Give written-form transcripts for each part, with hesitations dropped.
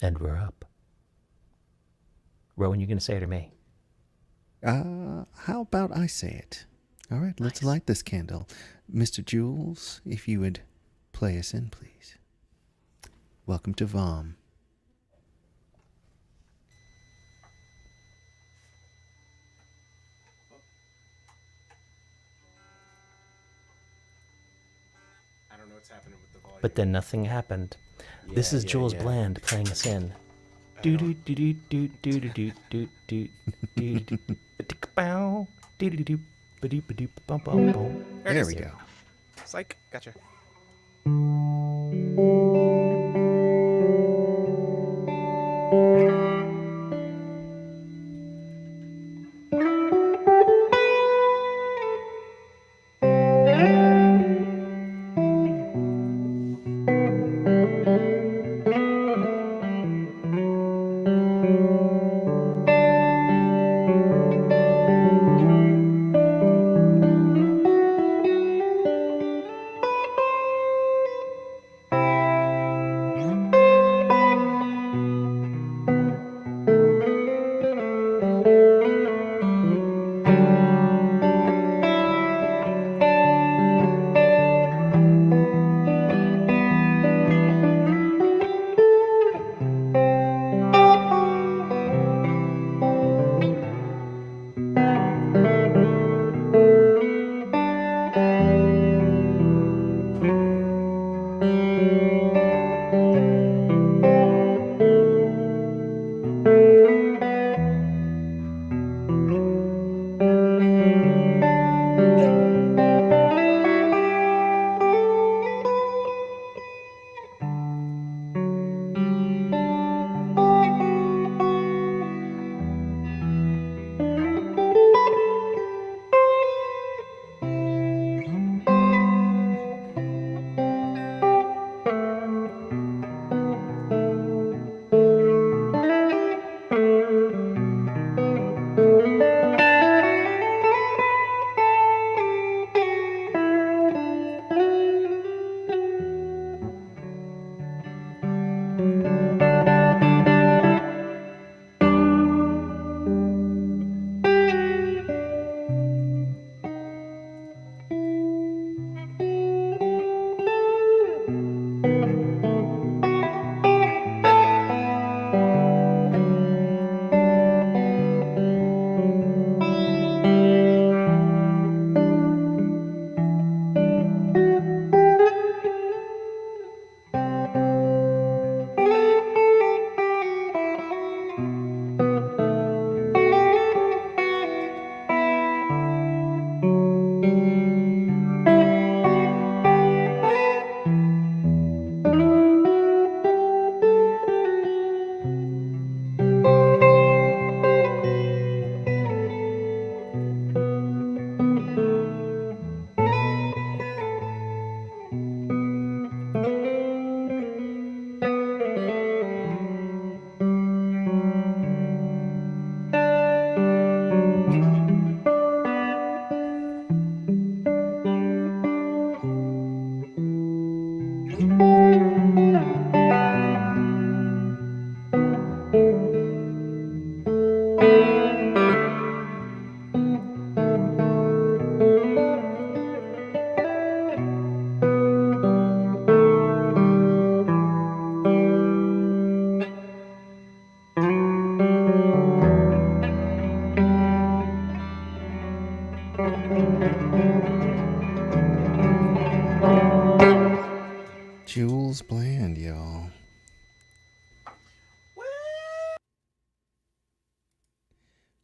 And we're up. Rowan, you going to say it or me? How about I say it? All right, let's light this candle. Mr. Jules, if you would play us in, please. Welcome to VOM. I don't know what's happening with the volume. But then nothing happened. This is Jules Bland playing us in. There we go. Psych, gotcha. Jules Bland, y'all.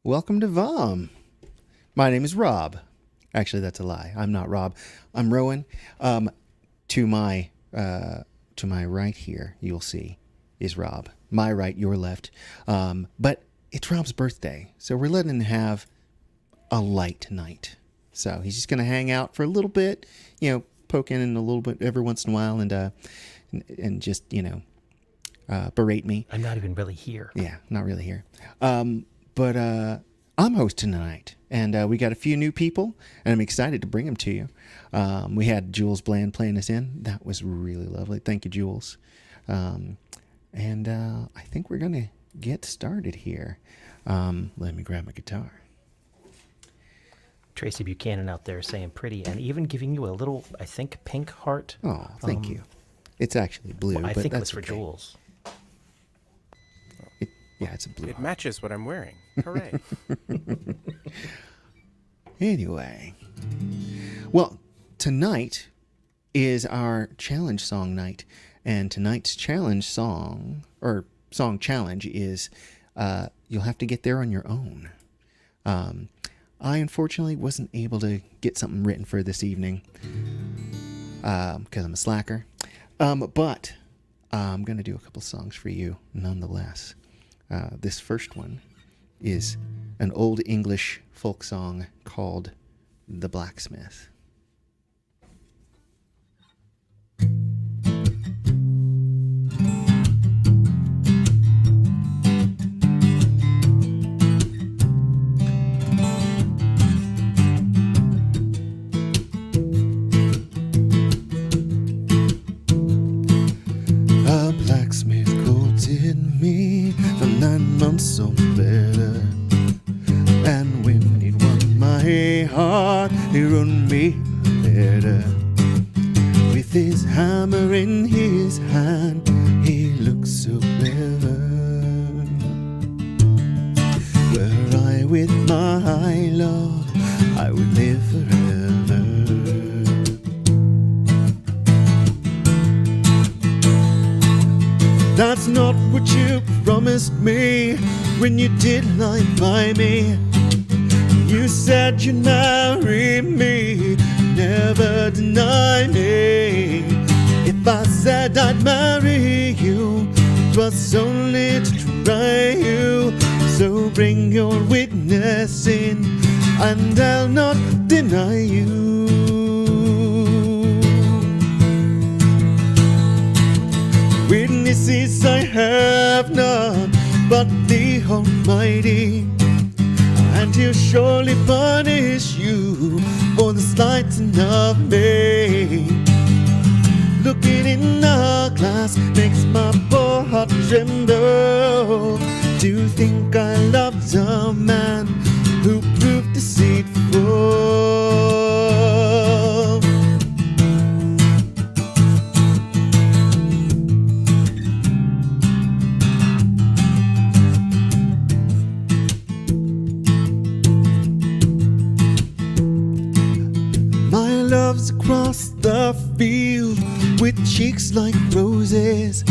Welcome to VOM. My name is Rob. Actually, that's a lie. I'm not Rob. I'm Rowan. To my right here, you'll see, is Rob. My right, your left. But it's Rob's birthday, so we're letting him have a light night. So he's just going to hang out for a little bit, poke in a little bit every once in a while, and just berate me. I'm not even really here. Yeah, not really here. But I'm hosting tonight, and we got a few new people, and I'm excited to bring them to you. We had Jules Bland playing us in. That was really lovely. Thank you, Jules. And I think we're going to get started here. Let me grab my guitar. Tracy Buchanan out there saying pretty and even giving you a little, I think, pink heart. Oh, thank you. It's actually blue, Well, I but think it that's was for okay. Jules. Yeah, it's a blue. It matches what I'm wearing. Hooray. Anyway. Well, tonight is our challenge song night. And tonight's challenge song, or song challenge, is you'll have to get there on your own. I unfortunately wasn't able to get something written for this evening because I'm a slacker. But I'm going to do a couple songs for you nonetheless. This first one is an old English folk song called The Blacksmith. A blacksmith courted me for 9 months or better, and when he'd won my heart, he wrote me a letter. With his hammer in his hand, he looked so clever. Were I with my love, I would live forever. That's not what you promised me when you did lie by me. You said you'd marry me, never deny me. If I said I'd marry you, 'twas only to try you. So bring your witness in, and I'll not deny you. Witnesses I have none but the Almighty, and he'll surely punish you for the slighting of me. Looking in the glass makes my poor heart tremble. To think I loved a man who proved deceitful. My love's across the field with cheeks like roses.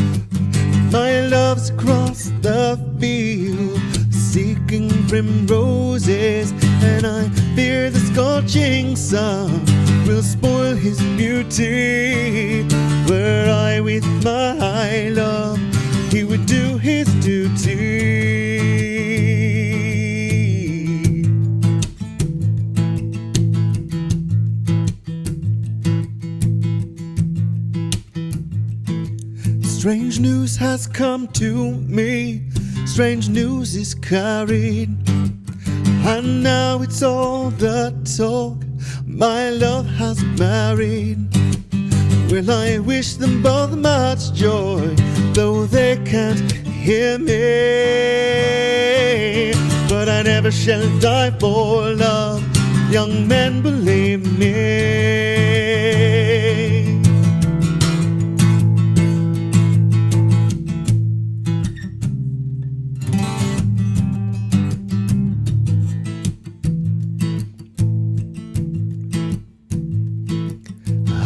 My love's across the field seeking primroses, and I fear the scorching sun will spoil his beauty. Were I with my love, he would do his duty. Strange news has come to me, strange news is carried, and now it's all the talk. My love has married. Well, I wish them both much joy, though they can't hear me. But I never shall die for love, young men, believe me.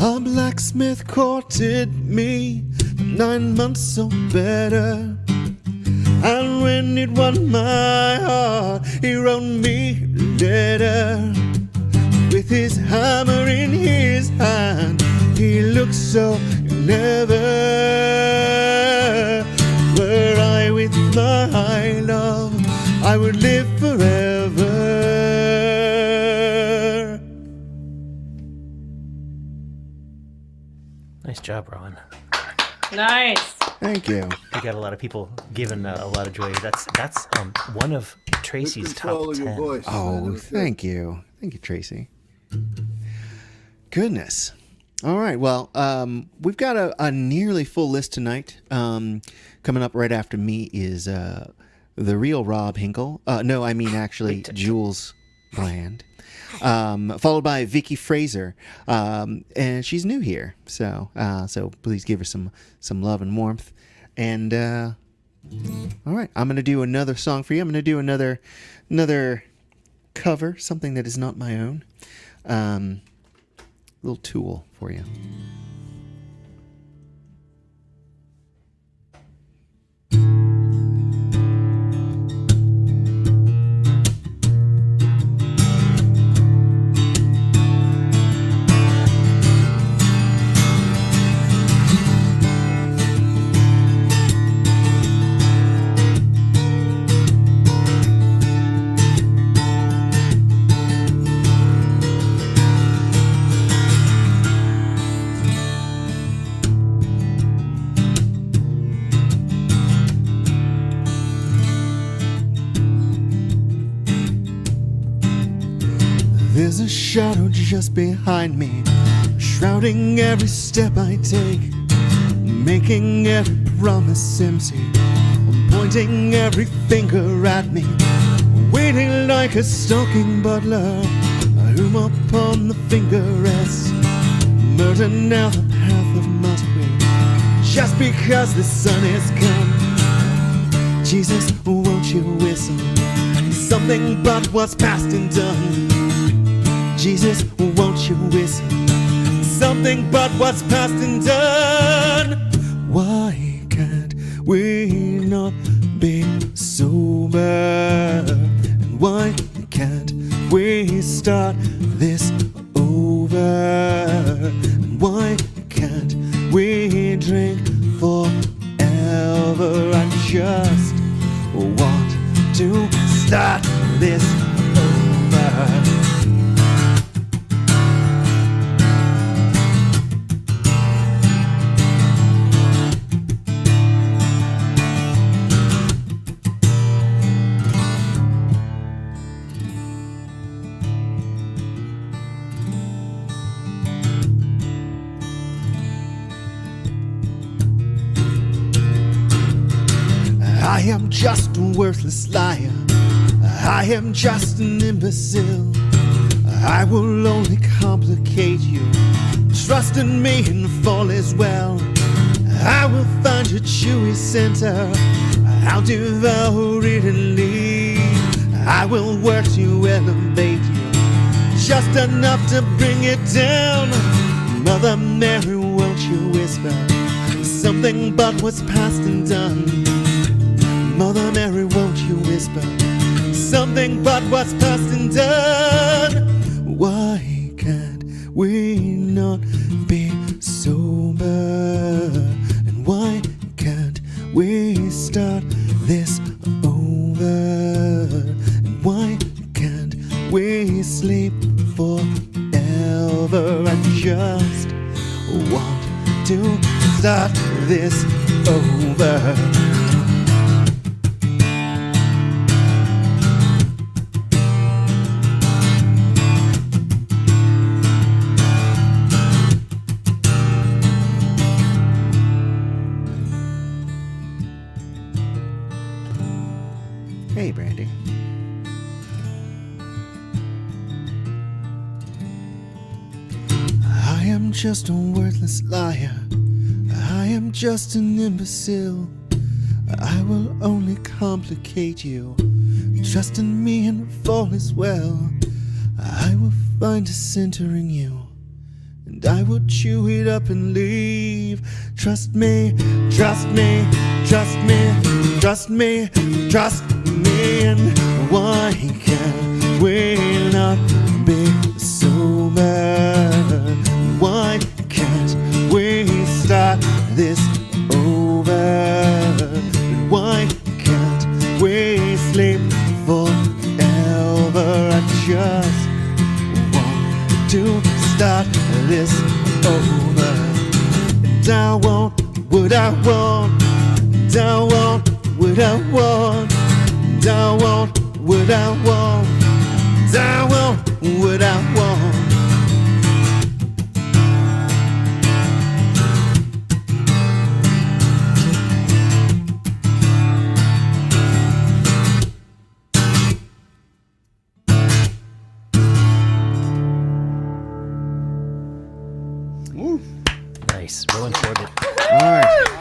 A blacksmith courted me for 9 months or better, and when he'd won my heart, he wrote me a letter. With his hammer in his hand, he looked so clever. Were I with my love, I would live forever. Nice job, Ron. Nice. Thank you. We got a lot of people giving a lot of joy. That's one of Tracy's top Control your 10. voice. Oh, thank you. Thank you, Tracy. Goodness. All right. Well, we've got a nearly full list tonight. Coming up right after me is the real Rob Hinkle. No, I mean actually Jules Bland. Followed by Vicky Fraser, and she's new here, so please give her some love and warmth. And all right, I'm gonna do another song for you. I'm gonna do another cover, something that is not my own. Little Tool for you. There's a shadow just behind me, shrouding every step I take, making every promise empty, pointing every finger at me, waiting like a stalking butler, whom upon the finger rests. Murder now the path of mockery, just because the sun has come. Jesus, won't you whistle something but what's past and done? Jesus, won't you whistle something but what's past and done? Why can't we not be sober? And why can't we start this over? And why can't we drink forever? I just want to start this over. I am just a worthless liar. I am just an imbecile. I will only complicate you. Trust in me and fall as well. I will find your chewy center. I'll devour it and leave. I will work to elevate you, just enough to bring it down. Mother Mary, won't you whisper something but what's past and done? Mother Mary, won't you whisper something but what's past and done? Why can't we not be sober? And why can't we start this over? And why can't we sleep forever? I just want to start this over. Hey, Brandy. I am just a worthless liar. I am just an imbecile. I will only complicate you. Trust in me and fall as well. I will find a center in you, and I will chew it up and leave. Trust me, trust me, trust me, trust me, trust me. And why can't we not be sober? Why can't we start this over? Why can't we sleep forever? I just want to start this over. And I want what I want. And I want what I want. And I want what I want. And I want what I want.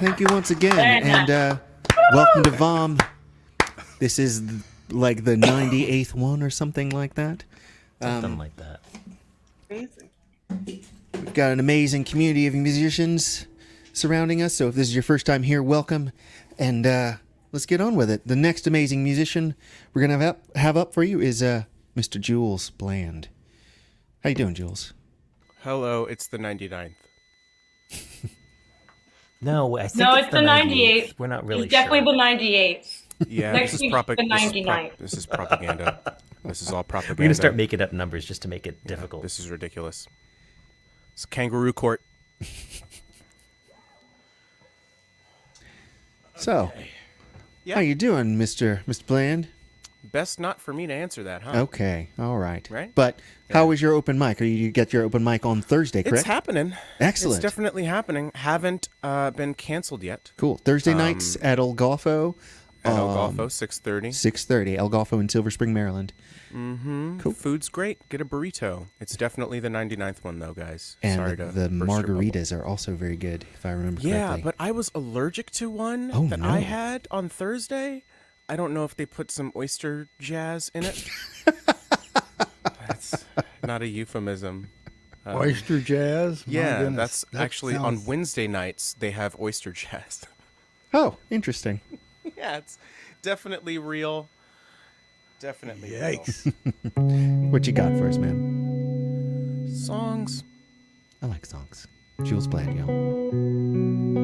thank you once again. Very And welcome to VOM. This is like the 98th one or something like that. Something like that. Amazing. We've got an amazing community of musicians surrounding us. So if this is your first time here, welcome. And let's get on with it. The next amazing musician we're going to have up for you is Mr. Jules Bland. How you doing, Jules? Hello, it's the 99th. No, I think No, it's it's the 98th. We're not really It's definitely sure. the 98th. Yeah, Next this is, week's the 99th. this is propaganda. This is all propaganda. We're going to start making up numbers just to make it difficult. This is ridiculous. It's kangaroo court. So, Yeah. how you doing, Mr. Bland? Best not for me to answer that, huh? Okay, all right. Right? But how was your open mic? Or you get your open mic on Thursday, correct? It's happening. Excellent. It's definitely happening. Haven't been canceled yet. Cool. Thursday nights at El Golfo. At El Golfo, 6:30. 6:30. El Golfo in Silver Spring, Maryland. Mm-hmm. Cool. Food's great. Get a burrito. It's definitely the 99th one, though, guys. And Sorry to the burst your bubble. margaritas are also very good, if I remember Yeah, correctly. but I was allergic to one Oh, that no. I had on Thursday. I don't know if they put some oyster jazz in it. That's not a euphemism. Oyster jazz? My Yeah, goodness. that's That actually on sounds- Wednesday nights they have oyster jazz. Oh, interesting. Yeah, it's definitely real. Definitely Yikes. What you got for us, man? real. Songs. I like songs. Jules Bland, y'all.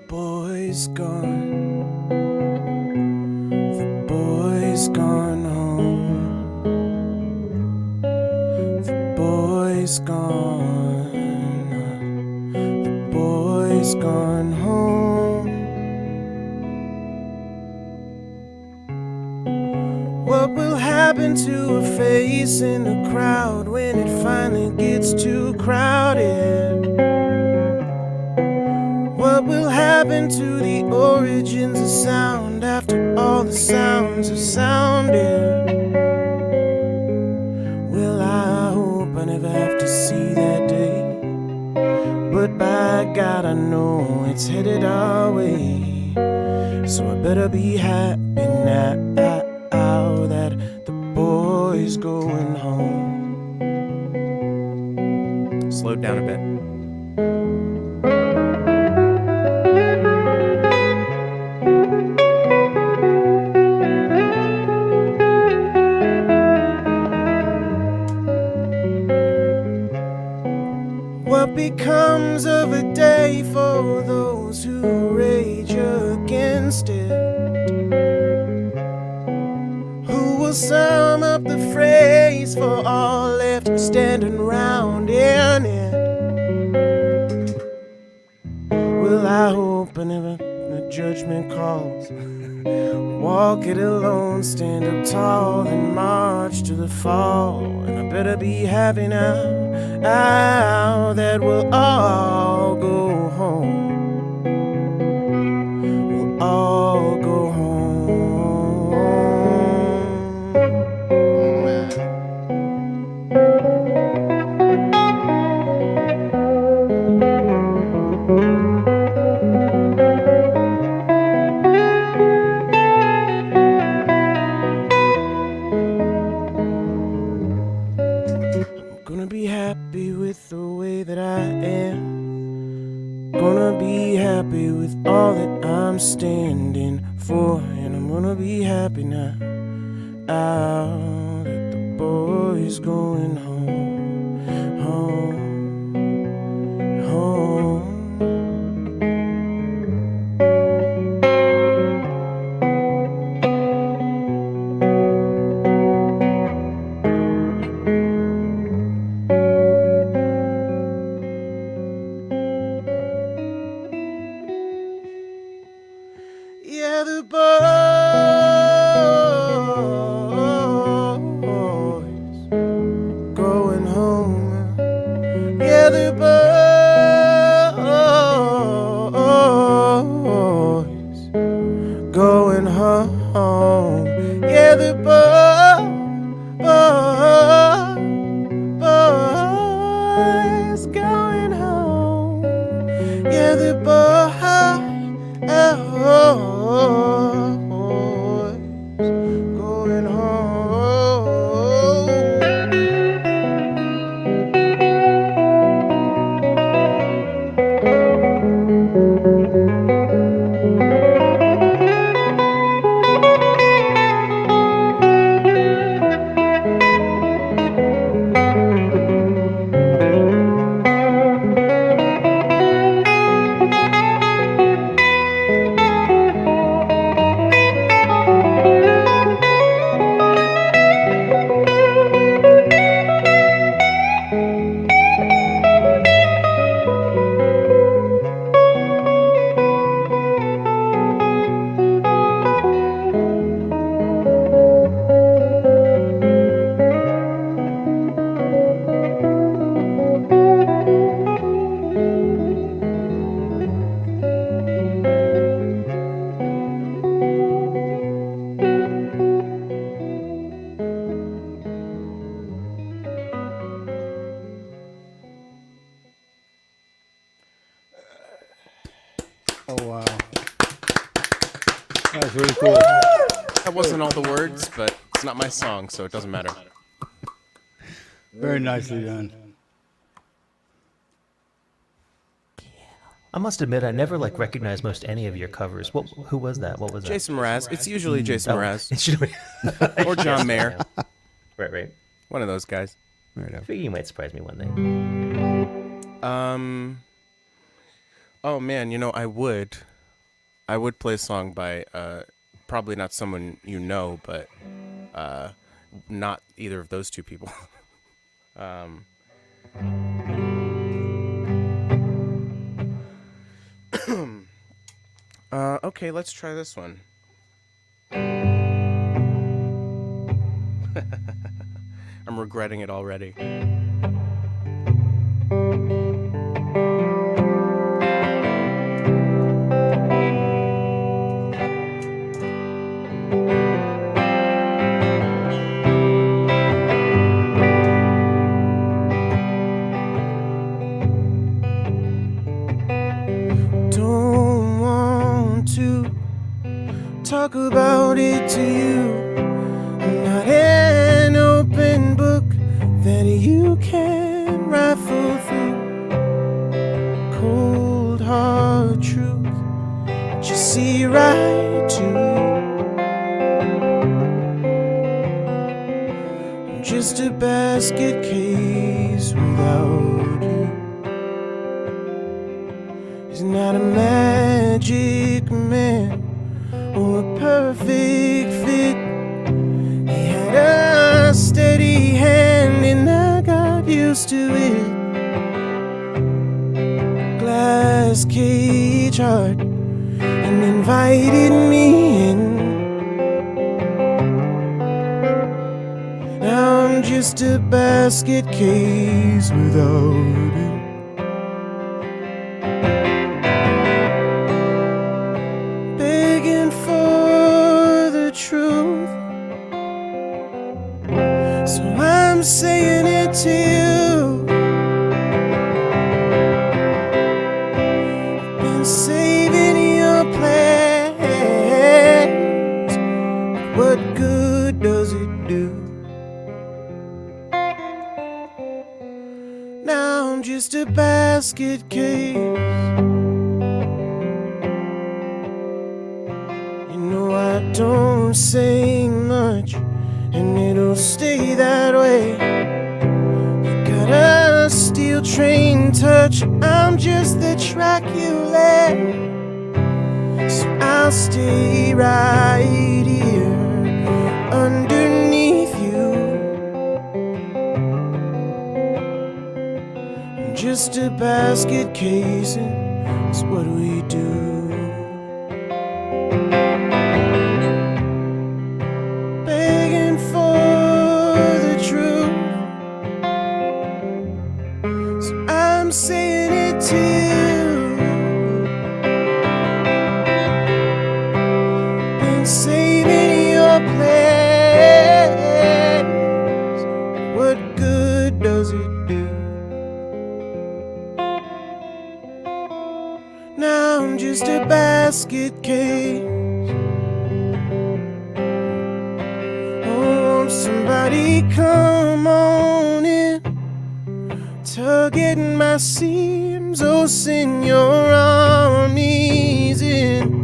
Boy's gone. The boy's gone home. The boy's gone. The boy's gone home. What will happen to a face in the crowd when it finally gets too crowded? What will happen to the origins of sound after all the sounds have sounded? Well, I hope I never have to see that day, but by God I know it's headed our way. So I better be happy now that the boy's going home. Slowed down a bit. What becomes of a day for those who rage against it? Who will sum up the phrase for all left standing round in it? Well, I hope I never the judgment calls. Walk it alone, stand up tall, and march to the fall. And I better be happy now that we'll all go home. We'll all go home. I'm gonna be happy with And gonna be happy with all that I'm standing for. And I'm gonna be happy now. Out that the boy's going home, home, home. Yeah, the boys going home. Yeah, the boys going home. Yeah, the boys going home. Yeah, the boys going home. Oh, wow. That was really cool. That wasn't all the words, but it's not my song, so it doesn't matter. Very nicely done. I must admit, I never recognized most any of your covers. Who was that? What was that? Jason Mraz. It's usually Jason Mraz. It should be. Or John Mayer. Right. One of those guys. Right I figure you might surprise me one day. Oh man, I would play a song by probably not someone you know, but not either of those two people. Okay, let's try this one. I'm regretting it already. Don't want to talk about it to you. I'm not an open book that you can rifle through. Cold hard truth that you see right to. I'm just a basket case without you. He's not a magic man or a perfect fit. He had a steady hand and I got used to it. Glass cage heart and invited me in. Now I'm just a basket case without it. Begging for the truth, so I'm saying it to you. I've been saving your plans, but what good does it do? Now I'm just basket case. You know I don't say much, and it'll stay that way. You got a steel train touch, I'm just the track you lay. So I'll stay right here underneath you. I'm just a basket casing, it's what we do. Begging for the truth, so I'm saying it to you. Been saving your place, what good does it do? Now I'm just a basket case. Oh, won't somebody come on in, tug at my seams, oh send your armies in.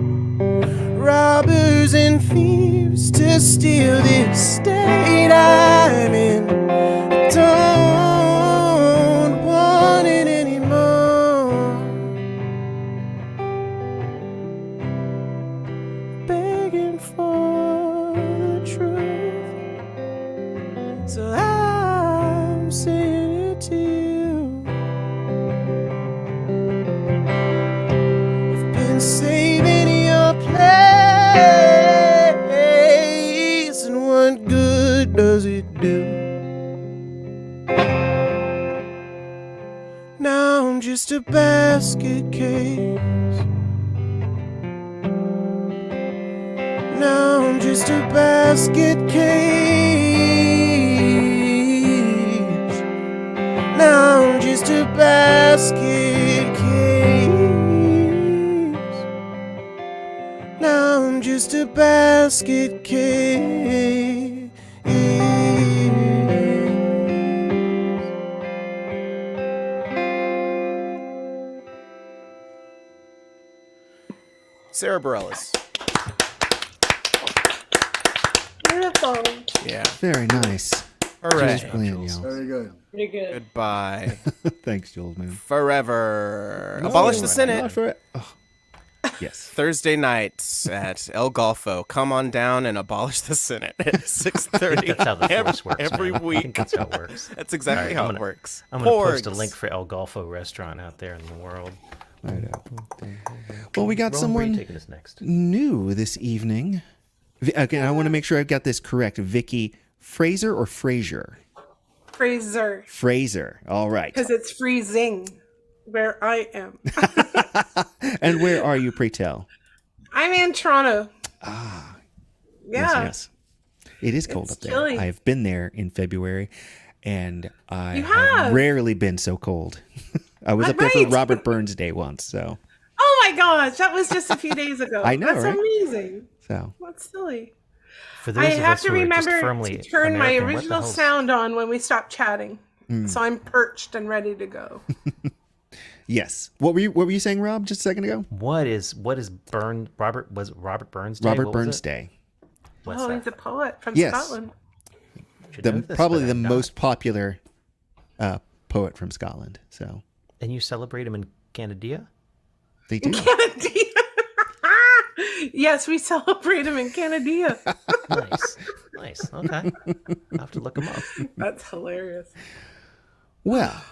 Robbers and thieves to steal this state I'm in. I don't want it anymore. Begging for the truth, so I'm saying it to you. I've been saving your place, and what good does it do? Now I'm just a basket case. Now I'm just a basket case. Now I'm just a basket case. Now I'm just a basket case. Sarah Bareilles. Beautiful. Yeah. Very nice. Hooray. Just playing, y'all. Very good. Pretty good. Goodbye. Thanks, Jules, man. Forever. No, Abolish the not Senate. for- oh. Yes. Thursday nights at El Golfo. Come on down and abolish the Senate at 6:30. That's how the force works. every man. I week. think that's how it works. That's exactly Alright, how I'm it gonna- works. I'm going to post a Porgs. link for El Golfo restaurant out there in the world. I know. Well, we got Rowan, where are you someone taking us next? new this evening. Again, I want to make sure I've got this correct. Vicky Fraser or Frazier? Fraser, Fraser. All right. because it's freezing where I am. And where are you, pray tell? I'm in Toronto. Ah. Yeah. Yes. It is cold It's up there. chilly. I've been there in February, and I You have have? rarely been so cold. I was up there for Right. Robert Burns Day once, so Oh my gosh, that was just a few days ago. I know, That's right? amazing. so That's silly. For those I of have us to who are just remember firmly to turn my American, what the original hell's- sound on when we stop chatting. So I'm perched and ready to go. yes. What were you saying, Rob, just a second ago? What is Robert Burns Day? Robert What was Burns it? Day. What's Oh, that? he's a poet from Yes. Scotland. Should know this, Probably but the I'm not. most popular poet from Scotland. So And you celebrate him in Canada? they do. Canada. Yes, we celebrate him in Canada. Nice. Nice. Okay. I'll have to look him up. That's hilarious. Well,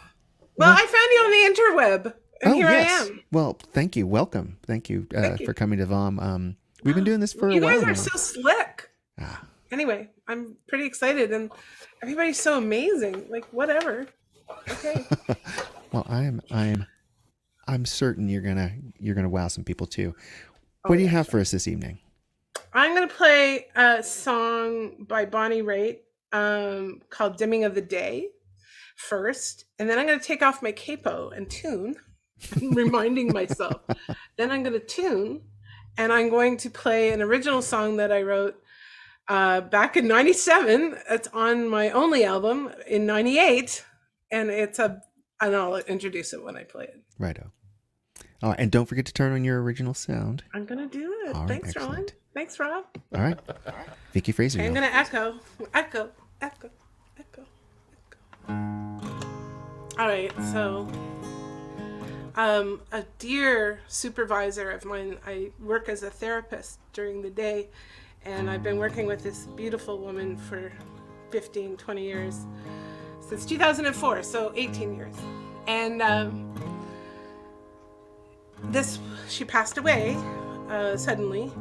Well, I found you on the interweb, and here I am. Well, thank you. Welcome. Thank you, you. for coming to VOM. We've been doing this for You a while guys are now. so slick. Ah. Anyway, I'm pretty excited, and everybody's so amazing. Like, whatever. Okay. Well, I'm certain you're gonna wow some people too. What do you have for us this evening? I'm going to play a song by Bonnie Raitt called Dimming of the Day first, and then I'm going to take off my capo and tune. I'm reminding myself. Then I'm going to tune, and I'm going to play an original song that I wrote back in 97. It's on my only album in 98, and it's a and I'll introduce it when I play it. Righto. All right, and don't forget to turn on your original sound. I'm gonna do it. All right, Thanks, Ron. excellent. Thanks, Rob. All right. Vicky Fraser. I'm y'all. gonna echo. All right, so a dear supervisor of mine, I work as a therapist during the day, and I've been working with this beautiful woman for 15, 20 years, since 2004, so 18 years. And she passed away suddenly,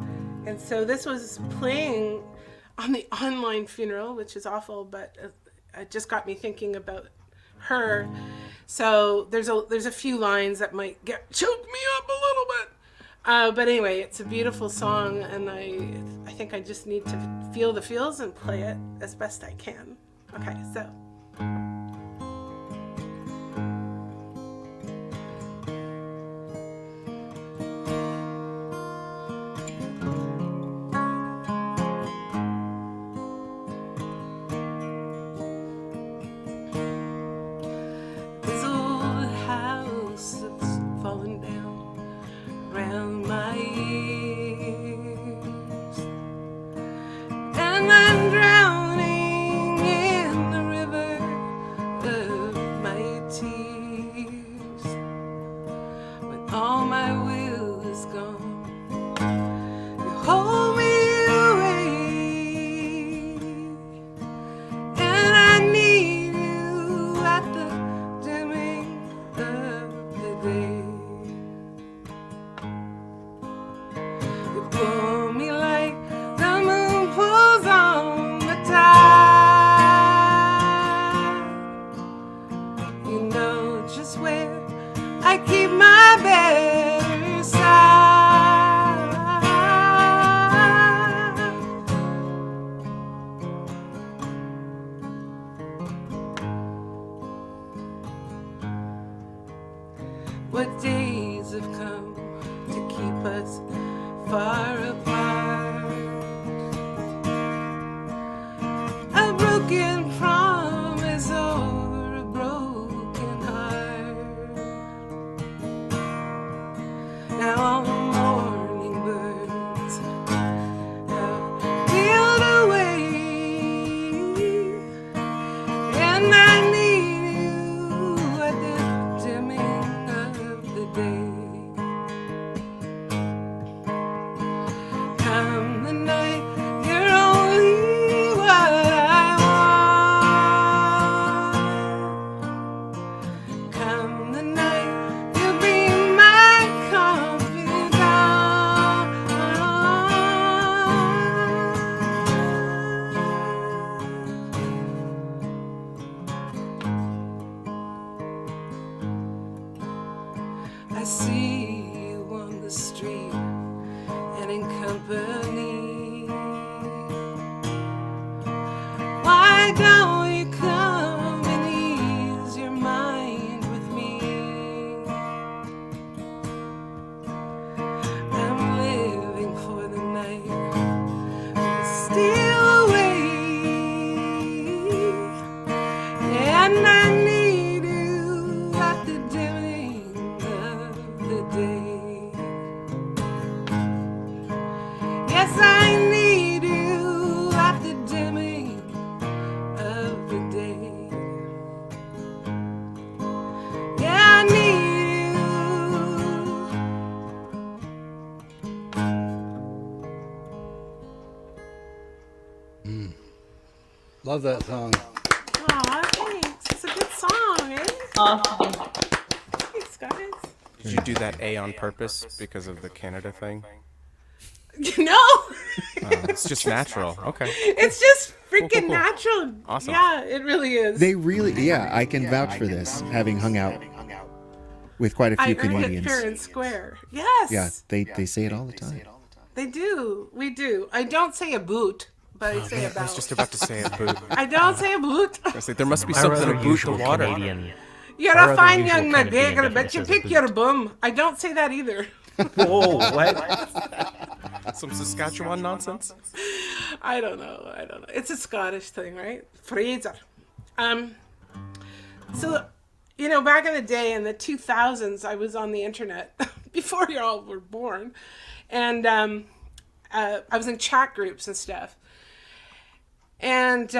and so this was playing on the online funeral, which is awful, but it just got me thinking about her. So there's a few lines that might choke me up a little bit, but anyway, it's a beautiful song, and I think I just need to feel the feels and play it as best I can. Okay, so. What days have come to keep us far apart? A broken promise or a broken heart. Now all the morning birds have wheeled away, and I need you at the dimming of the day. Come the night, you're only what I want. Come the night, you'll be my confidant. I see you on the street and in company. Why don't you come and ease your mind with me? I'm living for the night, steal away, and I need you at the dimming of the day. Yes, I need you at the dimming of the day. Yeah, I need you. Love that song. Aw, thanks. It's a good song, eh? Awesome. Thanks, guys. Did you do that A on purpose because of the Canada thing? No, It's just natural. Okay. it's just freaking cool. natural. Awesome. Yeah, it really is. They really, yeah, I can vouch for this, having hung out with quite a I few earned it Canadians. fair and square. Yes. Yeah, they say it all the time. They do. We do. I don't say a boot, but I say I was about. just about to say a boot. I don't say a boot. I was like, there must be Our something other to boot the usual water. Canadian. You're Our a other fine usual young man, Canadian big, but you definition is a pick boot. your bum. I don't say that either. Whoa, what? Some Saskatchewan nonsense. I don't know. It's a Scottish thing, right? Fraser. So you know, back in the day in the 2000s, I was on the internet before y'all were born. And I was in chat groups and stuff. And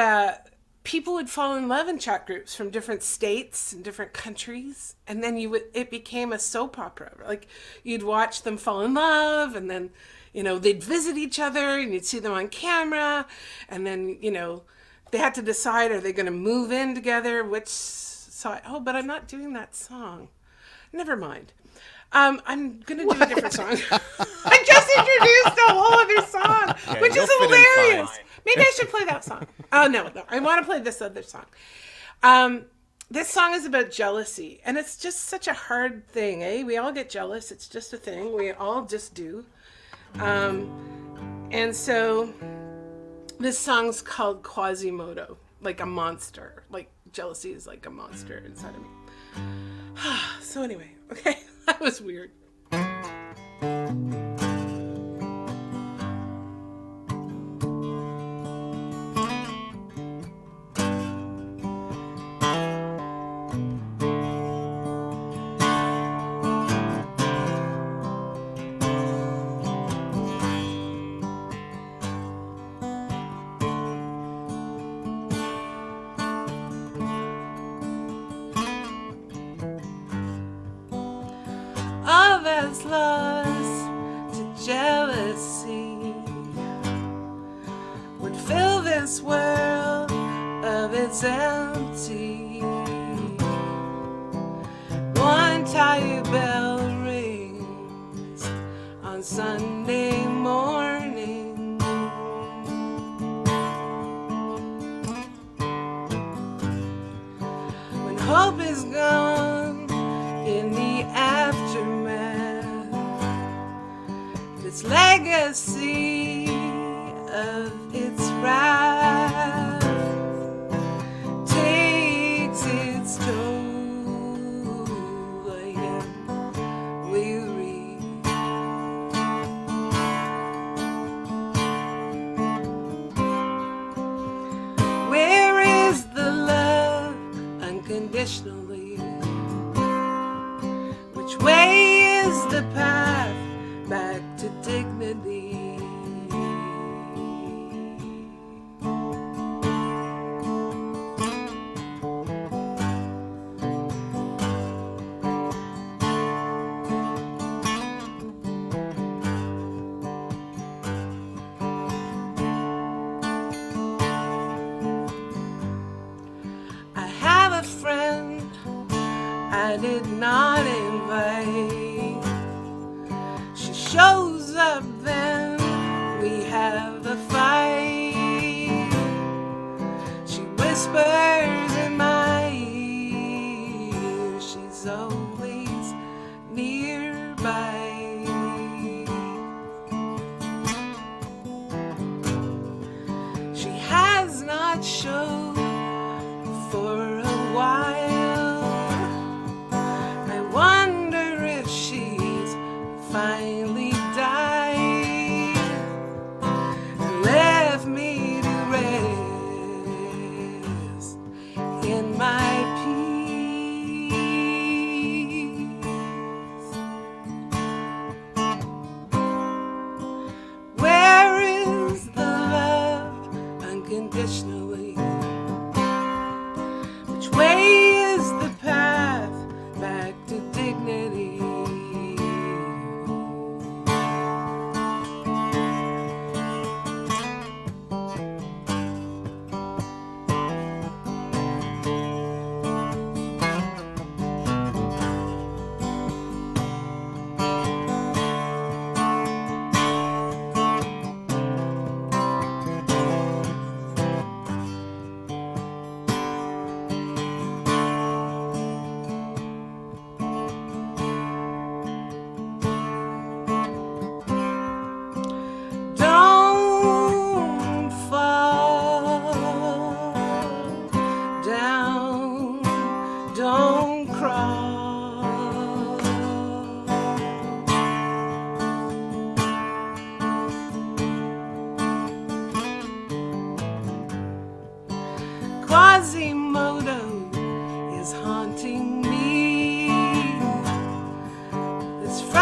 people would fall in love in chat groups from different states and different countries. And then it became a soap opera. Like you'd watch them fall in love, and then, you know, they'd visit each other and you'd see them on camera. And then, you know, they had to decide, are they going to move in together? Which side? Oh, but I'm not doing that song. Never mind. I'm going to do a different song. I just introduced a whole other song, which is hilarious. Maybe I should play that song. Oh, no. I want to play this other song. This song is about jealousy, and it's just such a hard thing, eh? We all get jealous. It's just a thing. We all just do. And so this song's called Quasimodo, like a monster. Like jealousy is like a monster inside of me. So anyway, okay. That was weird. All that's lost to jealousy would fill this world of its empty. One tired bell rings on Sunday morning. When hope is gone in the aftermath, its legacy of its wrath takes its toll. I am weary. Where is the love unconditionally? Which way is the path back to dignity? I have a friend I did not invite. She shows up, then we have a fight. She whispers in my ear, she's always nearby. She has not shown for a while. I wonder if she's finally died and left me to rest in my peace. Where is the love unconditionally? Which way is the path back to dignity?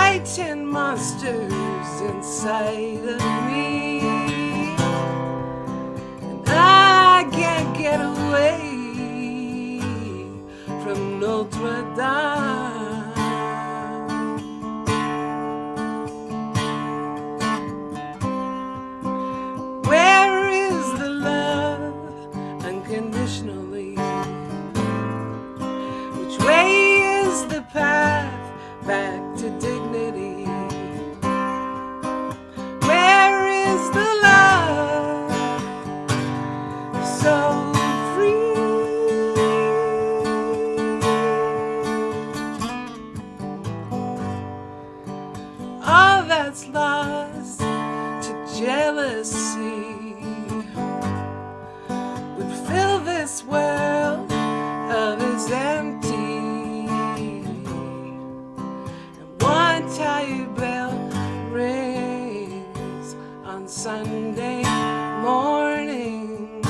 fighting monsters inside of me, and I can't get away from Notre Dame. Where is the love unconditionally? Which way is the path back to dignity? Where is the love so free? All that's lost to jealousy would fill this world of is empty. One tired bell rings on Sunday morning.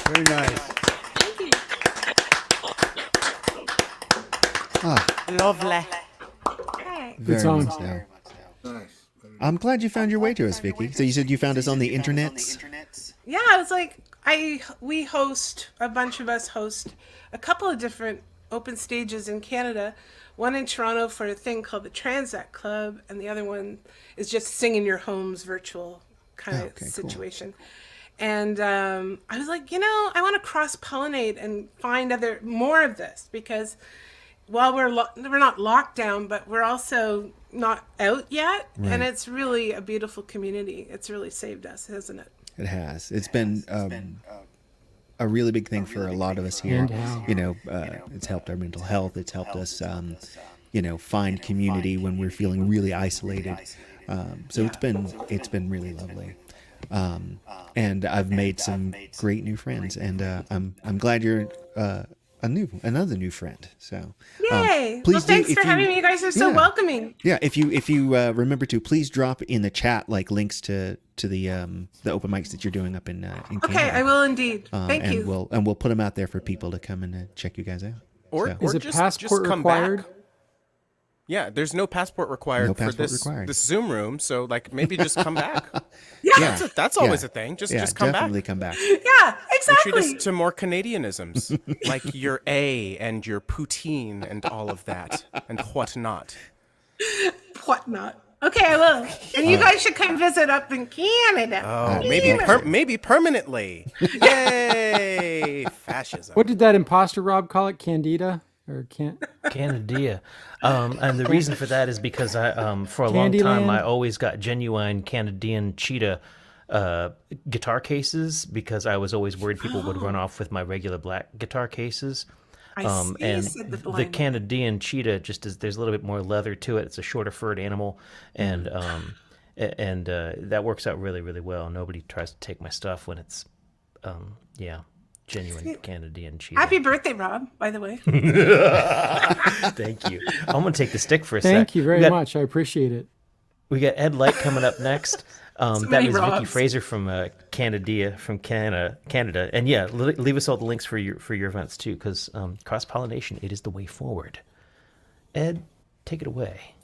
Very nice. Lovely. Very song. much so. Nice. I'm glad you found your way to us, Vicky. So you said you found us on the internets? Yeah, it was like we host, a bunch of us host a couple of different open stages in Canada. One in Toronto for a thing called the Transact Club, and the other one is just sing in your homes virtual kind of Okay, cool. situation. And I was like, I want to cross pollinate and find more of this, because while we're not locked down, but we're also not out yet, and it's really a beautiful community. It's really saved us, hasn't it? It has. It's been a really big thing for a lot of us here. It's helped our mental health. It's helped us, find community when we're feeling really isolated. So it's been really lovely. And I've made some great new friends, and I'm glad you're another new friend. So Yay! please Well, thanks do, for having me. You guys are so welcoming. Yeah, if you remember to, please drop in the chat links to the open mics that you're doing up in Canada. Okay, I will indeed. Thank you. We'll put them out there for people to come and check you guys out. Or Is it just passport come required? back. Yeah, there's no passport required No for passport this required. this Zoom room. So maybe just come back. Yeah, That's always a thing. Just come definitely back. come back. Yeah, exactly. Treat us to more Canadianisms, like your A and your poutine and all of that and whatnot. Whatnot. Okay, I will. And you guys should come visit up in Canada. Oh, maybe permanently. Yay! Fascism. What did that imposter Rob call it? Candida? Or Canada. And the reason for that is because I, for a long time, Candyland? I always got genuine Canadian cheetah guitar cases, because I was always worried people would run off with my regular black guitar cases. I see you And said the the blind. Canadian cheetah there's a little bit more leather to it. It's a shorter furred animal, and that works out really, really well. Nobody tries to take my stuff when it's genuine Canadian cheetah. Happy birthday, Rob, by the way. Thank you. I'm gonna take the stick for a sec. Thank you very much. I appreciate it. We got Ed Light coming up next. That many is Vicky Robs. Fraser from Canada, Canada, and leave us all the links for your events too, because cross pollination, it is the way forward. Ed, take it away.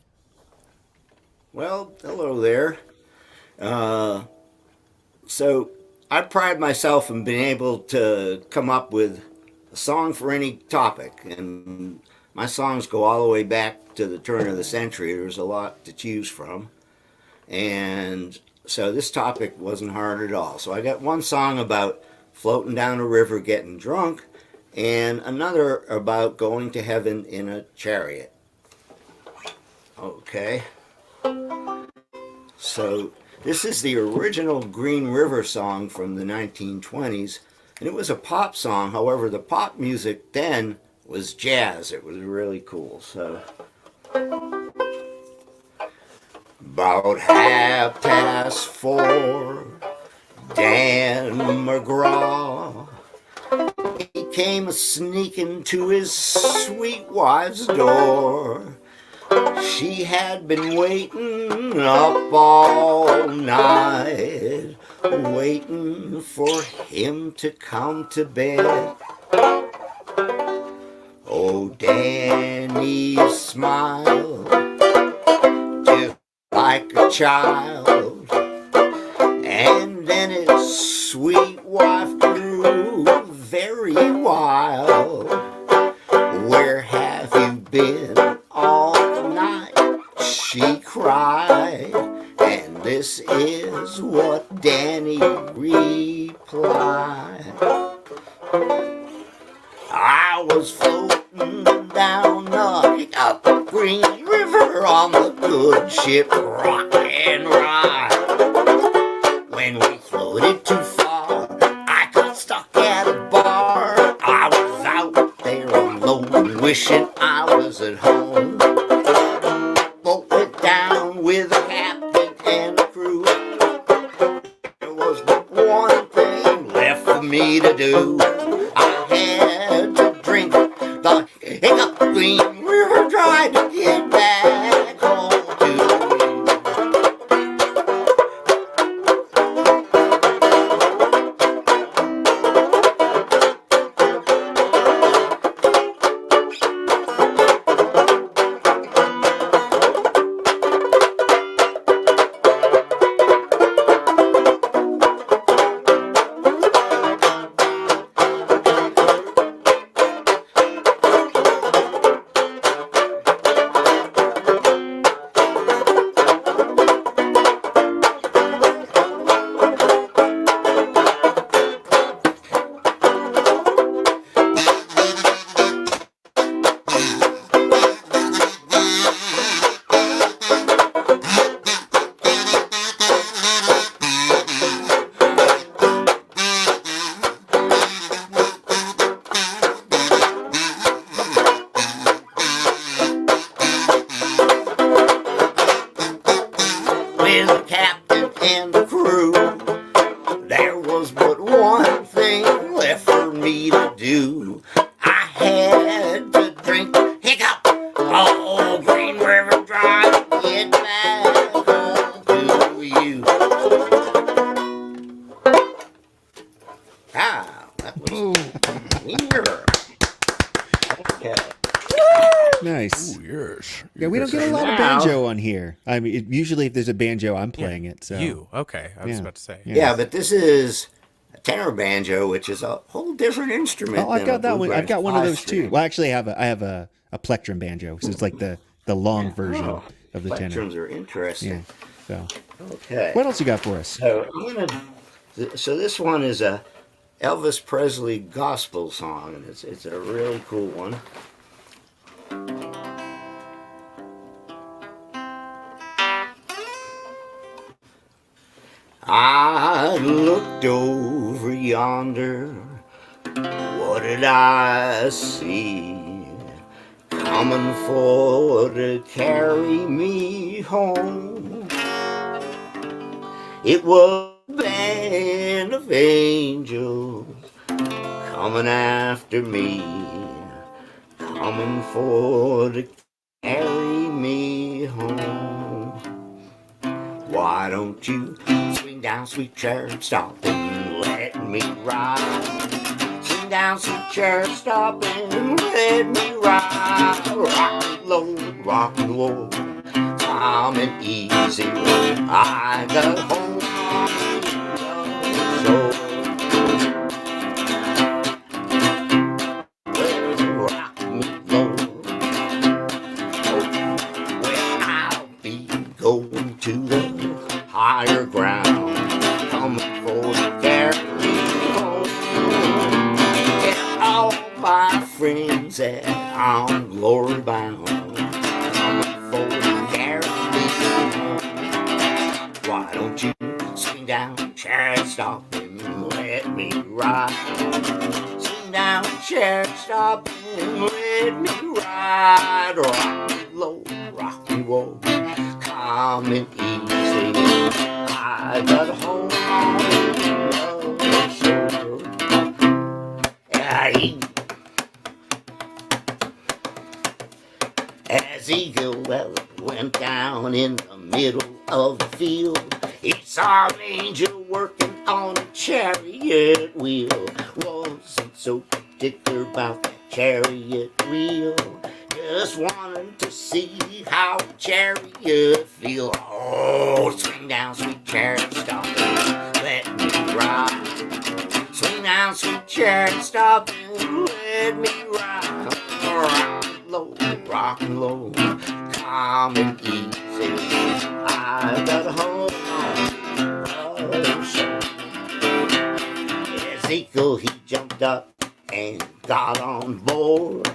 Well, hello there. So I pride myself in being able to come up with a song for any topic, and my songs go all the way back to the turn of the century. There's a lot to choose from, and so this topic wasn't hard at all. So I got one song about floating down a river getting drunk, and another about going to heaven in a chariot. Okay. So this is the original Green River song from the 1920s, and it was a pop song. However, the pop music then was jazz. It was really cool. So about 4:30, Dan McGraw, he came a-sneaking to his sweet wife's door. She had been waiting up all night, waiting for him to come to bed. Oh, Danny's smile, just like a child. And then his sweet wife grew very wild. Where have you been all night? She cried. And this is what Danny replied. I was floating down the Green River on the good ship Rock and Ride. When we floated too far, I got stuck at a bar. I was out there alone, wishing I was at home. Boat went down with a captain and a crew. There was but one thing left for me to do. I had to drink the hiccup Green River dry to get back home to you. With the captain and the crew, there was but one thing left for me to do. I had to drink hiccup, oh, Green River dry to get back home to you. Ah, that was Green River. Okay. Nice. Yes. Yeah, we don't get a lot of banjo on here. I mean, usually if there's a banjo, I'm playing it. So Okay. I was Yeah. about to say. Yeah, but this is a tenor banjo, which is a whole different instrument. Oh, I've than a got that one. I've got one of those too. bluegrass Well, actually, I have a plectrum banjo, so it's like the long version Oh, of the tenor. plectrums are interesting. Yeah. So, Okay. what else you got for us? So so this one is a Elvis Presley gospel song, and it's a really cool one. I looked over yonder. What did I see? Coming for to carry me home. It was a band of angels coming after me, coming for to carry me home. Why don't you swing down, sweet chariot, stop and let me ride? Swing down, sweet chariot, stop and let me ride. Rock and low, rock and roll, calm and easy. I got home so rock me low. Well, I'll be going to the higher ground, coming for to carry me home. And all my friends that I'm glory bound, coming for to carry me home. Why don't you swing down, chariot, stop and let me ride? Swing down, chariot, stop and let me ride. Rock me low, rock me roll, calm and easy. I got home on the shore. As Eagle went down in the middle of the field, he saw an angel working on a chariot wheel. Wasn't so particular about that chariot wheel. Just wanted to see how a chariot feel. Oh, swing down, sweet chariot, stop and let me ride. Swing down, sweet chariot, stop and let me ride. Rock and low, rock and low, calm and easy. I got a hold on the show. Ezekiel, he jumped up and got on board.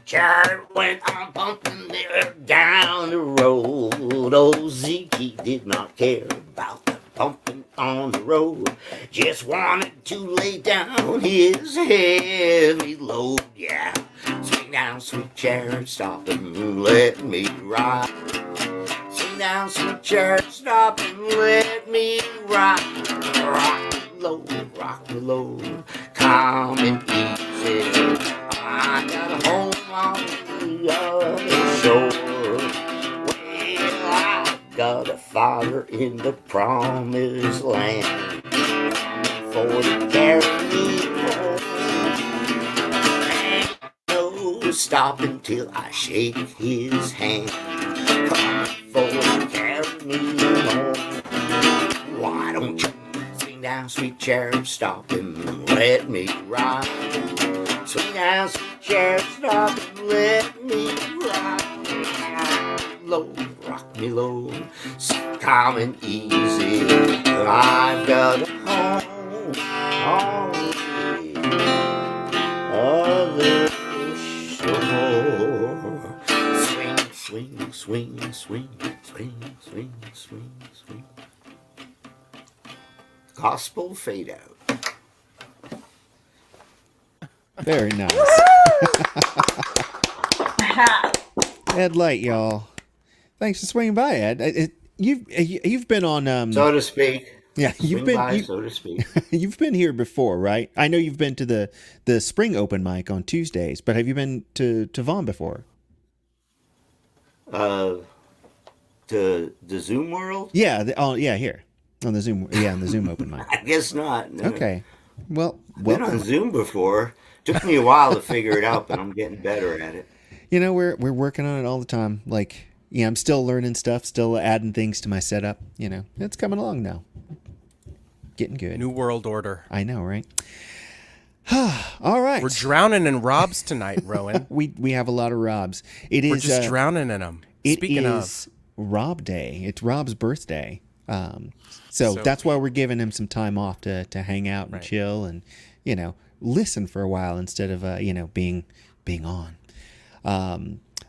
Chariot went on bumping there down the road. Oh, Zeke, he did not care about the bumping on the road. Just wanted to lay down his heavy load. Yeah, swing down, sweet chariot, stop and let me ride. Swing down, sweet chariot, stop and let me ride. Rock me low, rock me low, calm and easy. I got a home on the other shore. Well, I got a father in the promised land, for to carry me home. Ain't no stopping till I shake his hand, coming for to carry me home. Why don't you swing down, sweet chariot, stop and let me ride. Swing down, sweet chariot, stop and let me ride. Low, rock me low, calm and easy. I've got a home on the other shore. Swing, swing, swing, swing, swing, swing, swing, swing. Gospel fade out. Very nice. Ed Light, y'all. Thanks for swinging by, Ed. You've been on So to speak. Yeah, Swing by, so to speak. You've been here before, right? I know you've been to the spring open mic on Tuesdays, but have you been to VOM before? To the Zoom world? Yeah, here on the Zoom. Yeah, on the Zoom open mic. I guess not. No. Okay. Well, I've been on Zoom before. Took me a while to figure it out, but I'm getting better at it. You know, we're working on it all the time. Like, yeah, I'm still learning stuff, still adding things to my setup. You know, it's coming along now. Getting good. New world order. I know, right? All right. We're drowning in Robs tonight, Rowan. we have a lot of Robs. We're just drowning in them. Speaking of Rob Day, it's Rob's birthday. So that's why we're giving him some time off to hang out and chill and, you know, listen for a while instead of being on.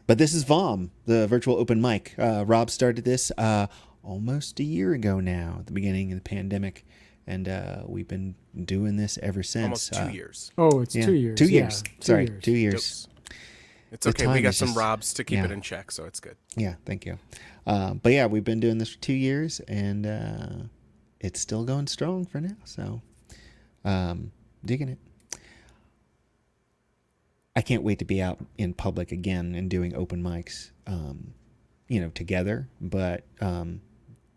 But this is VOM, the virtual open mic. Rob started this almost a year ago now, at the beginning of the pandemic, and we've been doing this ever since. Almost 2 years. Oh, it's 2 years. 2 years. Yeah, Sorry, 2 years. 2 years. It's okay. We got some Robs to keep it in check, so it's good. Yeah, thank you. But yeah, we've been doing this for 2 years, and it's still going strong for now. So, digging it. I can't wait to be out in public again and doing open mics, together. But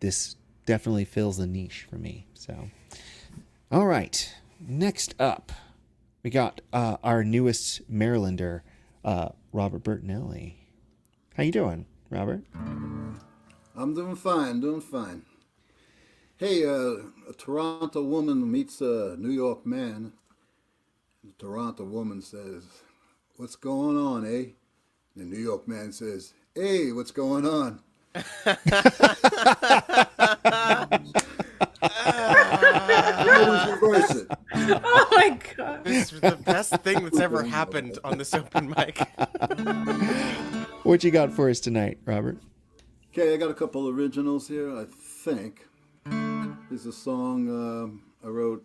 this definitely fills a niche for me. So, all right. Next up, we got our newest Marylander, Robert Bertinelli. How you doing, Robert? I'm doing fine. Hey, a Toronto woman meets a New York man. The Toronto woman says, "What's going on, eh?" The New York man says, "Hey, what's going on?" Reverse it. Oh my god. This is the best thing that's ever happened on this open mic. What you got for us tonight, Robert? Okay, I got a couple originals here, I think. This is a song I wrote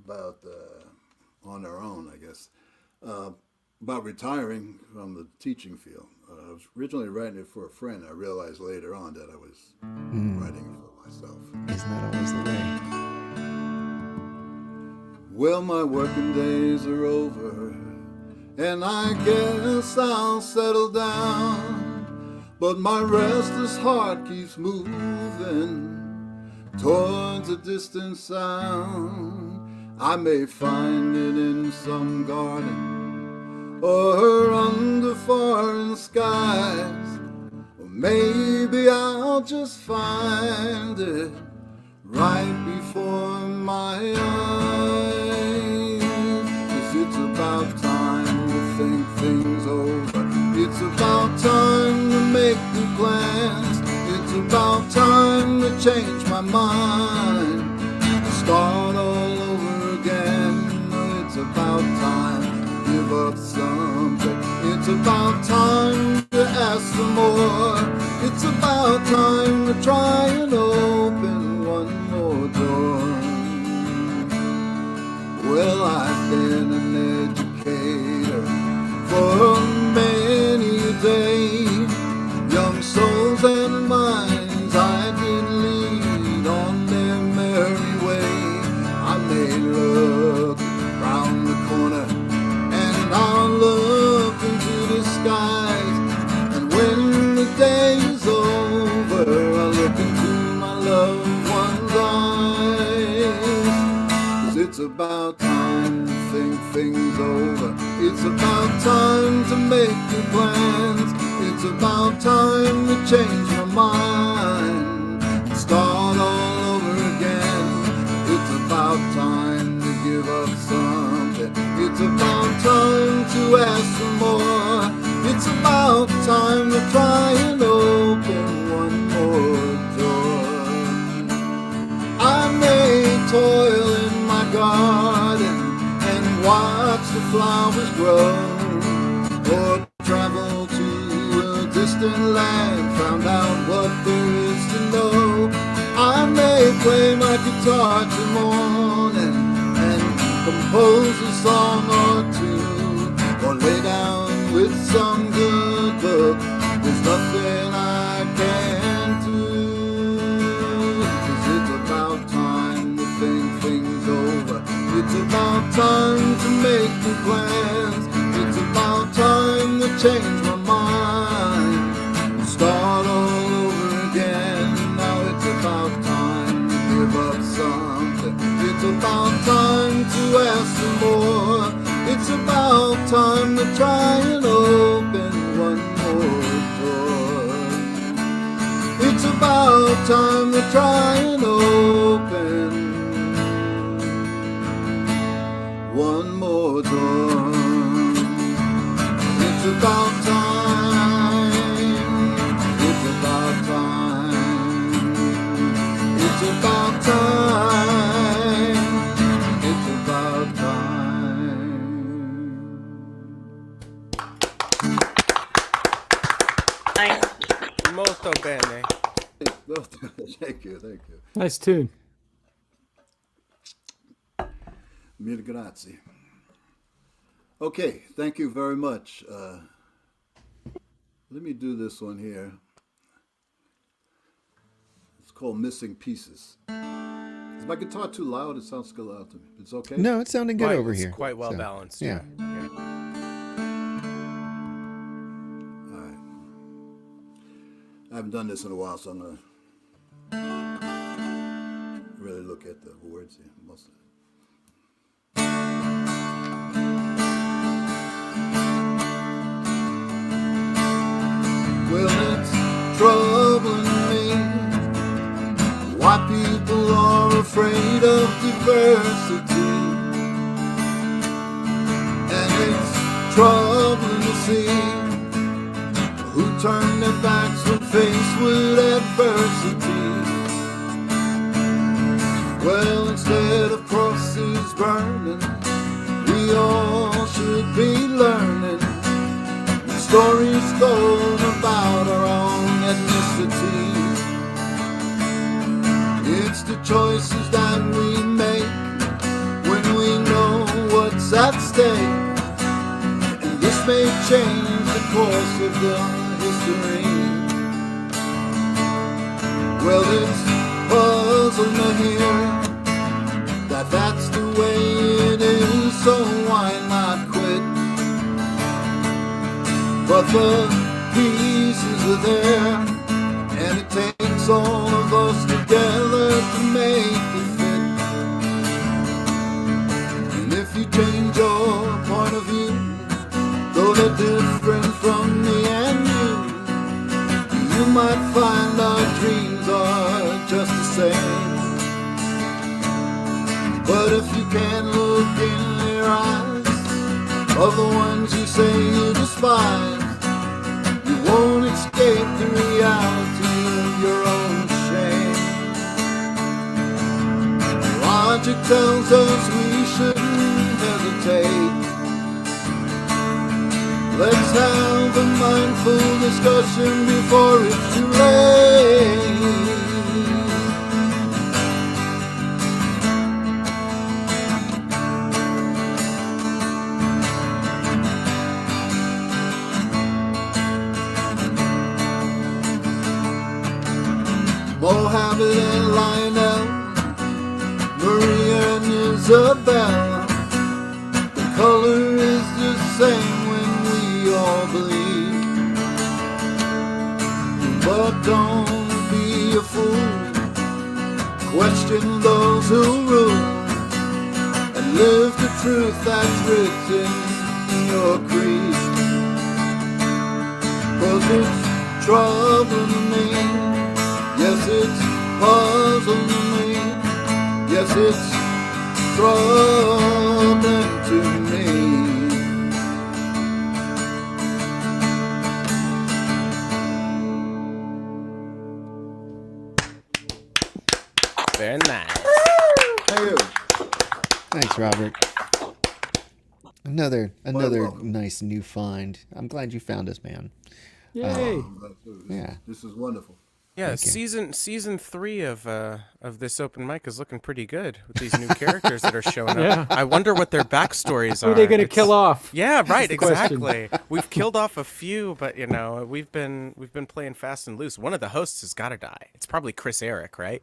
about on our own, I guess, about retiring from the teaching field. I was originally writing it for a friend. I realized later on that I was writing it for myself. Isn't that always the way? Well, my working days are over, and I guess I'll settle down. But my restless heart keeps moving towards a distant sound. I may find it in some garden or under foreign skies. Or maybe I'll just find it right before my eyes. 'Cause it's about time to think things over. It's about time to make new plans. It's about time to change my mind. Start all over again. It's about time to give up something. It's about time to ask for more. It's about time to try and open one more door. Well, I've been an educator for many a day. Young souls and minds I did lead on their merry way. I may look round the corner and I'll look into the skies. And when the day is over, I'll look into my loved one's eyes. 'Cause it's about time to think things over. It's about time to make new plans. It's about time to change my mind. Start all over again. It's about time to give up something. It's about time to ask for more. It's about time to try and open one more door. I may toil in my garden and watch the flowers grow, or travel to a distant land, found out what there is to know. I may play my guitar till morning and compose a song or two, or lay down with some good book. There's nothing I can't do. 'Cause it's about time to think things over. It's about time to make new plans. It's about time to change my mind. Start all over again. Now it's about time to give up something. It's about time to ask for more. It's about time to try and open one more door. It's about time to try and open one more door. It's about time. It's about time. It's about time. It's about time. Nice. Molto bene. Thank you, thank you. Nice tune. Mille grazie. Okay, thank you very much. Let me do this one here. It's called Missing Pieces. Is my guitar too loud? It sounds too loud to me. It's okay? No, it's sounding good over It's here. quite well So, balanced. yeah. Yeah. All right. I haven't done this in a while, so I'm going to really look at the words here. Most of it. Well, it's troubling me why people are afraid of diversity. And it's troubling to see who turn their backs when faced with adversity. Well, instead of crosses burning, we all should be learning stories told about our own ethnicity. It's the choices that we make when we know what's at stake, and this may change the course of the history. Well, it's puzzling to hear that that's the way it is, so why not quit? But the pieces are there, and it takes all of us together to make it fit. And if you change your of the ones you say you despise. You won't escape the reality of your own shame. Logic tells us we shouldn't hesitate. Let's have a mindful discussion before it's too late. Mohammed and Lionel, Maria and Isabel. The color is the same when we all bleed. But don't be a fool. Question those who rule and live the truth that's written in your creed. 'Cause it's troubling me. Yes, it's puzzling me. Yes, it's troubling to me. Very nice. Thank you. Thanks, Robert. Another welcome. nice new find. I'm glad you found us, man. Yay! Yeah. This is wonderful. Yeah, season 3 of this open mic is looking pretty good with these new characters that are showing up. Yeah. I wonder what their backstories Who are. are they going to It's- kill off? Yeah, right, the question. exactly. We've killed off a few, but you know, we've been playing fast and loose. One of the hosts has got to die. It's probably Chris Eric, right?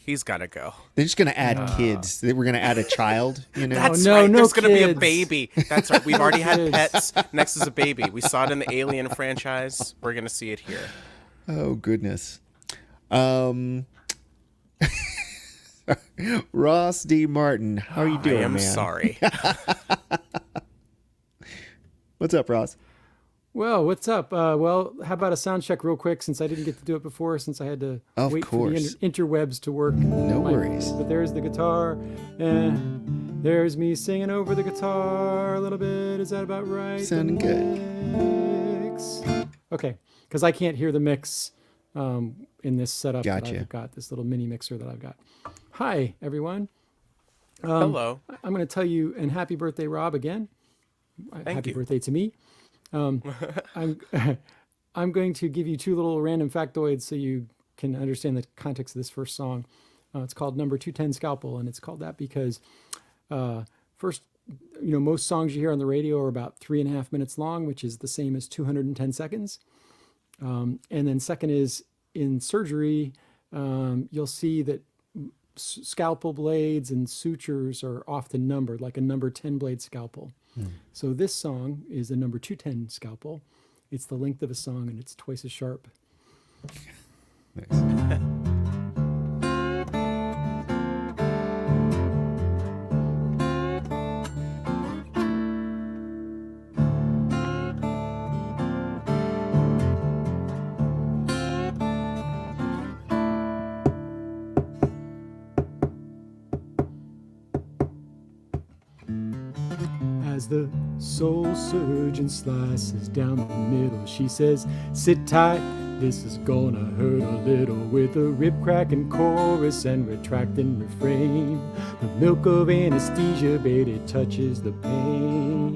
He's got to go. They're just gonna add kids. We're gonna add a child. You know. That's no, right. no There's going to be a kids. baby. That's right. We've already had kids. pets. Next is a baby. We saw it in the Alien franchise. We're going to see it here. Oh goodness. Ross D. Martin, how are you doing, I am man? sorry. What's up, Ross? Well, what's up? Well, how about a sound check real quick, since I didn't get to do it before, since I had to Of wait for the course. interwebs to work. No worries. But there's the guitar, and there's me singing over the guitar a little bit. Is that about right? Sounding good. Mix. Okay, because I can't hear the mix in this setup that Gotcha. I've got, this little mini mixer that I've got. Hi, everyone. Hello. I'm going to tell you, and happy birthday, Rob, again. Happy you. birthday to me. I'm I'm going to give you two little random factoids so you can understand the context of this first song. It's called Number 210 Scalpel, and it's called that because first, most songs you hear on the radio are about 3.5 minutes long, which is the same as 210 seconds. And then second is in surgery, you'll see that scalpel blades and sutures are often numbered, like a number 10 blade scalpel. So this song is a number 210 scalpel. It's the length of a song and it's twice as sharp. Nice. As the soul surgeon slices down the middle, she says, sit tight, this is gonna hurt a little. With a rib cracking chorus and retracting refrain, the milk of anesthesia, baby, touches the pain.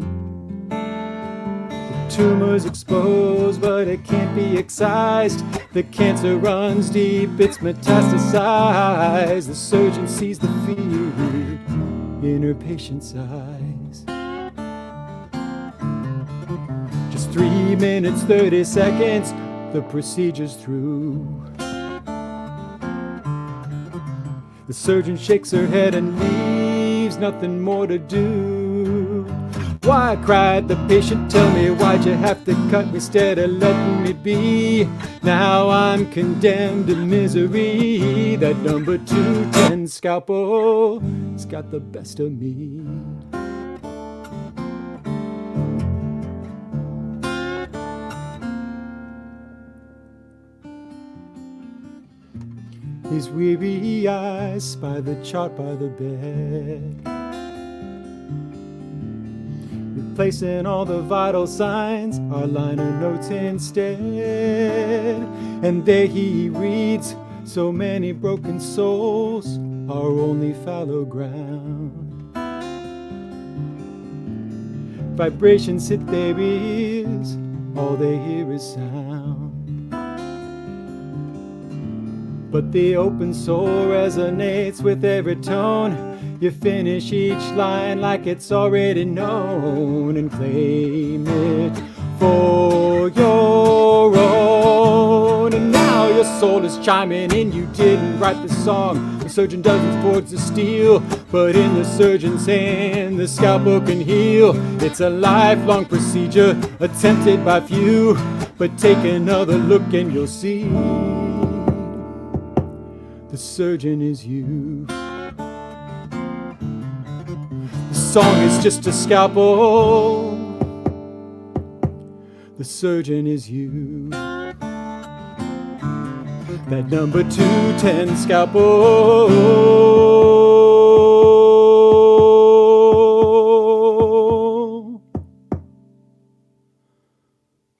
The tumor's exposed, but it can't be excised. The cancer runs deep, it's metastasized. The surgeon sees the fear in her patient's eyes. Just 3 minutes, 30 seconds, the procedure's through. The surgeon shakes her head and leaves nothing more to do. Why, cried the patient, tell me, why'd you have to cut me instead of letting me be? Now I'm condemned to misery. That number 210 scalpel has got the best of me. His weary eyes spy the chart by the bed. replacing all the vital signs are liner notes instead. And there he reads, so many broken souls are only fallow ground. Vibrations hit their ears, all they hear is sound. But the open soul resonates with every tone. You finish each line like it's already known and claim it for your own. And now your soul is chiming in. You didn't write the song. The surgeon doesn't forge the steel, but in the surgeon's hand, the scalpel can heal. It's a lifelong procedure attempted by few, but take another look and you'll see. The surgeon is you. The song is just a scalpel. The surgeon is you. That number 210 scalpel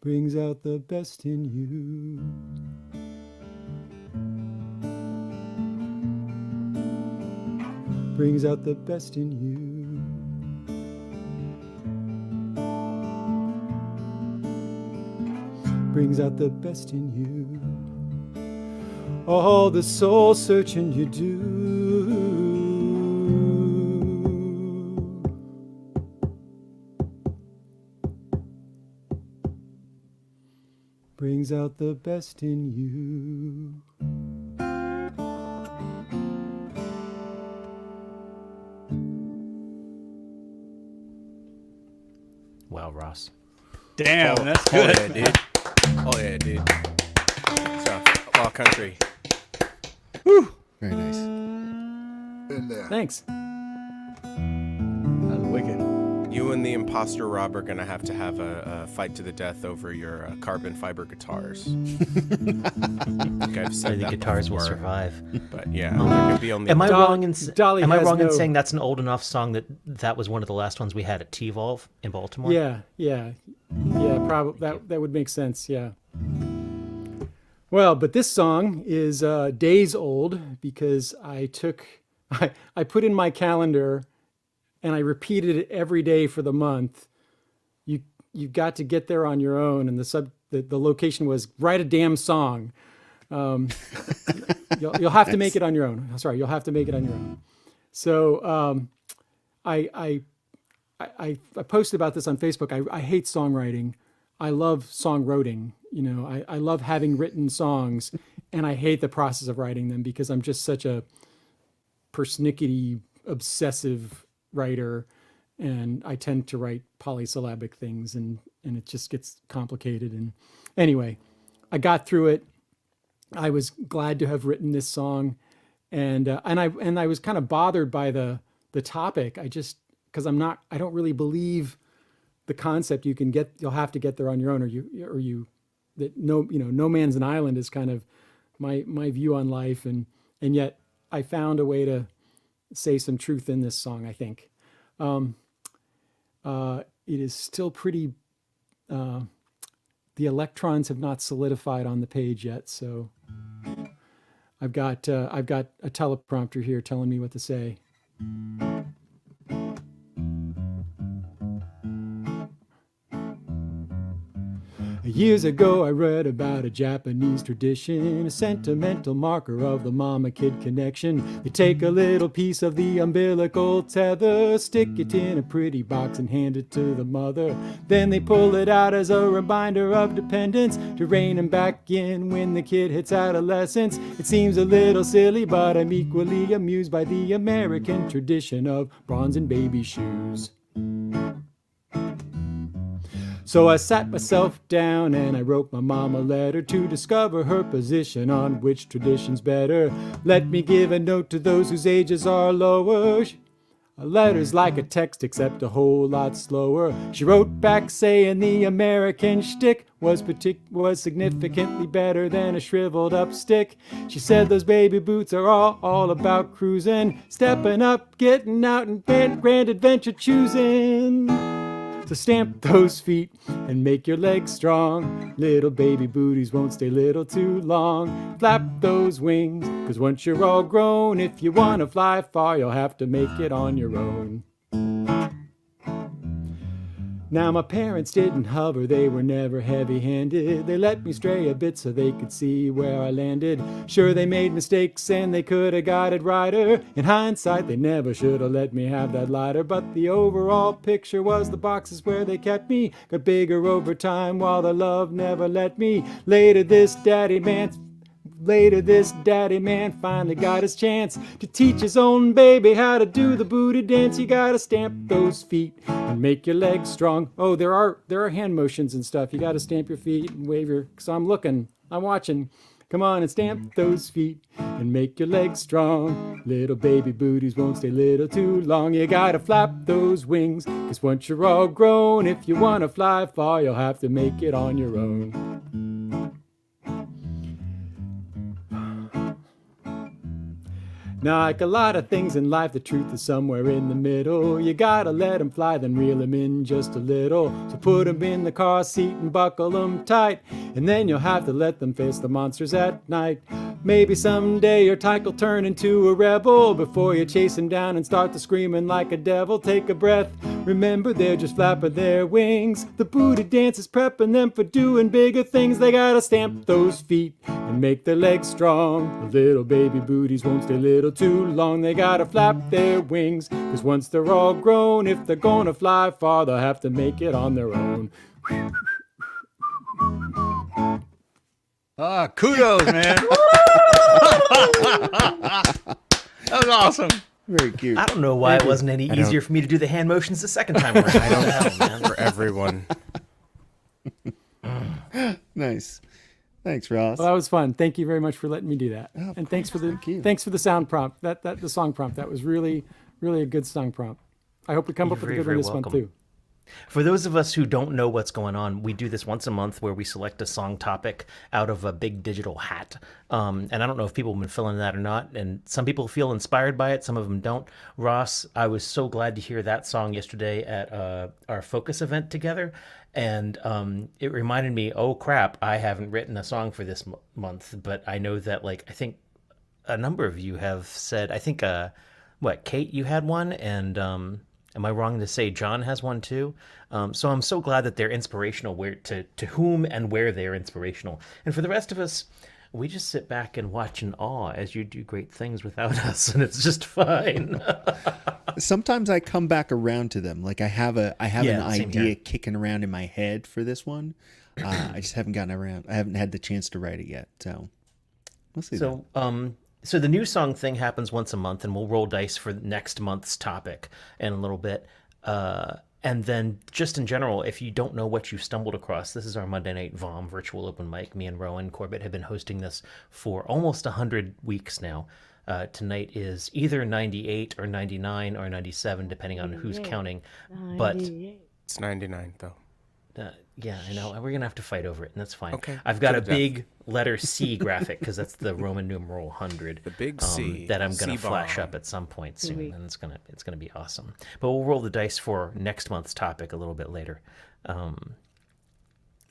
brings out the best in you. Brings out the best in you. Brings out the best in you. All the soul searching you do brings out the best in you. Wow, Ross. Damn, that's Oh good. yeah, dude. Oh yeah, dude. So, Wild Country. Very nice. In there. Thanks. That's wicked. You and the imposter Rob are gonna have a fight to the death over your carbon fiber guitars. I think I've said So the that guitars will before, survive. But yeah, there could be only. Am I wrong in Dolly am I has wrong in no- saying that's an old enough song that was one of the last ones we had at T-Volve in Baltimore? Yeah. Probably that would make sense. Yeah. Well, but this song is days old because I put in my calendar and I repeated it every day for the month. You've got to get there on your own, and the location was write a damn song. You'll have to make it on your own. Sorry, you'll have to make it on your own. So I posted about this on Facebook. I hate songwriting. I love songwriting. You know, I love having written songs, and I hate the process of writing them because I'm just such a persnickety, obsessive writer, and I tend to write polysyllabic things, and it just gets complicated. And anyway, I got through it. I was glad to have written this song, and I was kind of bothered by the topic. Because I don't really believe the concept you'll have to get there on your own, no man's an island is kind of my view on life, and yet I found a way to say some truth in this song, I think. It is still pretty, the electrons have not solidified on the page yet, so I've got a teleprompter here telling me what to say. Years ago, I read about a Japanese tradition, a sentimental marker of the mama-kid connection. You take a little piece of the umbilical tether, stick it in a pretty box and hand it to the mother. Then they pull it out as a reminder of dependence to rein him back in when the kid hits adolescence. It seems a little silly, but I'm equally amused by the American tradition of bronze and baby shoes. So I sat myself down and I wrote my mom a letter to discover her position on which tradition's better. Let me give a note to those whose ages are lower. A letter's like a text except a whole lot slower. She wrote back saying the American shtick was significantly better than a shriveled up stick. She said those baby boots are all about cruising, stepping up, getting out, and grand adventure choosing. So stamp those feet and make your legs strong. Little baby booties won't stay little too long. Flap those wings, 'cause once you're all grown, if you wanna fly far, you'll have to make it on your own. Now my parents didn't hover, they were never heavy-handed. They let me stray a bit so they could see where I landed. Sure, they made mistakes and they could have got it righter. In hindsight, they never should have let me have that lighter. But the overall picture was the boxes where they kept me got bigger over time while the love never let me. Later this daddy man finally got his chance to teach his own baby how to do the booty dance. You gotta stamp those feet and make your legs strong. Oh, there are hand motions and stuff. You gotta stamp your feet and wave your, so I'm looking, I'm watching. Come on and stamp those feet and make your legs strong. Little baby booties won't stay little too long. You gotta flap those wings, 'cause once you're all grown, if you wanna fly far, you'll have to make it on your own. Now, like a lot of things in life, the truth is somewhere in the middle. You gotta let 'em fly, then reel 'em in just a little. So put 'em in the car seat and buckle 'em tight. And then you'll have to let them face the monsters at night. Maybe someday your tyke will turn into a rebel. Before you chase him down and start to screaming like a devil, take a breath. Remember, they're just flapping their wings. The booty dance is prepping them for doing bigger things. They gotta stamp those feet and make their legs strong. The little baby booties won't stay little too long. They gotta flap their wings, 'cause once they're all grown, if they're gonna fly far, they'll have to make it on their own. Ah, kudos, man. That was awesome. Very cute. I don't know why it wasn't any easier for me to do the hand motions the second time around. I don't know, man. For everyone. Nice. Thanks, Ross. Well, that was fun. Thank you very much for letting me do that. Oh, And thanks for the Thank you. thanks for the sound prompt. The song prompt. That was really a good song prompt. I hope we come up with a You're good very, one very this month welcome. too. For those of us who don't know what's going on, we do this once a month where we select a song topic out of a big digital hat. And I don't know if people have been feeling that or not. And some people feel inspired by it, some of them don't. Ross, I was so glad to hear that song yesterday at our Focus event together. And it reminded me, oh crap, I haven't written a song for this month. But I know that, like, I think a number of you have said, I think, Kate, you had one, and am I wrong to say John has one too? So I'm so glad that they're inspirational, where to whom and where they're inspirational. And for the rest of us, we just sit back and watch in awe as you do great things without us, and it's just fine. Sometimes I come back around to them. Like I have an same idea here. kicking around in my head for this one. I just haven't gotten around. I haven't had the chance to write it yet. So we'll see. So the new song thing happens once a month, and we'll roll dice for next month's topic in a little bit. And then just in general, if you don't know what you've stumbled across, this is our Monday Night VOM virtual open mic. Me and Rowan Corbett have been hosting this for almost 100 weeks now. Tonight is either 98 or 99 or 97, depending on who's counting. But It's 99, though. yeah, I know. We're going to have to fight over it, and that's fine. Okay. I've got To a the death. big letter C graphic, because that's the Roman numeral 100. The big C. That I'm going to C-bomb. flash up at some point soon, and it's gonna be awesome. But we'll roll the dice for next month's topic a little bit later.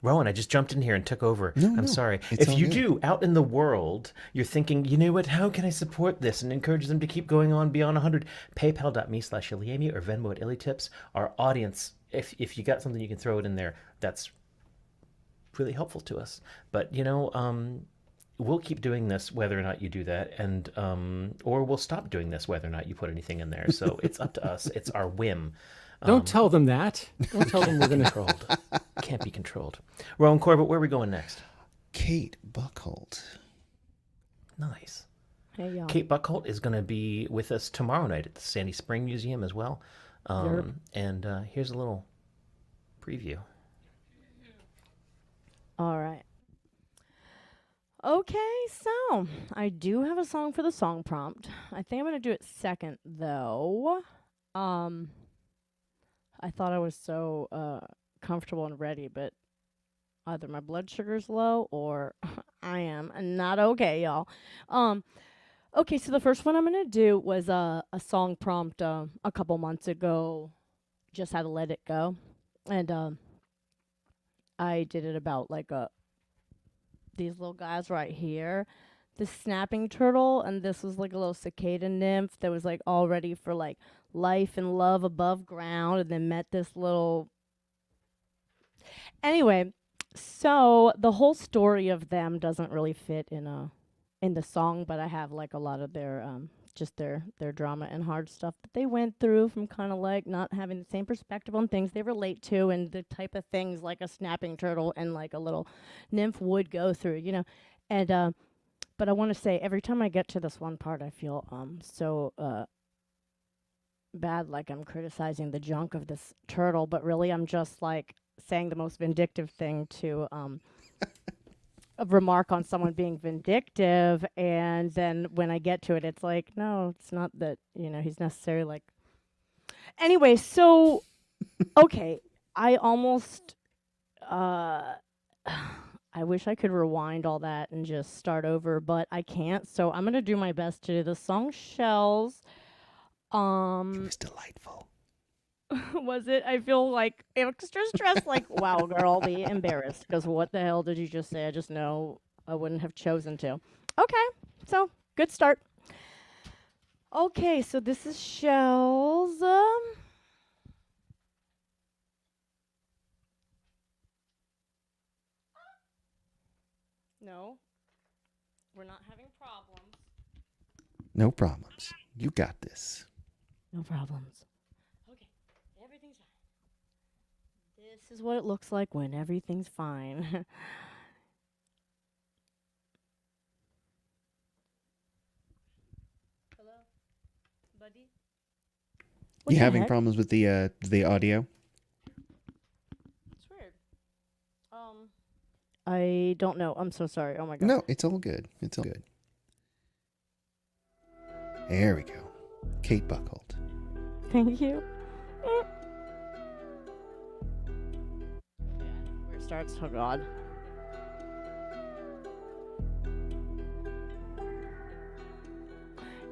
Rowan, I just jumped in here and took over. I'm sorry. It's If all you good. do, out in the world, you're thinking, you know what, how can I support this and encourage them to keep going on beyond 100? PayPal.me/Iliami or Venmo at IliTips. Our audience, if you got something you can throw it in there, that's really helpful to us. But, we'll keep doing this whether or not you do that, and or we'll stop doing this whether or not you put anything in there. So it's up to us. It's our whim. Don't tell them that. Don't tell them we're going to. Controlled. Can't be controlled. Rowan Corbett, where are we going next? Kate Buckholt. Nice. Hey, y'all. Kate Buckholt is going to be with us tomorrow night at the Sandy Spring Museum as well. And here's a little preview. All right. Okay, so I do have a song for the song prompt. I think I'm going to do it second, though. I thought I was so comfortable and ready, but either my blood sugar's low or I am not okay, y'all. Okay, so the first one I'm going to do was a song prompt a couple months ago. Just had to let it go. And I did it about like these little guys right here. The snapping turtle, and this was like a little cicada nymph that was like all ready for like life and love above ground, and then met this little. Anyway, so the whole story of them doesn't really fit in the song, but I have like a lot of their just their drama and hard stuff that they went through, from kind of like not having the same perspective on things they relate to, and the type of things like a snapping turtle and like a little nymph would go through, you know. And but I want to say, every time I get to this one part, I feel so bad, like I'm criticizing the junk of this turtle, but really I'm just like saying the most vindictive thing to a remark on someone being vindictive. And then when I get to it, it's like, no, it's not that, you know, he's necessarily like. Anyway, so okay, I almost I wish I could rewind all that and just start over, but I can't. So I'm gonna do my best to do the song Shells. It was delightful. Was it? I feel like extra stressed. Like, wow, girl, be embarrassed. Because what the hell did you just say? I just know I wouldn't have chosen to. Okay, so good start. Okay, so this is Shells. No, we're not having problems. No problems. You got this. No problems. Okay, everything's fine. This is what it looks like when everything's fine. Hello, buddy? What You the having heck? problems with the audio? It's weird. I don't know. I'm so sorry. Oh my god. No, it's all good. It's all good. There we go. Kate Buckhold. Thank you. Where it starts? Oh god.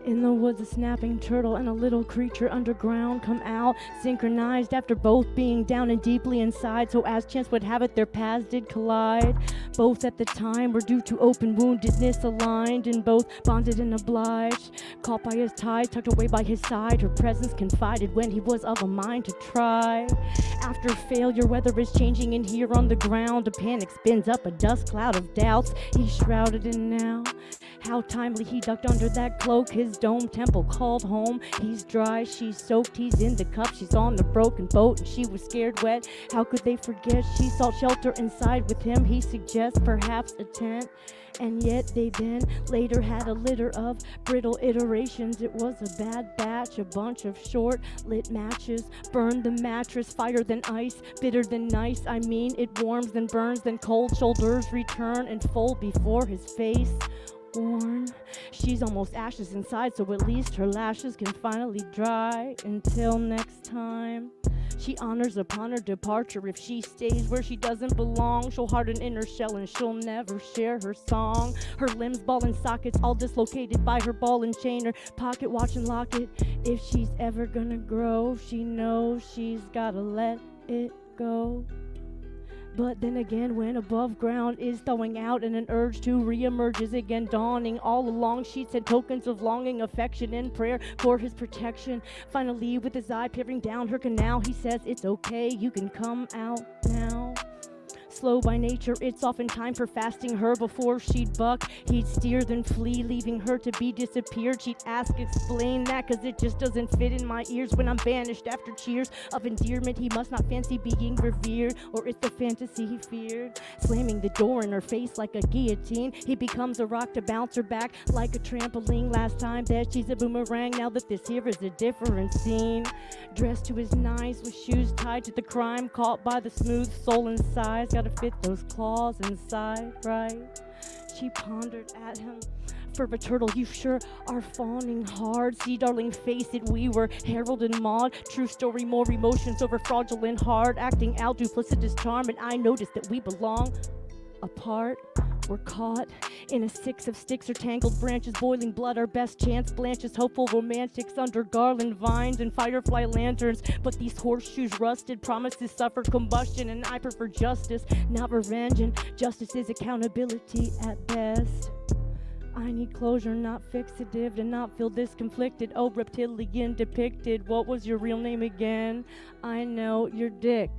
In the woods, a snapping turtle and a little creature underground come out, synchronized after both being down and deeply inside. So as chance would have it, their paths did collide. Both at the time were due to open woundedness aligned, and both bonded and obliged. Caught by his tie, tucked away by his side, her presence confided when he was of a mind to try. After failure, weather is changing, and here on the ground, a panic spins up a dust cloud of doubts. He's shrouded in now. How timely he ducked under that cloak, his dome temple called home. He's dry, she's soaked, he's in the cup, she's on the broken boat, and she was scared wet. How could they forget she sought shelter inside with him? He suggests perhaps a tent. And yet they then later had a litter of brittle iterations. It was a bad batch, a bunch of short lit matches. Burned the mattress, fire than ice, bitter than nice. I mean, it warms then burns, then cold shoulders return and fold before his face. Worn. She's almost ashes inside, so at least her lashes can finally dry. Until next time, she honors upon her departure. If she stays where she doesn't belong, she'll harden in her shell and she'll never share her song. Her limbs ball and sockets all dislocated by her ball and chain, her pocket watch and locket. If she's ever gonna grow, she knows she's gotta let it go. But then again, when above ground is thawing out and an urge to reemerge is again dawning, all along she said tokens of longing, affection, and prayer for his protection. Finally, with his eye peering down her canal, he says, it's okay, you can come out now. Slow by nature, it's often time for fasting her. Before she'd buck, he'd steer then flee, leaving her to be disappeared. She'd ask, explain that, cause it just doesn't fit in my ears. When I'm banished after cheers of endearment, he must not fancy being revered, or it's the fantasy he feared. Slamming the door in her face like a guillotine, he becomes a rock to bounce her back like a trampoline. Last time that she's a boomerang, now that this here is a different scene. Dressed to his nines with shoes tied to the crime, caught by the smooth soul inside. Gotta fit those claws inside, right? She pondered at him. For a turtle, you sure are fawning hard. See, darling, face it, we were Harold and Maude. True story, more emotions over fraudulent hard. Acting out duplicitous charm, and I noticed that we belong apart. we're caught in a six of sticks or tangled branches, boiling blood, our best chance blanches, hopeful romantics under garland vines and firefly lanterns. But these horseshoes rusted, promises suffer combustion, and I prefer justice, not revenge, and justice is accountability at best. I need closure, not fixative, to not feel this conflicted. Oh, reptilian depicted. What was your real name again? I know your dick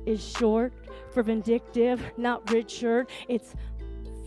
is short for vindictive, not Richard. It's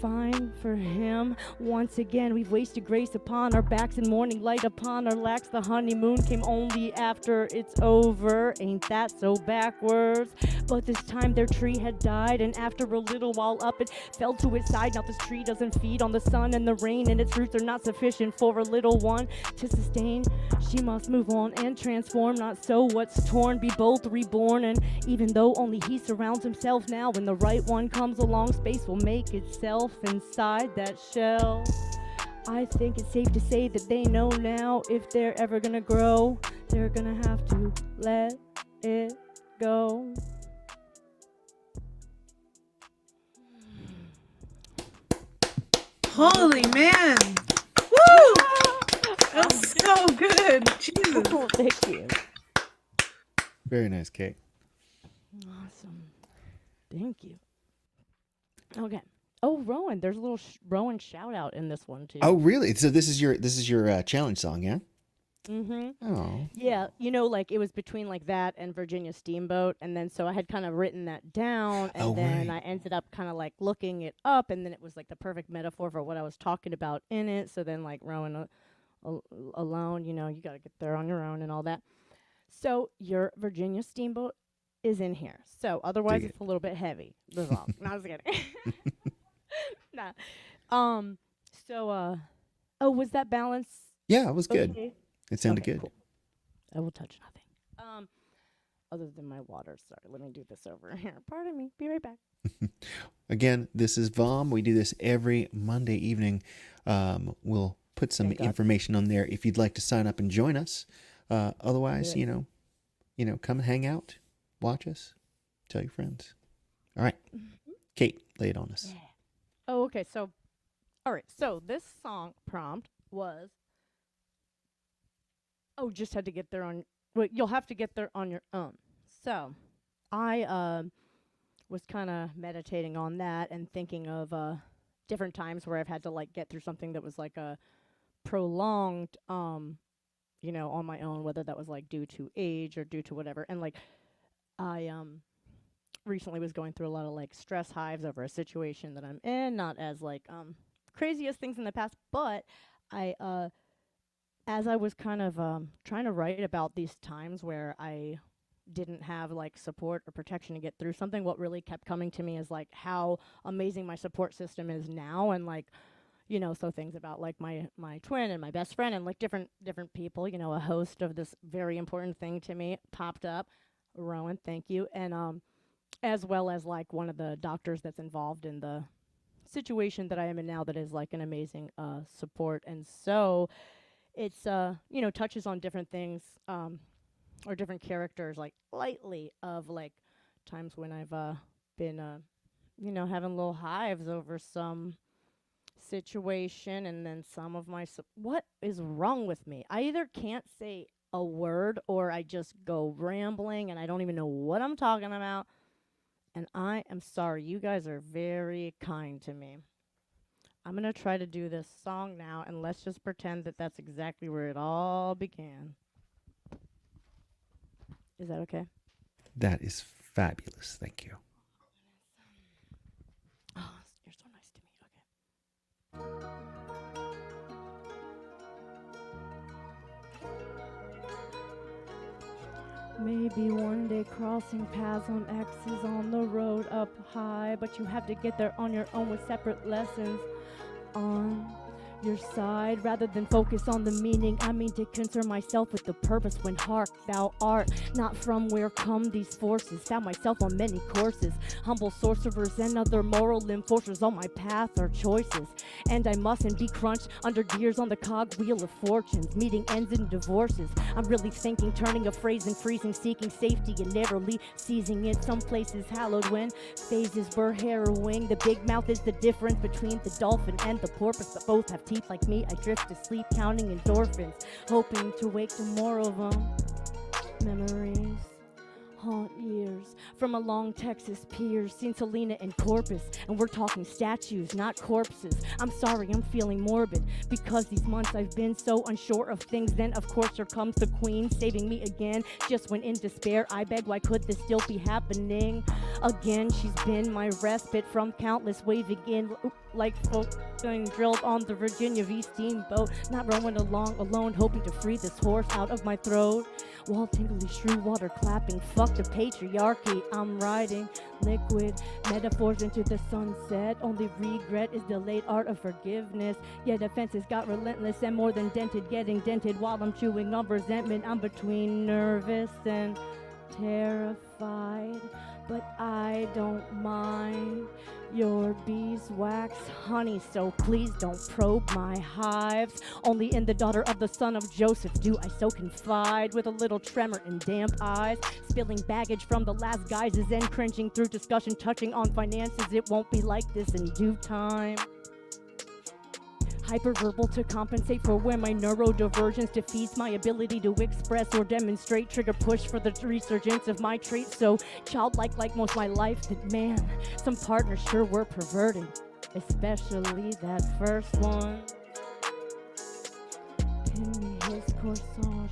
fine for him. Once again, we've wasted grace upon our backs and morning light upon our lacks. The honeymoon came only after it's over. Ain't that so backwards? But this time their tree had died, and after a little while up it fell to its side. Now this tree doesn't feed on the sun and the rain, and its roots are not sufficient for a little one to sustain. She must move on and transform, not so what's torn, be both reborn. And even though only he surrounds himself now, when the right one comes along, space will make itself inside that shell. I think it's safe to say that they know now, if they're ever gonna grow, they're gonna have to let it go. Holy man! Woo! That's so good. Jesus. Oh, thank you. Very nice, Kate. Awesome. Thank you. Okay. Oh, Rowan, there's a little Rowan shout out in this one too. Oh, really? So this is your challenge song, yeah? Mm-hmm. Oh. Yeah, you know, like it was between like that and Virginia Steamboat, and then so I had kind of written that down, and then I ended up kind of like looking it up, and then it was like the perfect metaphor for what I was talking about in it. So then like Rowan alone, you know, you got to get there on your own and all that. So your Virginia Steamboat is in here. So otherwise it's a little bit heavy. That's all. No, I was kidding. Nah. Oh, was that balance? Yeah, it was good. Okay? It sounded Okay, good. cool. I will touch nothing. Other than my water. Sorry, let me do this over here. Pardon me. Be right back. Again, this is VOM. We do this every Monday evening. We'll put some information on there if you'd like to sign up and join us. Otherwise, you know, come and hang out, watch us, tell your friends. All right, Kate, lay it on us. Yeah. Oh, okay. So, all right. So this song prompt was. Oh, just had to get there on. Well, you'll have to get there on your own. So, I was kind of meditating on that and thinking of different times where I've had to like get through something that was like a prolonged, you know, on my own, whether that was like due to age or due to whatever. And like, I recently was going through a lot of like stress hives over a situation that I'm in, not as like craziest things in the past, but I as I was kind of trying to write about these times where I didn't have like support or protection to get through something, what really kept coming to me is like how amazing my support system is now. And like, you know, so things about like my twin and my best friend and like different people, you know, a host of this very important thing to me popped up. Rowan, thank you. And as well as like one of the doctors that's involved in the situation that I am in now that is like an amazing support. And so it's you know, touches on different things or different characters like lightly of like times when I've been you know, having little hives over some situation, and then some of my what is wrong with me? I either can't say a word or I just go rambling and I don't even know what I'm talking about. And I am sorry. You guys are very kind to me. I'm going to try to do this song now, and let's just pretend that that's exactly where it all began. Is that okay? That is fabulous. Thank you. Oh, you're so nice to me. Okay. Maybe one day crossing paths on X's on the road up high, but you have to get there on your own with separate lessons on your side rather than focus on the meaning. I mean to concern myself with the purpose when hark thou art not from where come these forces. Found myself on many courses, humble sorcerers and other moral enforcers on my path are choices, and I mustn't be crunched under gears on the cogwheel of fortunes, meeting ends in divorces. I'm really thinking, turning a phrase and freezing, seeking safety and narrowly seizing it. Some places hallowed when phases were harrowing. The big mouth is the difference between the dolphin and the porpoise, but both have teeth like me. I drift to sleep counting endorphins, hoping to wake to more of them. Memories haunt years from a long Texas pier, seen Selena and Corpus, and we're talking statues, not corpses. I'm sorry, I'm feeling morbid because these months I've been so unsure of things. Then of course here comes the queen, saving me again. Just when in despair I beg, why could this still be happening again? She's been my respite from countless waving in like folk getting drilled on the Virginia V steamboat. Not rowing along alone, hoping to free this horse out of my throat. Wall tingly shrew water clapping, fuck the patriarchy. I'm riding liquid metaphors into the sunset. Only regret is the late art of forgiveness. Yet offenses got relentless and more than dented, getting dented while I'm chewing on resentment. I'm between nervous and terrified, but I don't mind your beeswax honey, so please don't probe my hives. Only in the daughter of the son of Joseph do I so confide, with a little tremor and damp eyes, spilling baggage from the last guises and cringing through discussion touching on finances. It won't be like this in due time. Hyperverbal to compensate for where my neurodivergence defeats my ability to express or demonstrate. Trigger push for the resurgence of my traits. So childlike like most my life, that man, some partners sure were perverting, especially that first one. Pin me his corsage.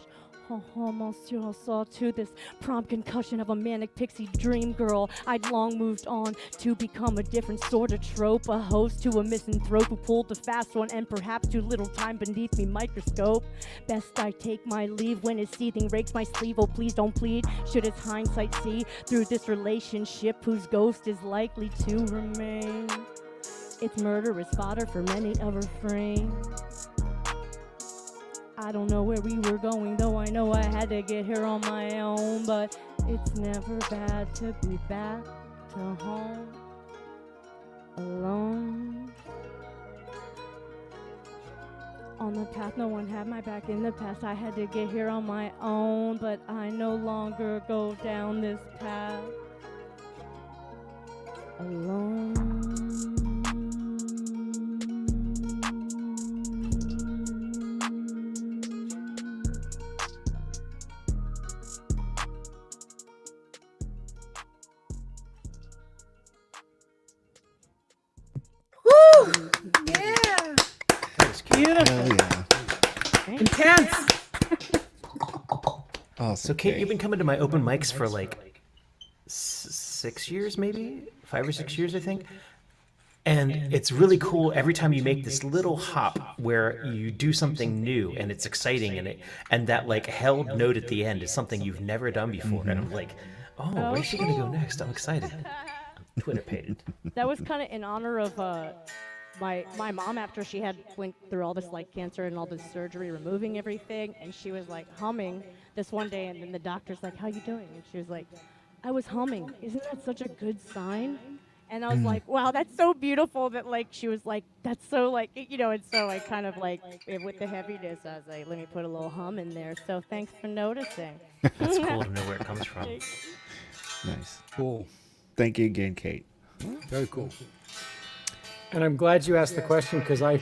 Oh, monsieur, I saw to this prompt concussion of a manic pixie dream girl. I'd long moved on to become a different sort of trope, a host to a misanthrope who pulled the fast one and perhaps too little time beneath me microscope. Best I take my leave when his seething rakes my sleeve. Oh, please don't plead. Should his hindsight see through this relationship whose ghost is likely to remain? It's murderous fodder for many a refrain. I don't know where we were going, though I know I had to get here on my own. But it's never bad to be back to home alone. On the path, no one had my back in the past. I had to get here on my own, but I no longer go down this path alone. Yeah. Beautiful. Hell yeah. Intense. Awesome. So, Kate, you've been coming to my open mics for like 6 years, maybe 5 or 6 years, I think. And it's really cool every time you make this little hop where you do something new and it's exciting, and that like held note at the end is something you've never done before. And I'm like, oh, where's she gonna go next? I'm excited. I'm Twitter-pated. That was kind of in honor of my mom after she had went through all this like cancer and all this surgery, removing everything, and she was like humming this one day, and then the doctor's like, "How you doing?" And she was like, "I was humming. Isn't that such a good sign?" And I was like, wow, that's so beautiful that like she was like, that's so like, you know, and so I kind of like with the heaviness, I was like, let me put a little hum in there. So thanks for noticing. That's cool to know where it comes from. Nice. Cool. Thank you again, Kate. Very cool. And I'm glad you asked the question because I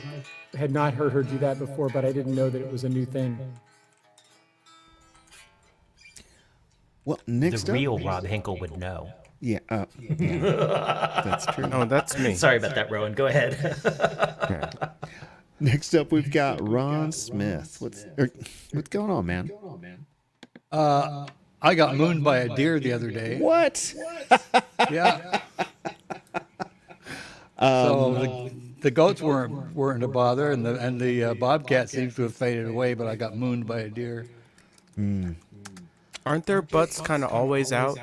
had not heard her do that before, but I didn't know that it was a new thing. Well, next The up, real Rob Hinkle would know. yeah, that's true. Oh, that's me. Sorry about that, Rowan. Go ahead. Next up, we've got Ron Smith. What's going on, man? I got mooned by a deer the other day. What? Yeah. So the goats weren't a bother, and the bobcat seems to have faded away. But I got mooned by a deer. Aren't their butts kind of always out?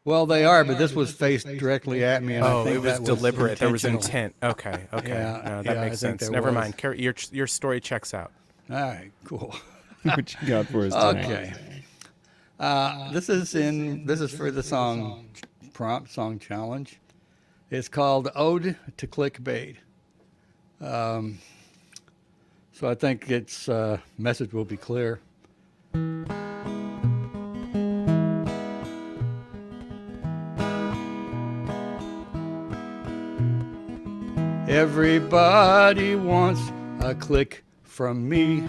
Well, they are, but this was faced directly at me, and I Oh, think it was that deliberate. There was intentional. intent. Okay. Yeah, No, that yeah, I makes think sense. there Never was. mind. Your story checks out. All right, cool. What you got for us tonight? Okay. This is for the song prompt song challenge. It's called Ode to Clickbait. So I think its message will be clear. Everybody wants a click from me.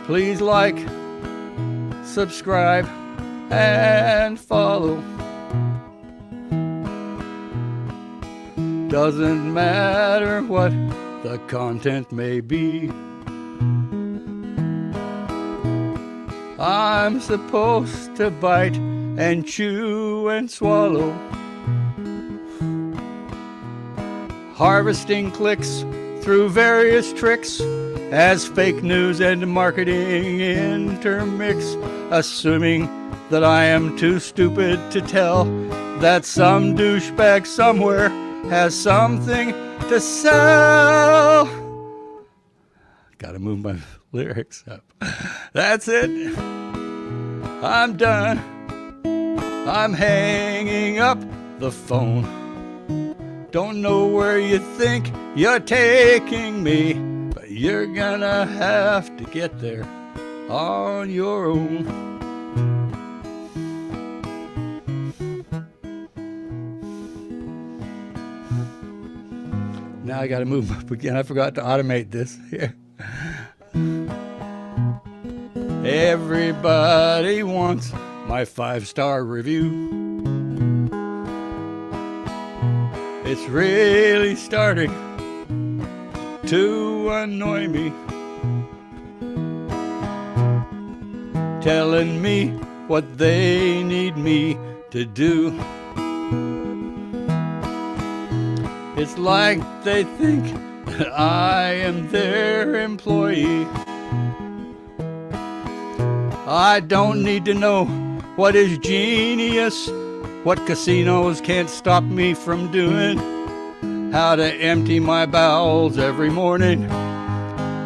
Please like, subscribe, and follow. Doesn't matter what the content may be. I'm supposed to bite and chew and swallow. Harvesting clicks through various tricks as fake news and marketing intermix, assuming that I am too stupid to tell that some douchebag somewhere has something to sell. Gotta move my lyrics up. That's it. I'm done. I'm hanging up the phone. Don't know where you think you're taking me, but you're gonna have to get there on your own. Now I gotta move up again. I forgot to automate this here. Everybody wants my 5-star review. It's really starting to annoy me. Telling me what they need me to do. It's like they think that I am their employee. I don't need to know what is genius, what casinos can't stop me from doing, how to empty my bowels every morning,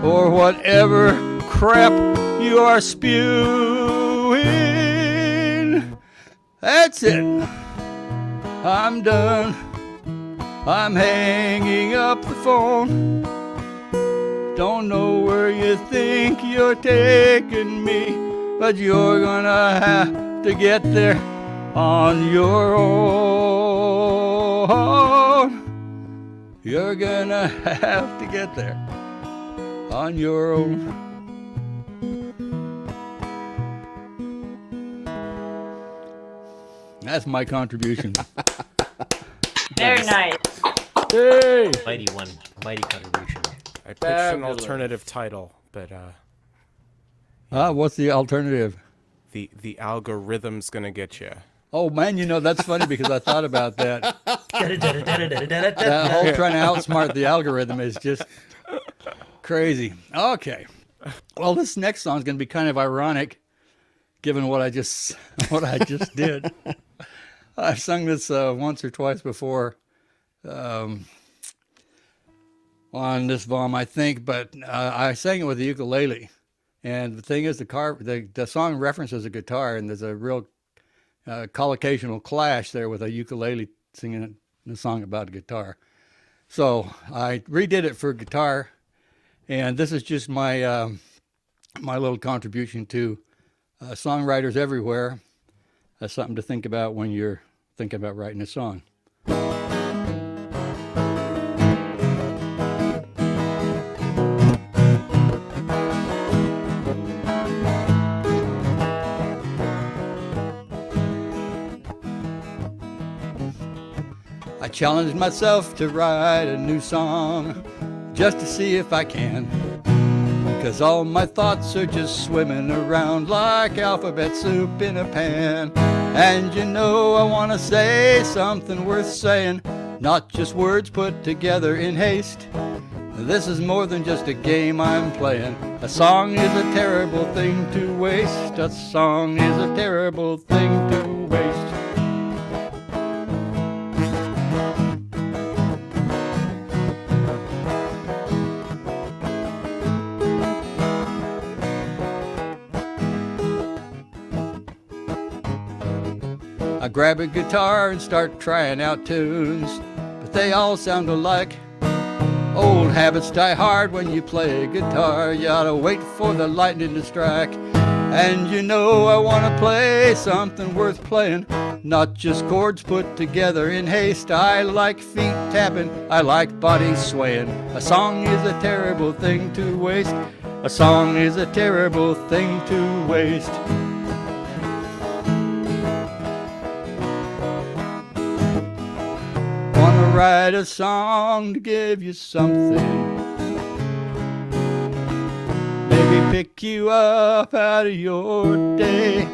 or whatever crap you are spewing. That's it. I'm done. I'm hanging up the phone. Don't know where you think you're taking me, but you're gonna have to get there on your own. You're gonna have to get there on your own. That's my contribution. Very nice. Hey! Mighty one, mighty contribution. I pitched an alternative title, but What's the alternative? the algorithm's gonna get you. Oh man, you know, that's funny because I thought about that. That whole trying to outsmart the algorithm is just crazy. Okay. Well, this next song is going to be kind of ironic given what I just did. I've sung this once or twice before on this VOM, I think, but I sang it with the ukulele. And the thing is, the song references a guitar, and there's a real collocational clash there with a ukulele singing a song about a guitar. So I redid it for guitar, and this is just my my little contribution to songwriters everywhere. That's something to think about when you're thinking about writing a song. I challenged myself to write a new song just to see if I can, 'cause all my thoughts are just swimming around like alphabet soup in a pan. And you know I want to say something worth saying, not just words put together in haste. This is more than just a game I'm playing. A song is a terrible thing to waste. A song is a terrible thing to waste. I grab a guitar and start trying out tunes, but they all sound alike. Old habits die hard when you play guitar. You oughta wait for the lightning to strike. And you know I wanna play something worth playing, not just chords put together in haste. I like feet tapping, I like bodies swaying. A song is a terrible thing to waste. A song is a terrible thing to waste. Wanna write a song to give you something, maybe pick you up out of your day,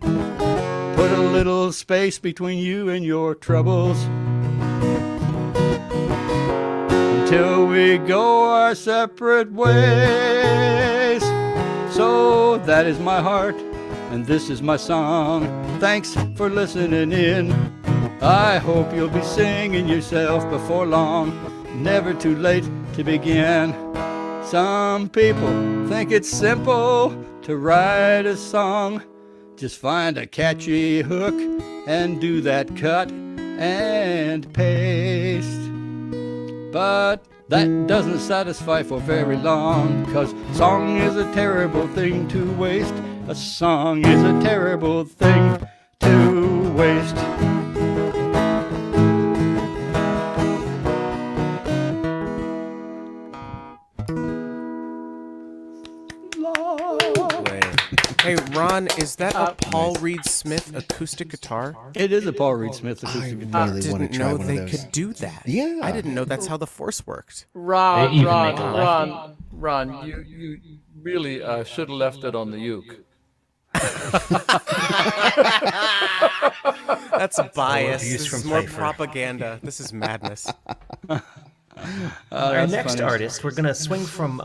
put a little space between you and your troubles, until we go our separate ways. So that is my heart, and this is my song. Thanks for listening in. I hope you'll be singing yourself before long. Never too late to begin. Some people think it's simple to write a song. Just find a catchy hook and do that cut and paste. But that doesn't satisfy for very long, 'cause song is a terrible thing to waste. A song is a terrible thing to waste. Hey, Ron, is that a Paul Reed Smith acoustic guitar? It is a Paul Reed Smith acoustic guitar. I didn't know they could do that. Yeah. I didn't know that's how the Force worked. They even make a lefty. Ron, you really should have left it on the uke. That's bias. abuse This from is more Pfeiffer. propaganda. This is madness. Our That's next funny. artist, we're gonna swing from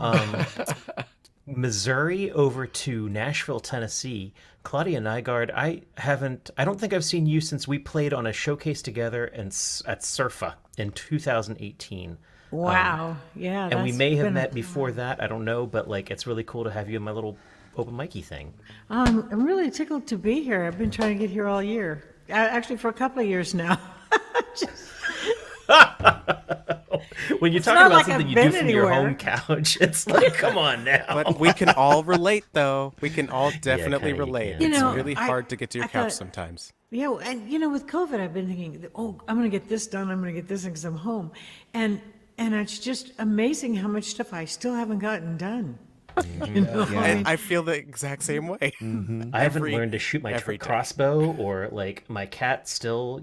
Missouri over to Nashville, Tennessee. Claudia Nygaard, I don't think I've seen you since we played on a showcase together at Surfa in 2018. Wow. Yeah. And we that's may have been met before that. I don't know, but like it's really cool to have you in my little open micy thing. I'm really tickled to be here. I've been trying to get here all year. Actually, for a couple of years now. When you're It's talking not about like something I've you do been from your anywhere. home couch, it's like, come on now. But we can all relate, though. We can all definitely kinda, relate. yeah. You It's know, really hard to get to your I couch thought- sometimes. Yeah, and with COVID, I've been thinking, oh, I'm going to get this done. I'm going to get this because I'm home. And it's just amazing how much stuff I still haven't gotten done. You know? And I feel the exact same way. I haven't learned to shoot my every day. crossbow, or like my cat still,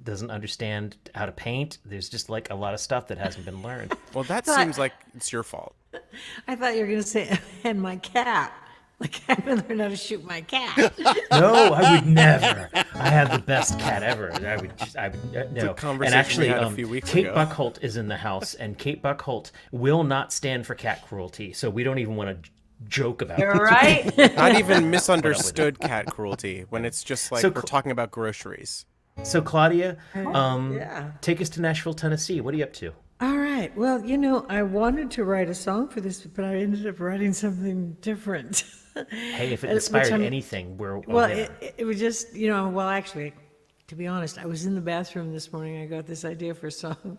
doesn't understand how to paint. There's just like a lot of stuff that hasn't been learned. Well, that seems like it's your fault. I thought you were going to say, and my cat. Like, I haven't learned how to shoot my cat. No, I would never. I have the best cat ever. I would no. conversation And actually, we had a few weeks Kate ago. Buckholt is in the house, and Kate Buckholt will not stand for cat cruelty. So we don't even want to joke about You're it. right. Not even misunderstood cat cruelty when it's just like So we're talking about groceries. So Claudia, Yeah. take us to Nashville, Tennessee. What are you up to? All right. Well, I wanted to write a song for this, but I ended up writing something different. Hey, if it Which inspired I'm- anything, we're Well, there. it was just, well, actually, to be honest, I was in the bathroom this morning. I got this idea for a song.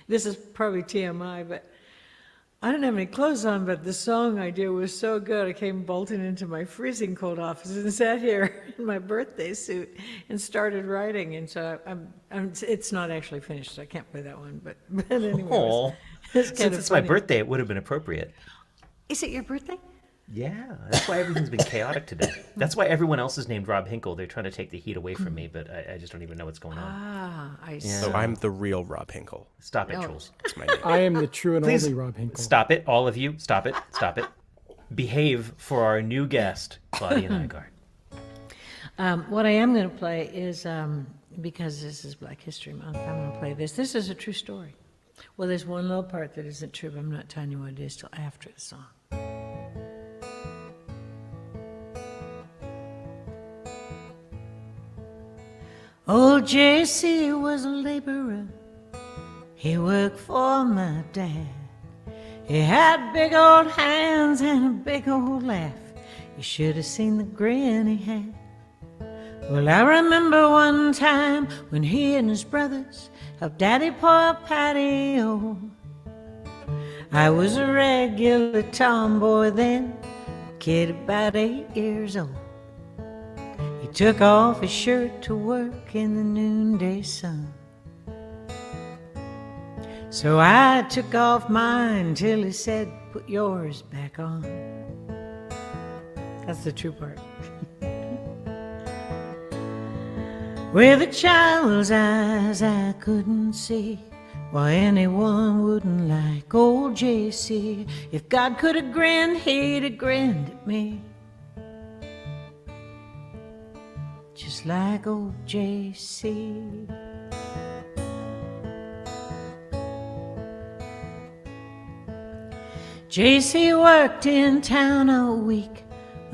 This is probably TMI, but I didn't have any clothes on, but the song idea was so good. I came bolting into my freezing cold office and sat here in my birthday suit and started writing. And so it's not actually finished, so I can't play that one. But anyway, Aw. it's kind Since of it's my funny. birthday, it would have been appropriate. Is it your birthday? Yeah, that's why everything's been chaotic today. That's why everyone else is named Rob Hinkle. They're trying to take the heat away from me, but I just don't even know what's going on. Ah, I see. So I'm the real Rob Hinkle. Stop it, No. Jules. That's my name. I am the true and Please only Rob Hinkle. Stop it, all of you. Stop it. Stop it. Behave for our new guest, Claudia Nygaard. What I am going to play is, because this is Black History Month, I'm going to play this. This is a true story. Well, there's one little part that isn't true, but I'm not telling you what it is till after the song. Old J.C. was a laborer. He worked for my dad. He had big old hands and a big old laugh. You should have seen the grin he had. Well, I remember one time when he and his brothers helped Daddy pour a patio. I was a regular tomboy then, a kid about 8 years old. He took off his shirt to work in the noonday sun. So I took off mine till he said, put yours back on. That's the true part. With a child's eyes I couldn't see why anyone wouldn't like old J.C. If God could have grinned, he'd have grinned at me, just like old J.C. J.C. worked in town all week.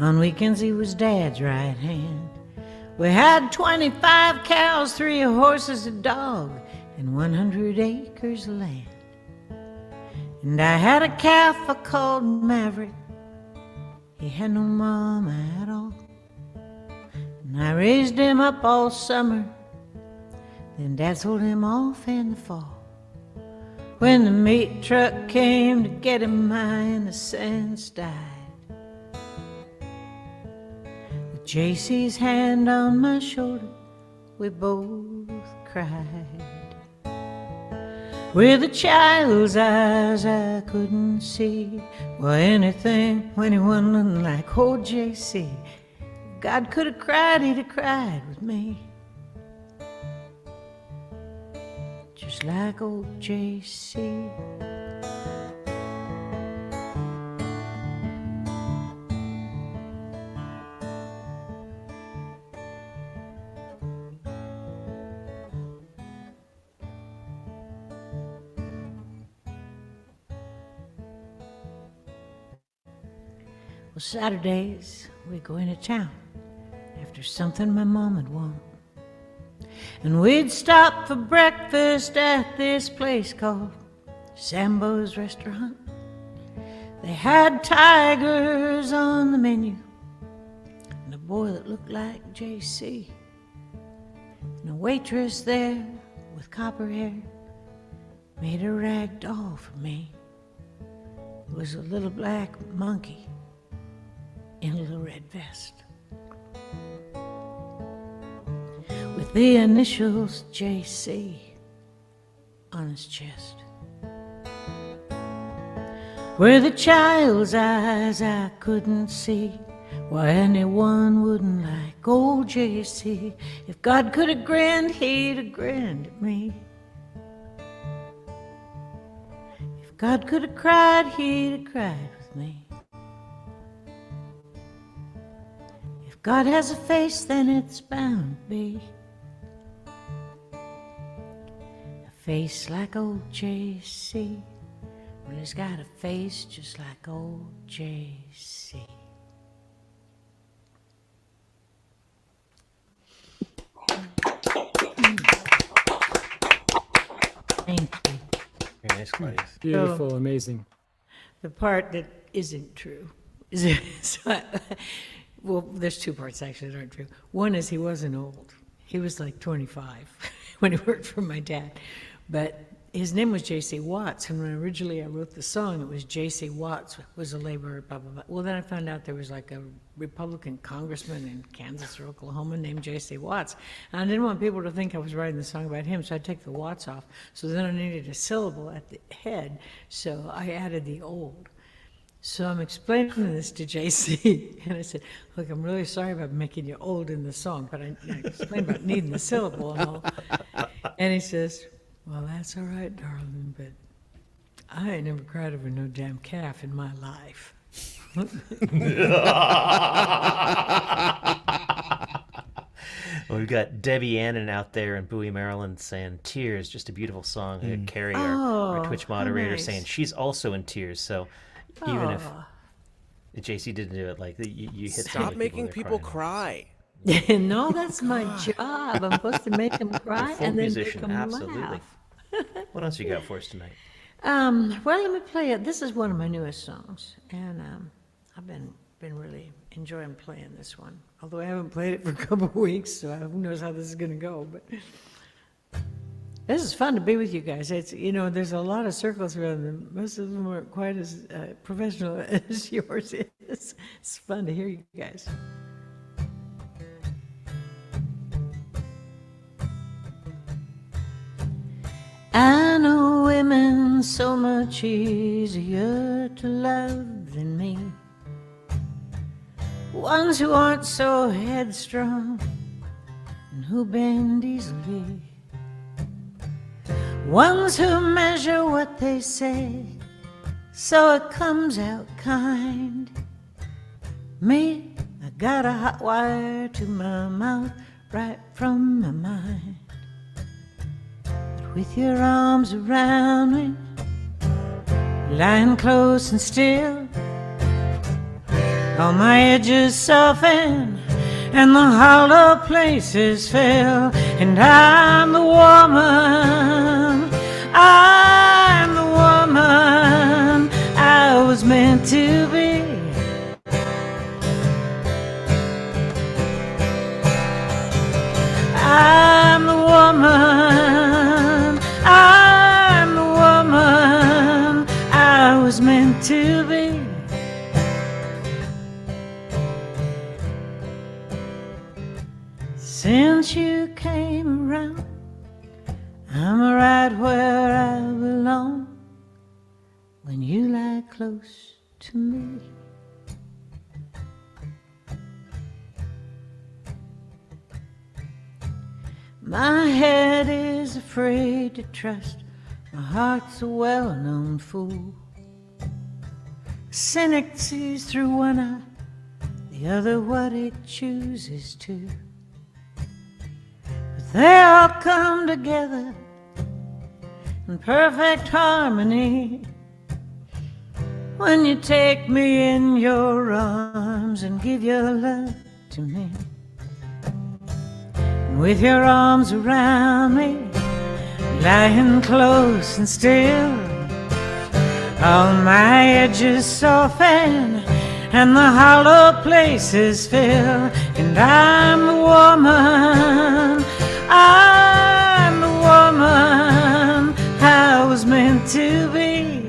On weekends he was Dad's right hand. We had 25 cows, 3 horses, a dog, and 100 acres of land. And I had a calf I called Maverick. He had no mama at all. And I raised him up all summer. Then Dad sold him off in the fall. When the meat truck came to get him, my innocence died. With J.C.'s hand on my shoulder, we both cried. With a child's eyes I couldn't see why anything, anyone looked like old J.C. If God could have cried, he'd have cried with me, just like old J.C. Well, Saturdays we go into town after something my mom would want. And we'd stop for breakfast at this place called Sambo's Restaurant. They had tigers on the menu, and a boy that looked like J.C., and a waitress there with copper hair made a rag doll for me. It was a little black monkey in a little red vest with the initials J.C. on his chest. With a child's eyes I couldn't see why anyone wouldn't like old J.C. If God could have grinned, he'd have grinned at me. If God could have cried, he'd have cried with me. If God has a face, then it's bound to be a face like old J.C. Well, he's got a face just like old J.C. Thank you. Very nice, Claudius. Beautiful, amazing. The part that isn't true is well, there's 2 parts actually that aren't true. One is he wasn't old. He was like 25 when he worked for my dad. But his name was J.C. Watts, and when originally I wrote the song, it was J.C. Watts was a laborer, blah, blah, blah. Well, then I found out there was like a Republican congressman in Kansas or Oklahoma named J.C. Watts. And I didn't want people to think I was writing the song about him, so I'd take the Watts off. So then I needed a syllable at the head, so I added the old. So I'm explaining this to JC, and I said, look, I'm really sorry about making you old in the song, but I explained about needing the syllable and all. And he says, well, that's all right, darling, but I ain't never cried over no damn calf in my life. Well, we've got Debbie Annan out there in Bowie, Maryland saying tears, just a beautiful song. Carrie, our Oh, Twitch how moderator, nice. saying she's also in tears. So even if Oh. JC didn't do it, like you hit some Stop of making that are people crying. cry. No, that's my job. I'm supposed to make them cry Folk and then musician, make them absolutely. laugh. What else you got for us tonight? Well, let me play it. This is one of my newest songs, and I've been really enjoying playing this one. Although I haven't played it for a couple of weeks, so who knows how this is going to go. But this is fun to be with you guys. It's there's a lot of circles around them. Most of them aren't quite as professional as yours is. It's fun to hear you guys. I know women so much easier to love than me. Ones who aren't so headstrong and who bend easily. Ones who measure what they say so it comes out kind. Me, I got a hot wire to my mouth right from my mind. With your arms around me, lying close and still, all my edges soften and the hollow places fill. And I'm the woman I was meant to be. I'm the woman I was meant to be. Since you came around, I'm right where I belong. When you lie close to me, my head is afraid to trust. My heart's a well-known fool. A cynic sees through one eye, the other what it chooses to. But they all come together in perfect harmony when you take me in your arms and give your love to me. And with your arms around me, lying close and still, all my edges soften and the hollow places fill. And I'm the woman I was meant to be.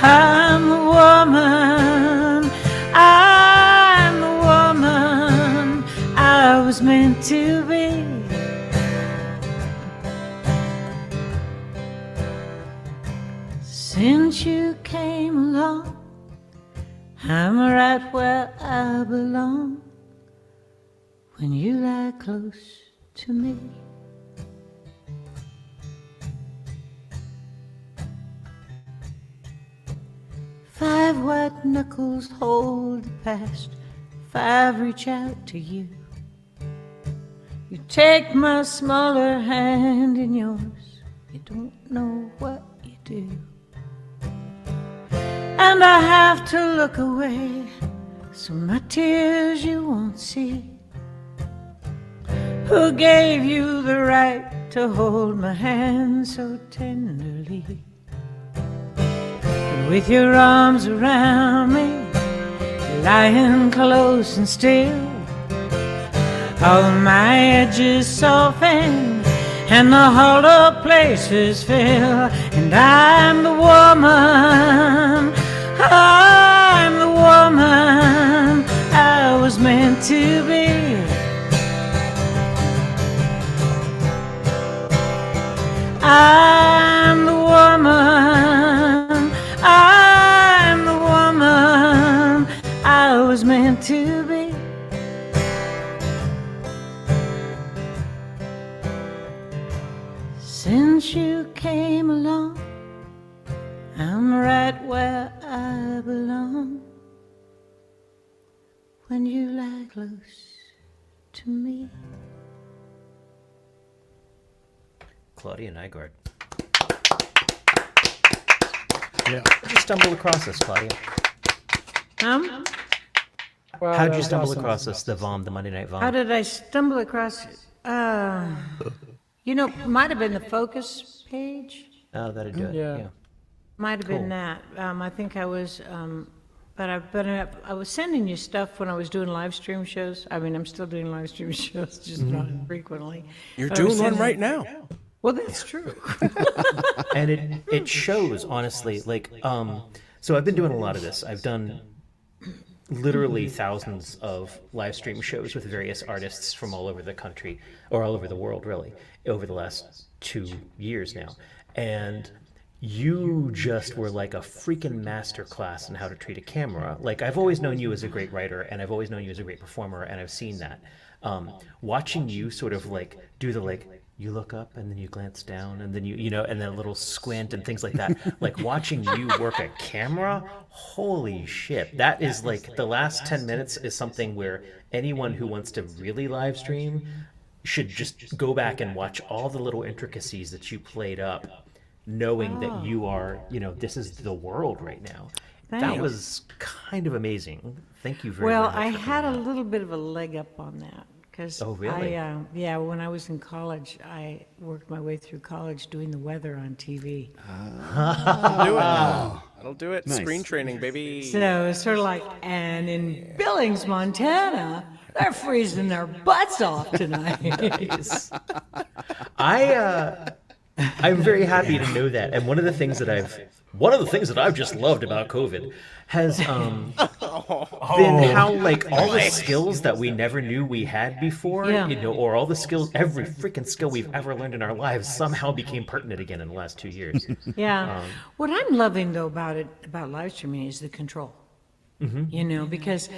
I'm the woman I was meant to be. Since you came along, I'm right where I belong. When you lie close to me. Five white knuckles hold the past, five reach out to you. You take my smaller hand in yours, you don't know what you do. And I have to look away, so my tears you won't see. Who gave you the right to hold my hand so tenderly? And with your arms around me, lying close and still, all my edges soften and the hollow places fill. And I'm the woman I was meant to be. I'm the woman I was meant to be. Since you came along, I'm right where I belong. when you lie close to me. Claudia Nygaard. Yeah. How'd you stumble across this, Claudia? Wow, How'd that you was stumble awesome. across this, the VOM, the Monday Night VOM? How did I stumble across it? You know, might have been the Focus page. Oh, that'd do it. Yeah. Yeah. Might have been that. I think I was, I was sending you stuff when I was doing live stream shows. I mean, I'm still doing live stream shows, just not frequently. You're But I was doing one sending- right now. Well, that's true. And it shows, honestly, like, so I've been doing a lot of this. I've done literally thousands of live stream shows with various artists from all over the country, or all over the world, really, over the last 2 years now. And you just were like a freaking master class in how to treat a camera. Like, I've always known you as a great writer, and I've always known you as a great performer, and I've seen that. Watching you sort of like do the like, you look up and then you glance down and then you know, and then a little squint and things like that. Like watching you work a camera, holy shit. That is like, the last 10 minutes is something where anyone who wants to really live stream should just go back and watch all the little intricacies that you played up, knowing that you are, you know, this is the world right now. That Thanks. was kind of amazing. Thank you very, Well, very I much. had a little bit of a leg up on that. Because Oh, really? yeah, when I was in college, I worked my way through college doing the weather on TV. I'll do it. That'll do it. Nice. Screen training, baby. So it's sort of like, and in Billings, Montana, they're freezing their butts off tonight. I'm very happy to know that. And one of the things that I've just loved about COVID has been how, like, all the skills that we never knew we had before, Yeah. you know, or all the skills, every freaking skill we've ever learned in our lives somehow became pertinent again in the last 2 years. Yeah. What I'm loving, though, about live streaming is the control. You know, because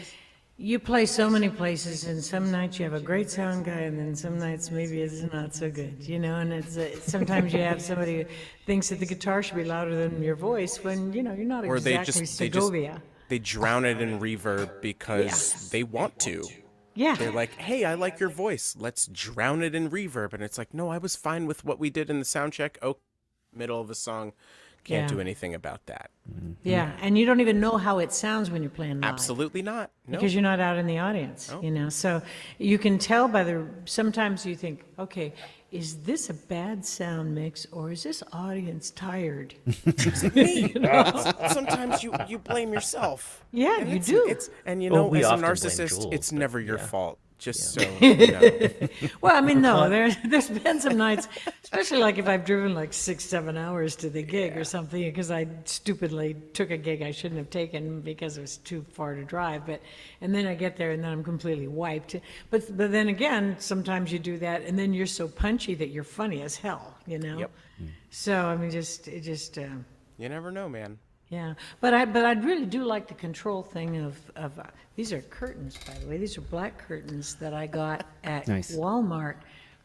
you play so many places, and some nights you have a great sound guy, and then some nights maybe it's not so good, you know, and it's sometimes you have somebody who thinks that the guitar should be louder than your voice when, you know, you're not Or exactly Segovia. they drown it in reverb because they want to. Yeah. They're like, hey, I like your voice. Let's drown it in reverb. And it's like, no, I was fine with what we did in the sound check. Oh, middle of a song. Can't Yeah. do anything about that. Yeah, and you don't even know how it sounds when you're playing live. Absolutely not. No. Because you're not out in the audience, you know. So you can tell by sometimes you think, okay, is this a bad sound mix or is this audience tired? Me. Sometimes you blame yourself. Yeah, And you it's- do. And you Well, know, we as a often blame narcissist, Jules, it's but never your yeah. fault. Just so you know. Well, I mean, no, there's been some nights, especially like if I've driven like 6-7 hours to the gig or something, because I stupidly took a gig I shouldn't have taken because it was too far to drive. And then I get there and then I'm completely wiped. But then again, sometimes you do that and then you're so punchy that you're funny as hell, you know. Yep. So I mean, You never know, man. yeah, but I really do like the control thing of these are curtains, by the way. These are black curtains that I got at Nice. Walmart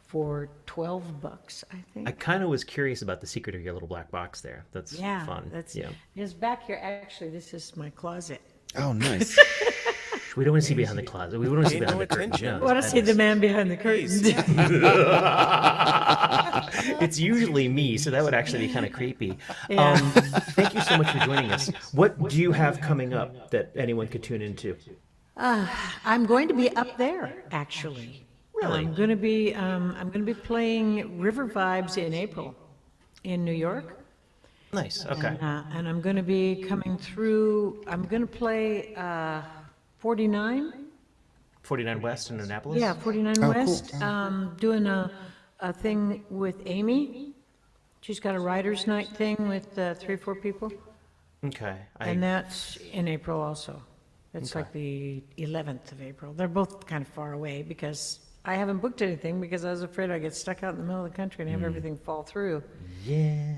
for $12, I think. I kind of was curious about the secret of your little black box there. That's Yeah, fun. that's Yeah. it's back here. Actually, this is my closet. Oh, nice. We don't want to see behind the closet. We don't want to see Pay behind no the curtain. attention. No, Want to that see the is- man behind the curtain? It's usually me, so that would actually be kind of creepy. Yeah. Thank you so much for joining us. What do you have coming up that anyone could tune into? I'm going to be up there, actually. Really? I'm going to be playing River Vibes in April in New York. Nice. Okay. And I'm going to be coming through, I'm going to play 49. 49 West in Annapolis? Yeah, 49 Oh, West. cool. Doing a thing with Amy. She's got a writer's night thing with 3 or 4 people. Okay. And that's in April also. It's like the 11th of April. They're both kind of far away because I haven't booked anything because I was afraid I'd get stuck out in the middle of the country and have everything fall through. Yeah.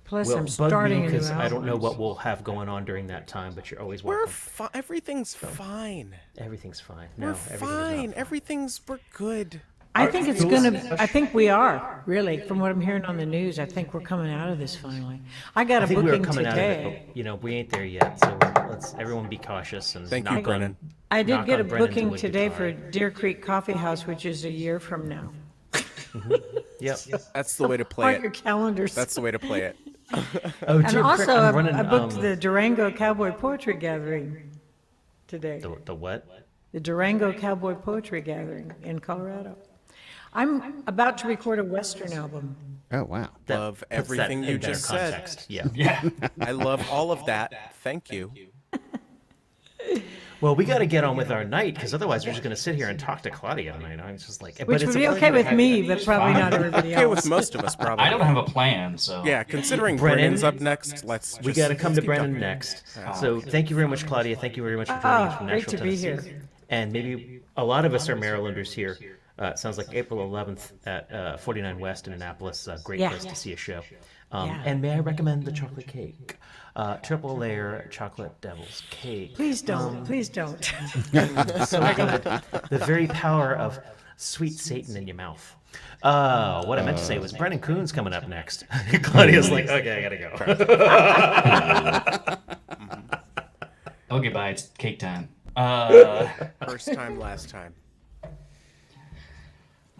Plus, Well, I'm bug starting me a new because I don't know album. what we'll have going on during that time, but you're always We're welcome. everything's fine. Everything's fine. No, We're everything is not fine. We're good. I think it's I think we are, really, from what I'm hearing on the news. I think we're coming out of this finally. I got I a think we were booking coming today. out of it, but, you know, we ain't there yet, so let's everyone be cautious and Thank knock you, on Brennan. I did knock get on a Brennan's booking wood today guitar. for Deer Creek Coffee House, which is a year from now. Yep. That's the way to play Mark your it. calendars. That's the way to play it. Oh, And Jim, also, I'm running. I booked the Durango Cowboy Poetry Gathering today. The what? The Durango Cowboy Poetry Gathering in Colorado. I'm about to record a Western album. Oh, wow. Love puts everything that you in better just said. context. Yeah. Yeah. I love all of that. Thank you. Well, we got to get on with our night because otherwise we're just going to sit here and talk to Claudia tonight. I'm just like, Which would be okay with me, but probably not everybody Okay with else. most of us, probably. I don't have a plan, so. Yeah, considering Brennan, Brennan's up next, We got to come to keep Brennan talking. next. So thank you very much, Claudia. Thank you very much for joining us from great Nashville, to be Tennessee. here. And maybe a lot of us are Marylanders here. It sounds like April 11th at 49 West in Annapolis. Great Yeah. place to see a show. Yeah. And may I recommend the chocolate cake? Triple layer chocolate devil's cake. Please don't. Please don't. So good. The very power of sweet Satan in your mouth. What I meant to say was Brennan Coon's coming up next. Claudia's like, okay, I gotta go. Okay, bye. It's cake time. First time, last time.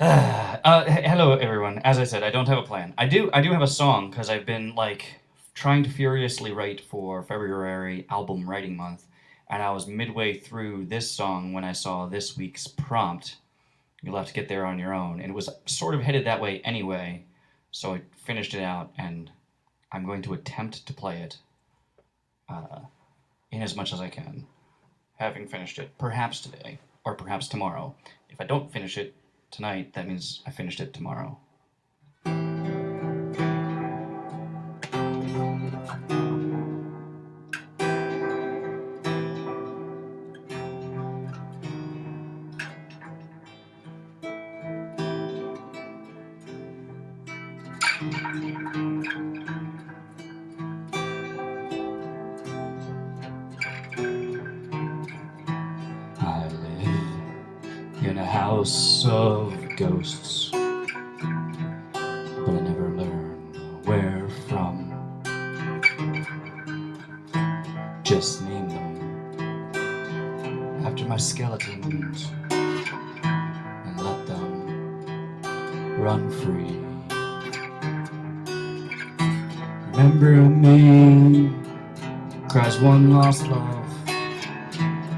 Hello, everyone. As I said, I don't have a plan. I do have a song because I've been like trying to furiously write for February album writing month, and I was midway through this song when I saw this week's prompt. You'll have to get there on your own, and it was sort of headed that way anyway, so I finished it out, and I'm going to attempt to play it in as much as I can, having finished it perhaps today or perhaps tomorrow. If I don't finish it tonight, that means I finished it tomorrow. I live in a house of ghosts, but I never learn where from. Just name them after my skeletons and let them run free. Remember me, cries one lost love.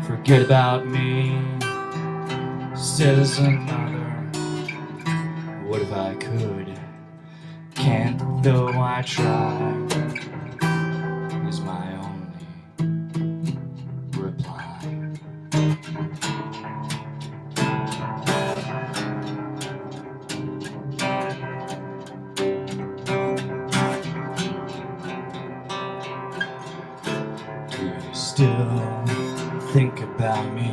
Forget about me, says another. What if I could? Can't though I try, is my only reply. Do you still think about me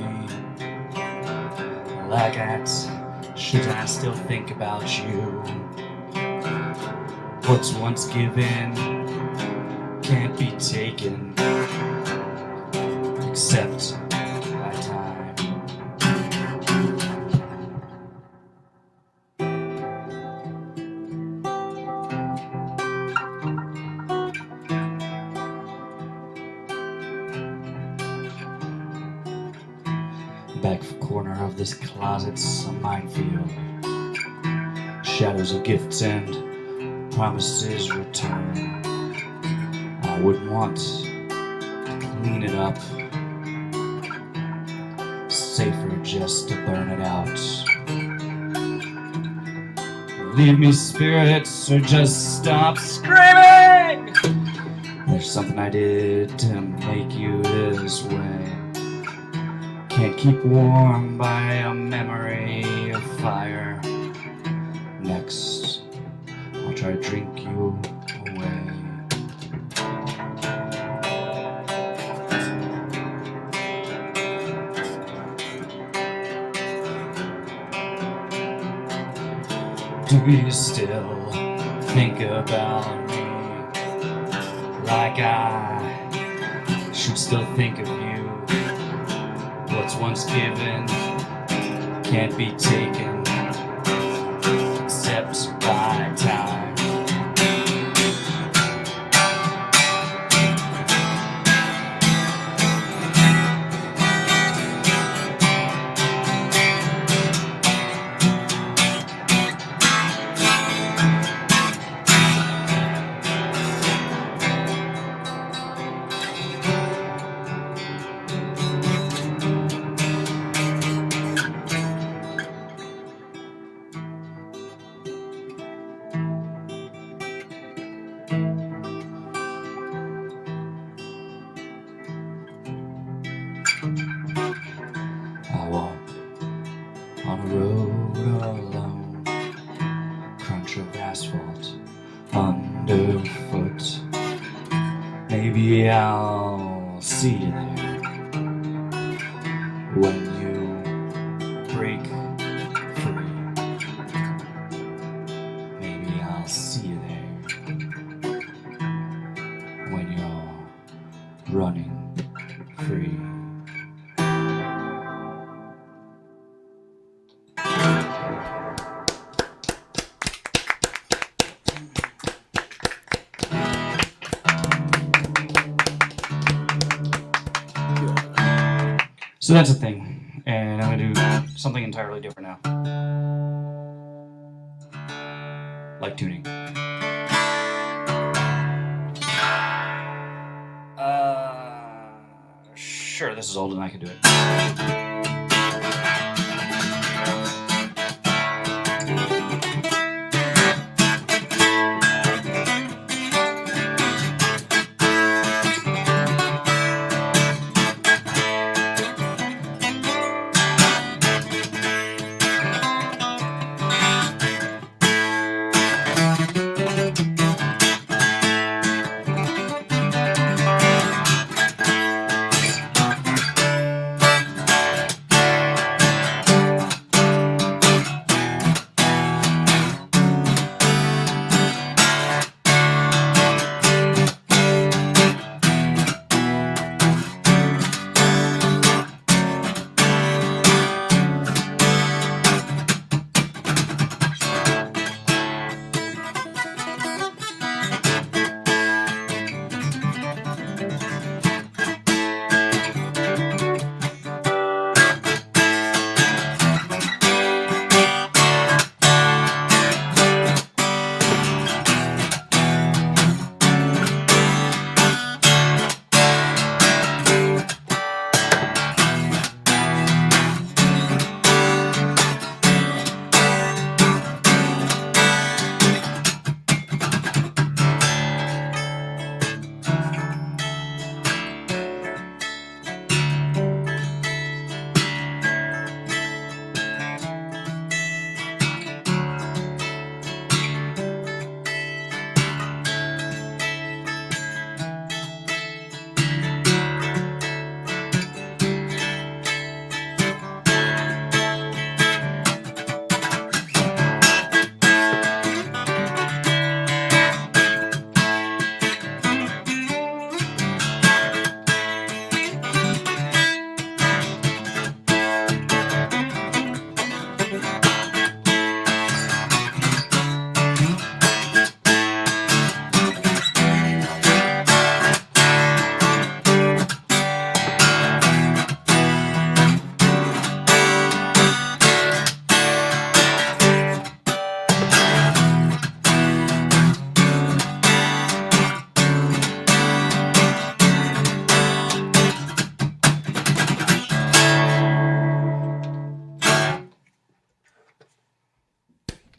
like that? Should I still think about you? What's once given can't be taken except by time. Back corner of this closet's a minefield. Shadows of gifts and promises return. I wouldn't want to clean it up. Safer just to burn it out. Leave me, spirits, or just stop screaming. There's something I did to make you this way. Can't keep warm by a memory of fire. Next, I'll try to drink you away. Do you still think about me like I should still think of you? What's once given can't be taken except by time. I'll see you there when you break free. Maybe I'll see you there when you're running free. So that's a thing, and I'm gonna do something entirely different now. Like tuning. Sure, this is old and I can do it.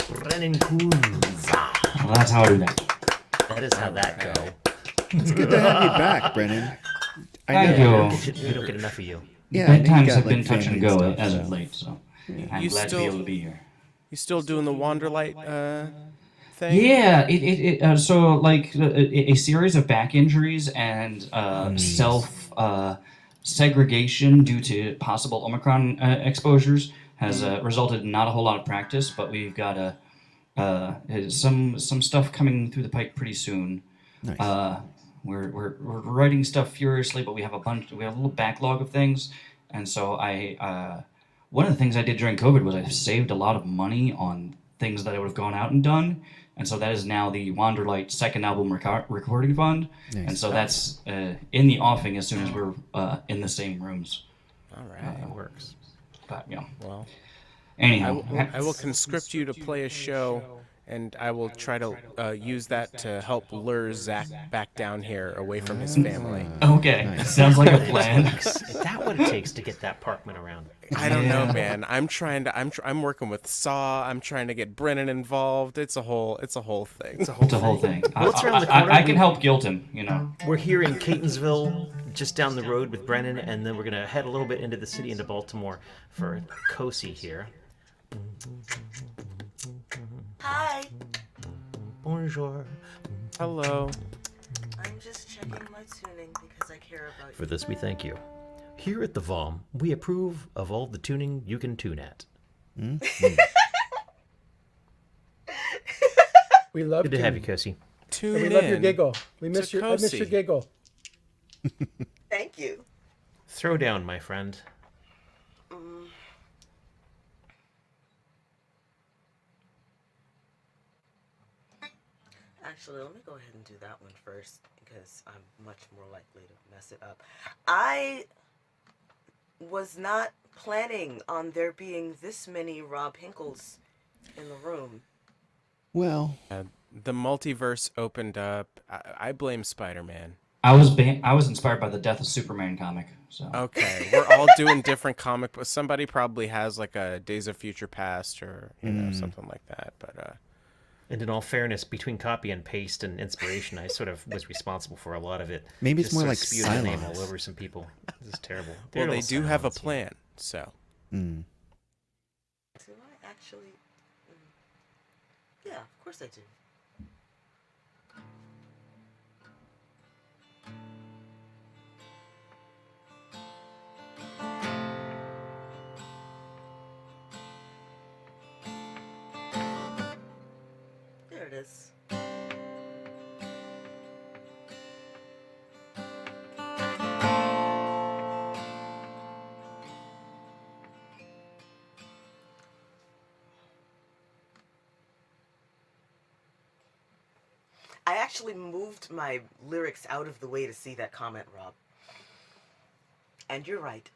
Brennan Coons. Well, that's how I do that. That is how that go. It's good to have you back, Brennan. Thank We you. don't get enough of you. Yeah, I know you Bedtimes got, have like, been touch and family go stuff, as so. of late, so I'm You glad to still- be able to be here. You still doing the Wanderlight thing? Yeah, so like a series of back injuries and self segregation due to possible Omicron exposures has resulted in not a whole lot of practice, but we've got some stuff coming through the pike pretty soon. Nice. We're writing stuff furiously, but we have a little backlog of things, and so one of the things I did during COVID was I saved a lot of money on things that I would have gone out and done, and so that is now the Wanderlight second album recording fund, Nice. and so that's in the offing as soon as we're in the same rooms. All right. It works. But yeah. Well, Anyhow, I will conscript you to play a show, and I will try to use that to help lure Zach back down here away from his family. Okay, Nice. sounds like a plan. Is that what it takes to get that Parkman around? I don't know, man. I'm working with Saw. I'm trying to get Brennan involved. It's a whole thing. It's a whole thing. What's around the corner? I can help guilt him, you know. We're here in Catonsville, just down the road with Brennan, and then we're gonna head a little bit into the city, into Baltimore, for Cosi here. Hi. Bonjour. Hello. I'm just checking my tuning because I care about For this, we thank you. Here at the VOM, we approve of all the tuning you can tune at. We love Good to have you, Kosi. Tune and we in. love your giggle. We miss to your. I miss your Kosi. giggle. Thank you. Throw down, my friend. Actually, let me go ahead and do that one first because I'm much more likely to mess it up. I was not planning on there being this many Rob Hinkles in the room. Well, The multiverse opened up. I blame Spider-Man. I was inspired by the Death of Superman comic. So Okay, we're all doing different comic books. Somebody probably has like a Days of Future Past or something like that. But And in all fairness, between copy and paste and inspiration, I sort of was responsible for a lot of it. Maybe it's Just more sort like of spewed my name silence. all over some people. This is terrible. well, They're they all do have a silence, yeah. plan. So mm. Do I actually? Yeah, of course I do. There it is. I actually moved my lyrics out of the way to see that comment, Rob. And you're right.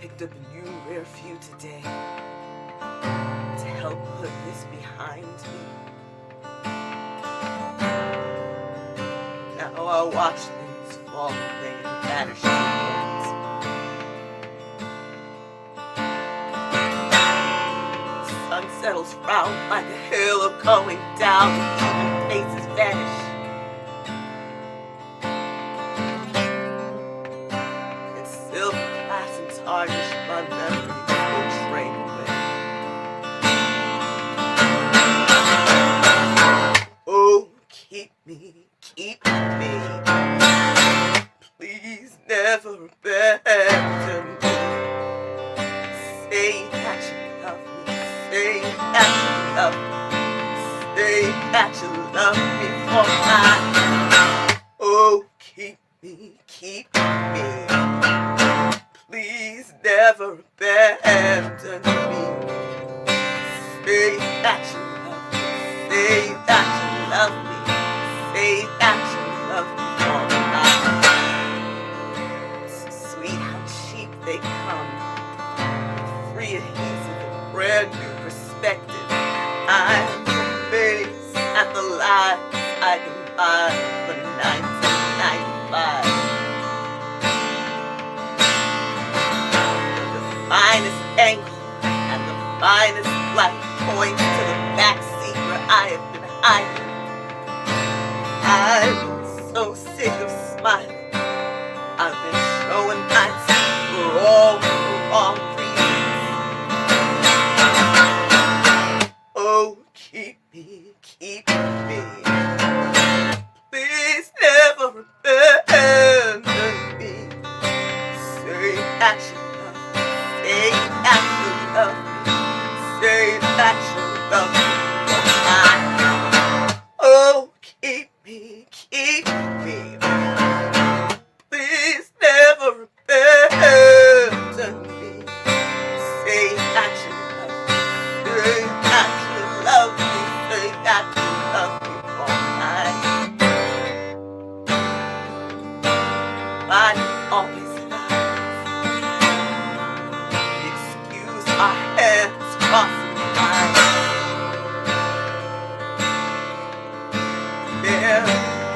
Picked up a new rare few today to help put this behind me. Now I watch things fall away and vanish to the sun settles round like a halo going down, and faces vanish. And silver glass and tarnish my memories will drain away. Oh, keep me, please never abandon me. Say that you love me, say that you love me, say that you love me for mine. Oh, keep me, please never abandon me. Say that you love me, say that you love me, say that you love me for mine. So sweet how cheap they come, free adhesive and brand new perspective. I'm amazed at the lies I can buy for $19.95. The finest angle and the finest light points to the back seat where I have been hiding. I'm so sick of smiling. I've been showing my teeth for all the wrong reasons. Oh, keep me, please never abandon me. Say that you love me, say that you love me, say that you love me. Oh, keep me, please never abandon me. Say that you love me, say that you love me, say that you love me for mine. Body always lies. Excuse our hands crossing lines. Their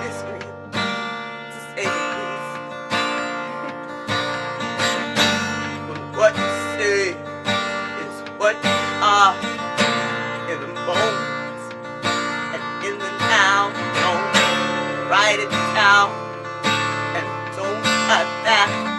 mystery, to say the least. But what you say is what you are in the moment and in the now. Don't write it down and don't cut back.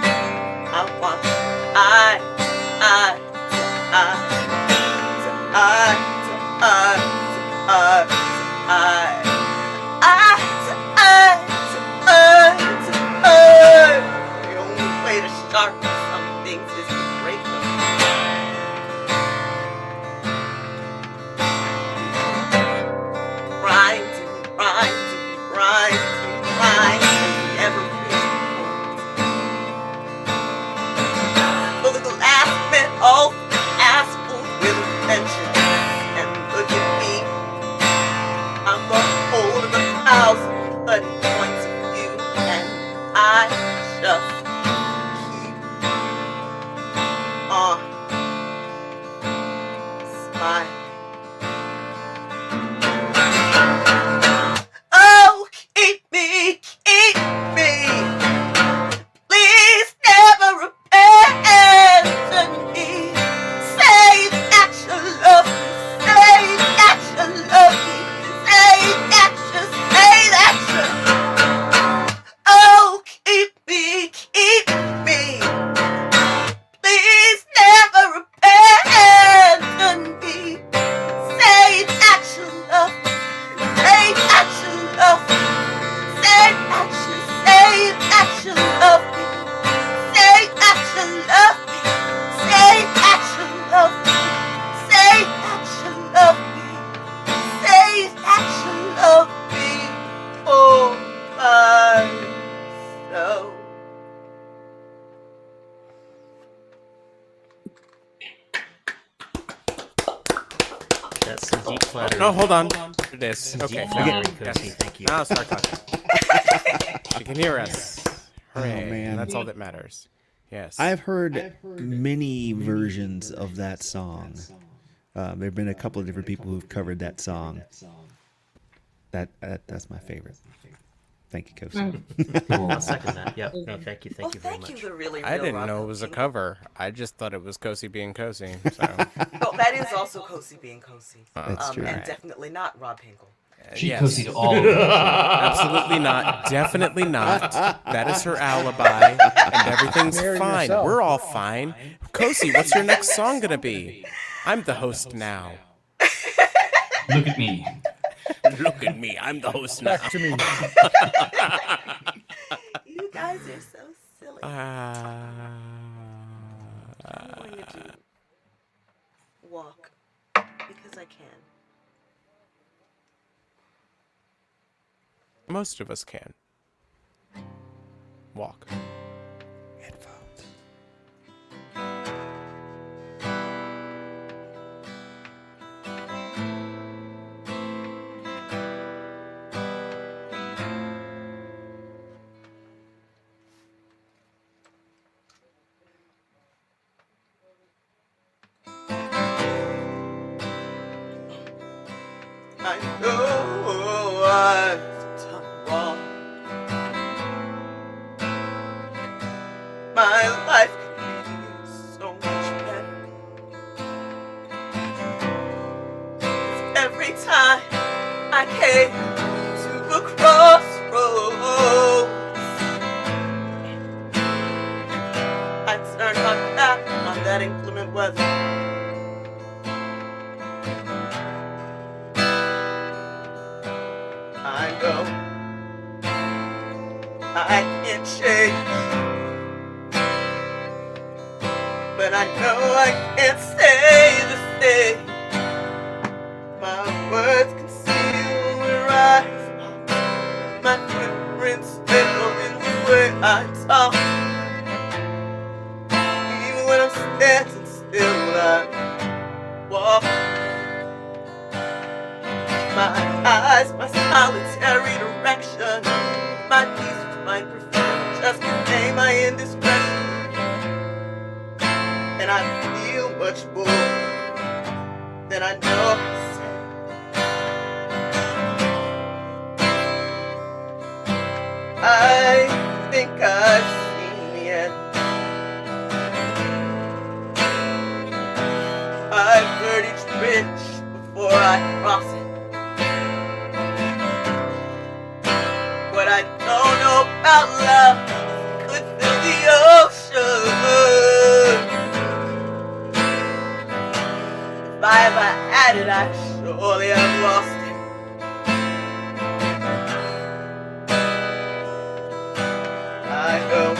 flattered. No, hold on. It is. Indeed, Okay. very Yes. cozy, thank you. Now start talking. She can hear us. Hooray. man. That's all that matters. Yes. I've heard many versions of that song. There have been a couple of different people who've covered that song. That's my favorite. Thank you, Kosi. I'll second that. Yep. No, thank you very Thank much. you, the really I real didn't Rob know it was a King. cover. I just thought it was Kosi being Kosi. So. Well, that is also Kosi being Kosi. That's true. And definitely not Rob Hinkle. She Yes. Kosi to all of them. Absolutely not. Definitely not. That is her alibi, and everything's Marry fine. yourself. We're all fine. Kosi, what's your next song gonna be? I'm the host now. Look at me. Look at me. I'm the host now. Back to me. You guys are so silly. Uh, I'm going to walk because I can. Most of us can. Walk. Headphones. I know I've done wrong. My life could be so much better. 'Cause every time I came to a crossroads, I turned my back on that inclement weather. I know I can't change, but I know I can't stay the same. My words conceal where I fall. My footprints echo in the way I talk. Even when I'm standing still, I walk. My eyes, my solitary direction. My peace with my perfection just became my indiscretion. And I feel much more than I know how to say. I think I've seen the end. I've heard each bridge before I cross it. What I don't know about love could fill the ocean. If I ever had it, I surely have lost it. I know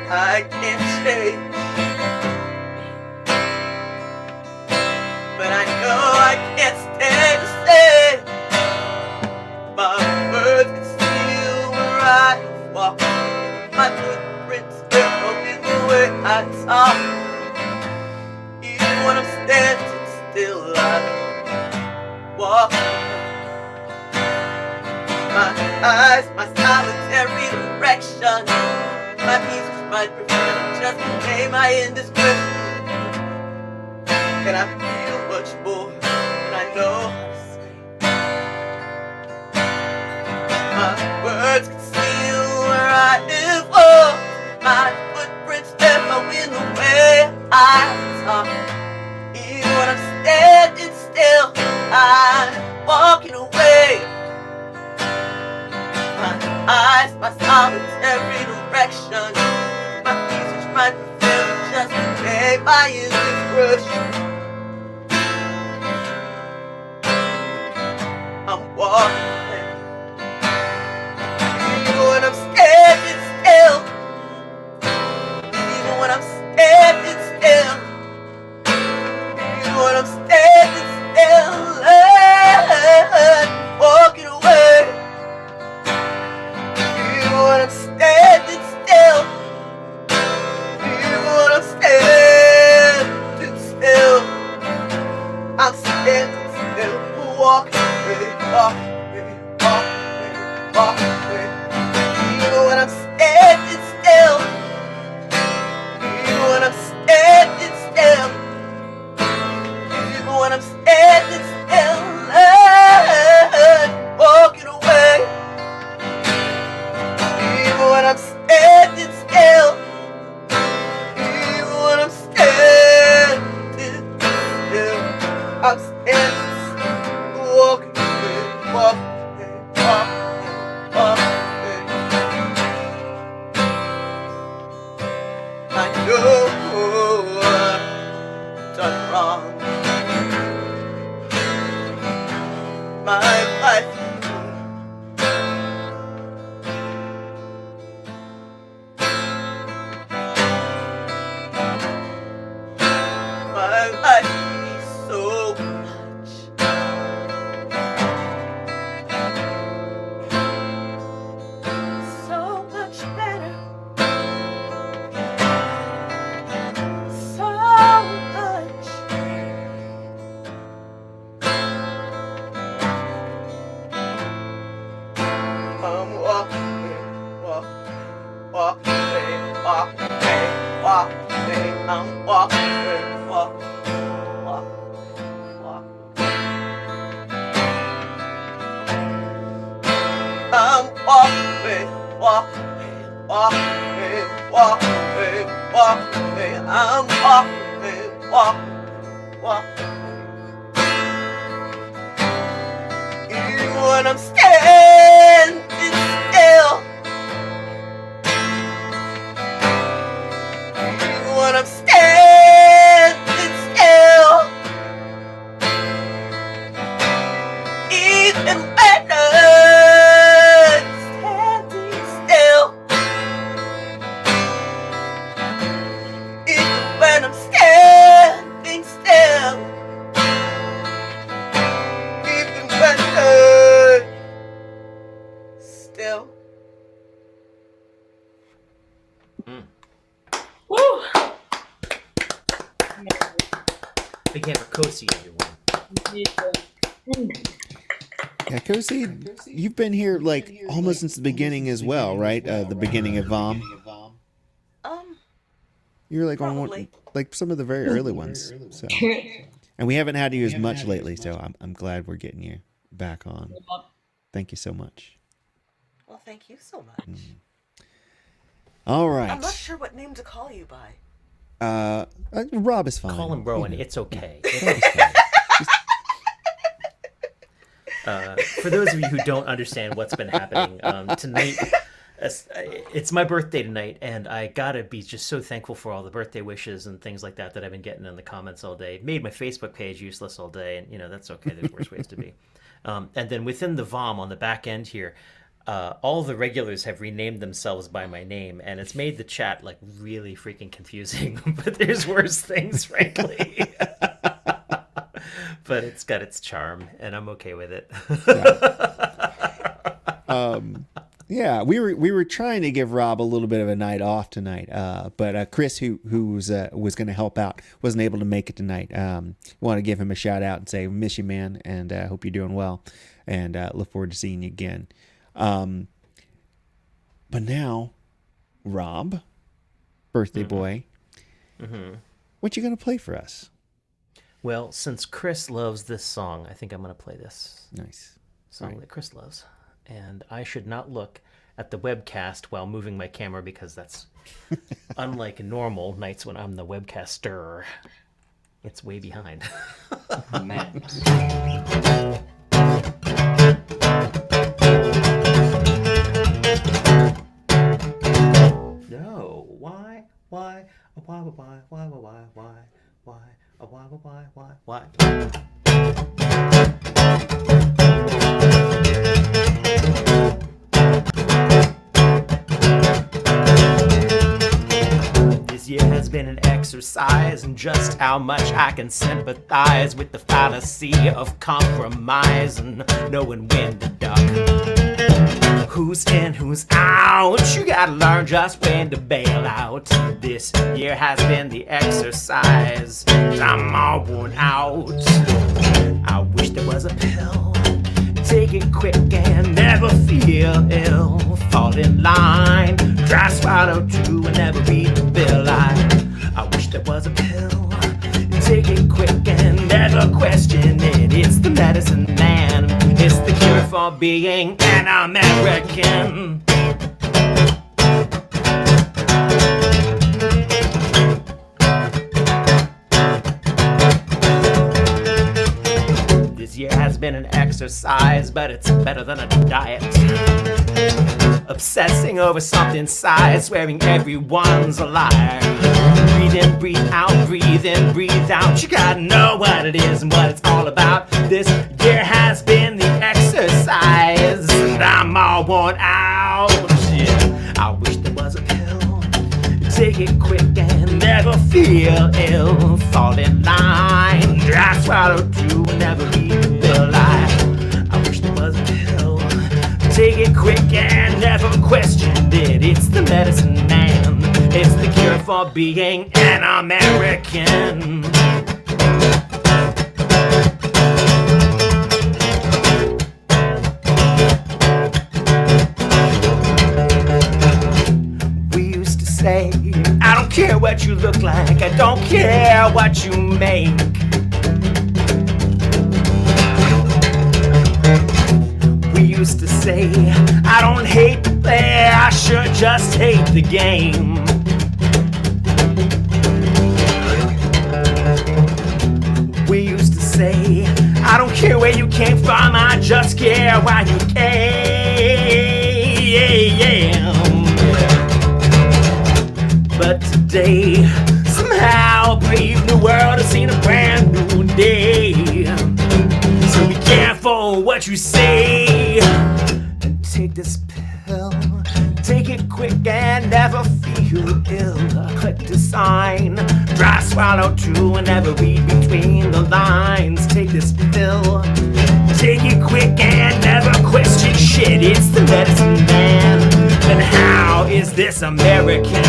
I can't change, but I know I can't stand to stay. My words conceal where I walk. My footprints echo in the way I talk. Even when I'm standing still, I walk. My eyes, my solitary direction. My peace was my perfection, just became my indiscretion. And I feel much more than I know how to say. My words conceal where I have walked. My footprints echo in the way I talk. Even when I'm standing still, I'm walking away. My eyes, my solitary direction. My peace which might prevail just became my indiscretion. I'm walking. Even when I'm standing still. Even when I'm standing still. Even when I'm standing still. I'm walking away. Even when I'm standing still. Even when I'm standing still. I'm standing when I'm standing still. Even when I'm standing still. I'm standing still. Walking, walking, walking, walking. I know I've done wrong. My life. My life means so much. So much better. So much. I'm walking, walking, walking, walking, walking. I'm walking, walking, walking, walking. I'm walking, walking, walking, walking, walking. I'm walking, walking, walking. Even when I'm standing still. Even when I'm standing still. Even when I'm standing still. Even when I'm standing still. Even when I'm still. Woo! Big hand for Kosi, everyone. Yeah, Kosi, you've been here like almost since the beginning as well, right? The beginning of VOM. You're like on one, like some of the very early ones. So, and we haven't had you as much lately, so I'm glad we're getting you back on. Thank you so much. Well, thank you so much. All right. I'm not sure what name to call you by. Rob is fine. Call him Rowan. You know. It's okay. For those of you who don't understand what's been happening tonight, it's my birthday tonight, and I gotta be just so thankful for all the birthday wishes and things like that I've been getting in the comments all day. Made my Facebook page useless all day, and that's okay. There's worse ways to be. And then within the VOM on the back end here, all the regulars have renamed themselves by my name, and it's made the chat like really freaking confusing. But there's worse things, frankly. But it's got its charm, and I'm okay with it. Yeah, we were trying to give Rob a little bit of a night off tonight, but Chris, who was going to help out, wasn't able to make it tonight. Want to give him a shout out and say miss you, man, and hope you're doing well, and look forward to seeing you again. But now, Rob, birthday boy, what you gonna play for us? Well, since Chris loves this song, I think I'm gonna play this nice song that Chris loves. And I should not look at the webcast while moving my camera because that's unlike normal nights when I'm the webcaster. It's way behind. No, why, This year has been an exercise in just how much I can sympathize with the fallacy of compromise and knowing when to duck. Who's in, who's out? You gotta learn just when to bail out. This year has been the exercise. I'm all worn out. I wish there was a pill. Take it quick and never feel ill. Fall in line, try swallow too and never read the bill. I wish there was a pill. Take it quick and never question it. It's the medicine man. It's the cure for being an American. exercise, but it's better than a diet. Obsessing over something size, swearing everyone's a liar. Breathe in, breathe out, breathe in, breathe out. You gotta know what it is and what it's all about. This year has been the exercise, and I'm all worn out. Yeah, I wish there was a pill. Take it quick and never feel ill. Fall in line, dry swallow too, never read the bill. I wish there was a pill. Take it quick and never question it. It's the medicine man. It's the cure for being an American. We used to say, I don't care what you look like, I don't care what you make. Used to say, I don't hate the player, I sure just hate the game. We used to say, I don't care where you came from, I just care why you came. But today, somehow a brave new world has seen a brand new day. So be careful what you say. And take this pill. Take it quick and never feel ill. Click to sign. Dry swallow too and never read between the lines. Take this pill. Take it quick and never question shit. It's the medicine man. And how is this American?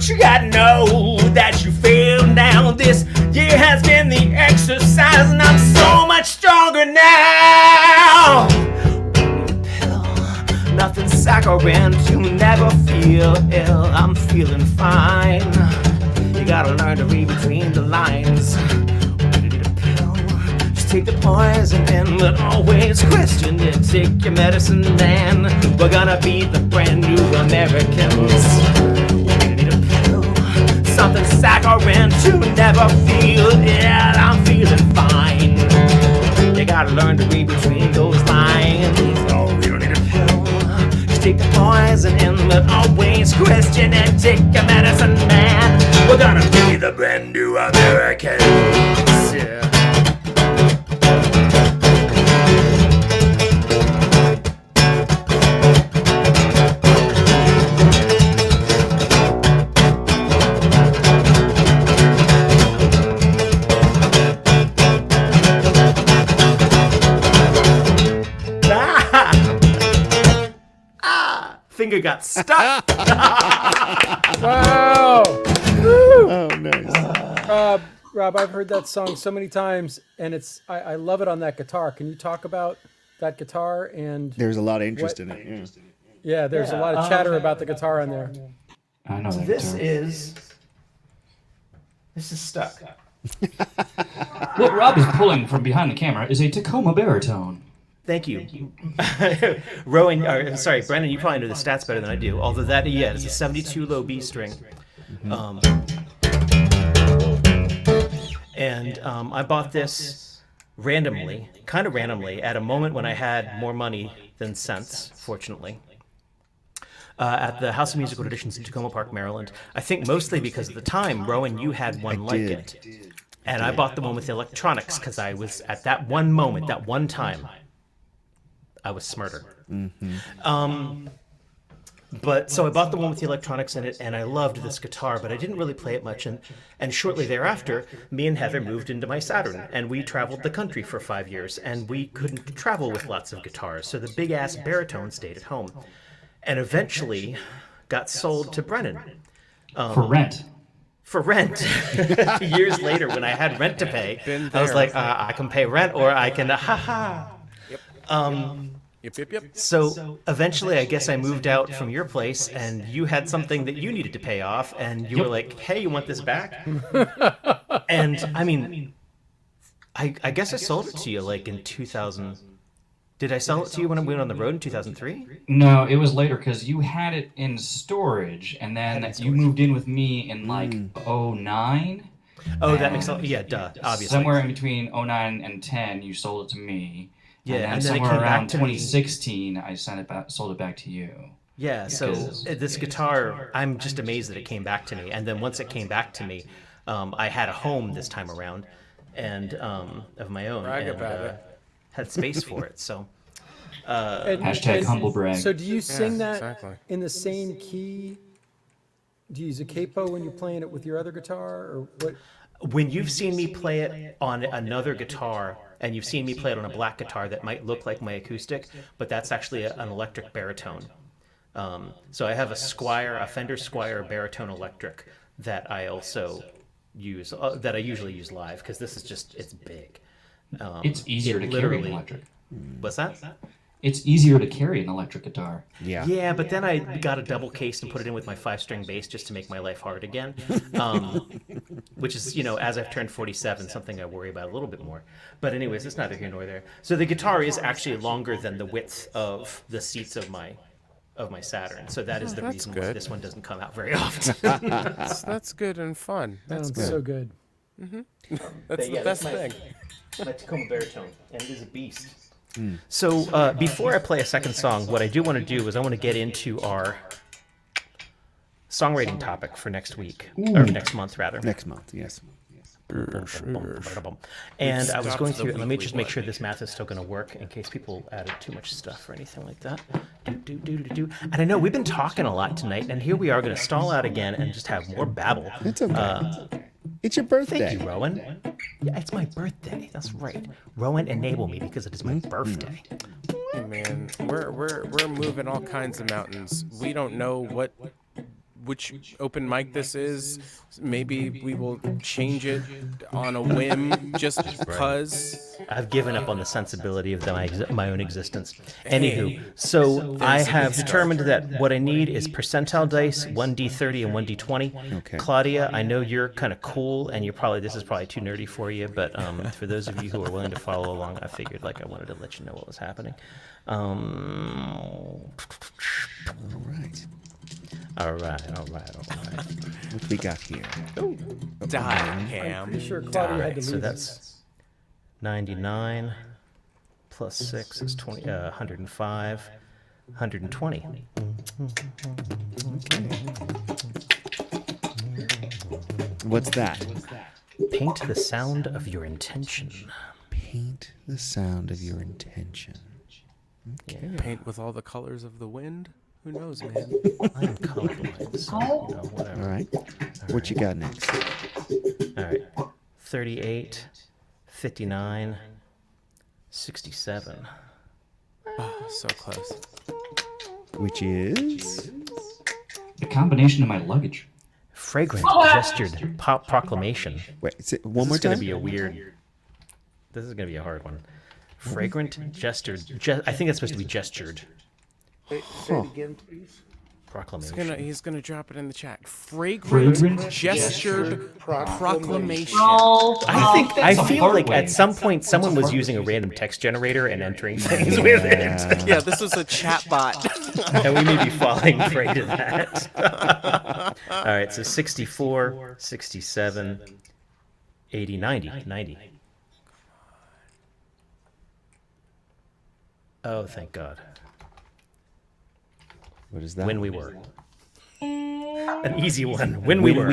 You gotta know that you failed now. This year has been the exercise, and I'm so much stronger now. Pill, nothing saccharine to never feel ill. I'm feeling fine. You gotta learn to read between the lines. You need a pill, just take the poison in, but always question it. Take your medicine, man. We're gonna be the brand new Americans. Something saccharine to never feel ill. I'm feeling fine. You gotta learn to read between those lines. Oh, you don't need a pill. Just take the poison in, but always question and take your medicine, man. We're gonna be the brand new Americans. Yeah. Finger got stuck. Wow. Oh, nice. Rob, I've heard that song so many times, and I love it on that guitar. Can you talk about that guitar? And there's a lot of interest in it. Yeah, there's a lot of chatter about the guitar on there. I know that This guitar. is stuck. What Rob is pulling from behind the camera is a Tacoma baritone. Thank you. Rowan, sorry, Brendan, you probably know the stats better than I do. Although that, yeah, it's a 72 low B string. I bought this randomly, kind of randomly, at a moment when I had more money than sense, fortunately. At the House of Musical Traditions in Tacoma Park, Maryland. I think mostly because at the time, Rowan, you had one like it. And I bought the one with the electronics because I was, at that one moment, that one time, I was smarter. But so I bought the one with the electronics in it, and I loved this guitar, but I didn't really play it much. And shortly thereafter, me and Heather moved into my Saturn, and we traveled the country for 5 years, and we couldn't travel with lots of guitars, so the big ass baritone stayed at home, and eventually got sold to Brennan. For rent. For rent. Years later, when I had rent to pay, I was like, I can pay rent, or I can, Yep. So eventually, I guess I moved out from your place, and you had something that you needed to pay off, and you were like, "Hey, you want this back?" And I mean, I guess I sold it to you like in 2000. Did I sell it to you when we went on the road in 2003? No, it was later because you had it in storage, and then you moved in with me in like 09. Oh, that makes sense. Yeah, duh. Obviously, somewhere in between 09 and 10, you sold it to me. Yeah, and then somewhere around 2016, I sold it back to you. Yeah, so this guitar, I'm just amazed that it came back to me. And then once it came back to me, I had a home this time around, and of my own, and had space for it. So hashtag humble brag. So do you sing that in the same key? Do you use a capo when you're playing it with your other guitar, or what? When you've seen me play it on another guitar, and you've seen me play it on a black guitar that might look like my acoustic, but that's actually an electric baritone. So I have a Fender Squire baritone electric that I also use, that I usually use live, because this is just, it's big. It's easier to carry an electric. What's that? It's easier to carry an electric guitar. Yeah. Yeah, but then I got a double case and put it in with my 5-string bass just to make my life hard again. Which is, as I've turned 47, something I worry about a little bit more. But anyways, it's neither here nor there. So the guitar is actually longer than the width of the seats of my Saturn. So that is the reason why this one doesn't come out very often. That's good and fun. That's good. So good. Mm-hmm. That's the best thing. My Tacoma baritone, and it is a beast. So before I play a second song, what I do want to do is I want to get into our songwriting topic for next week, or next month rather. Next month, yes. And I was going through, let me just make sure this math is still going to work in case people added too much stuff or anything like that. And I know we've been talking a lot tonight, and here we are going to stall out again and just have more babble. It's okay. It's your birthday. Thank you, Rowan. Yeah, it's my birthday. That's right. Rowan, enable me because it is my birthday. Hey man, we're moving all kinds of mountains. We don't know which open mic this is. Maybe we will change it on a whim just because. I've given up on the sensibility of my own existence. Anywho, so I have determined that what I need is percentile dice, 1d30 and 1d20. Okay. Claudia, I know you're kind of cool, and this is probably too nerdy for you, but for those of you who are willing to follow along, I figured I wanted to let you know what was happening. All right. What we got here? Damn. Pretty sure Claudia had to So leave. that's 99 plus 6 is 105, 120. What's that? Paint the sound of your intention. Paint the sound of your intention. Okay. Paint with all the colors of the wind? Who knows, man? I'm colorblind, so whatever. All right. What you got next? All right. 38, 59, 67. Oh, so close. Which is? The combination of my luggage. Fragrant gestured proclamation. Wait, one more time? This is going to be a weird. This is going to be a hard one. Fragrant gestured. I think that's supposed to be gestured. Say it again, please. Proclamation. He's gonna drop it in the chat. Fragrant gestured proclamation. I feel like at some point someone was using a random text generator and entering things with it. Yeah, this was a chat bot. And we may be falling prey to that. All right, so 64, 67, 80, 90. Oh, thank God. What is that? When we were. An easy one. When we were.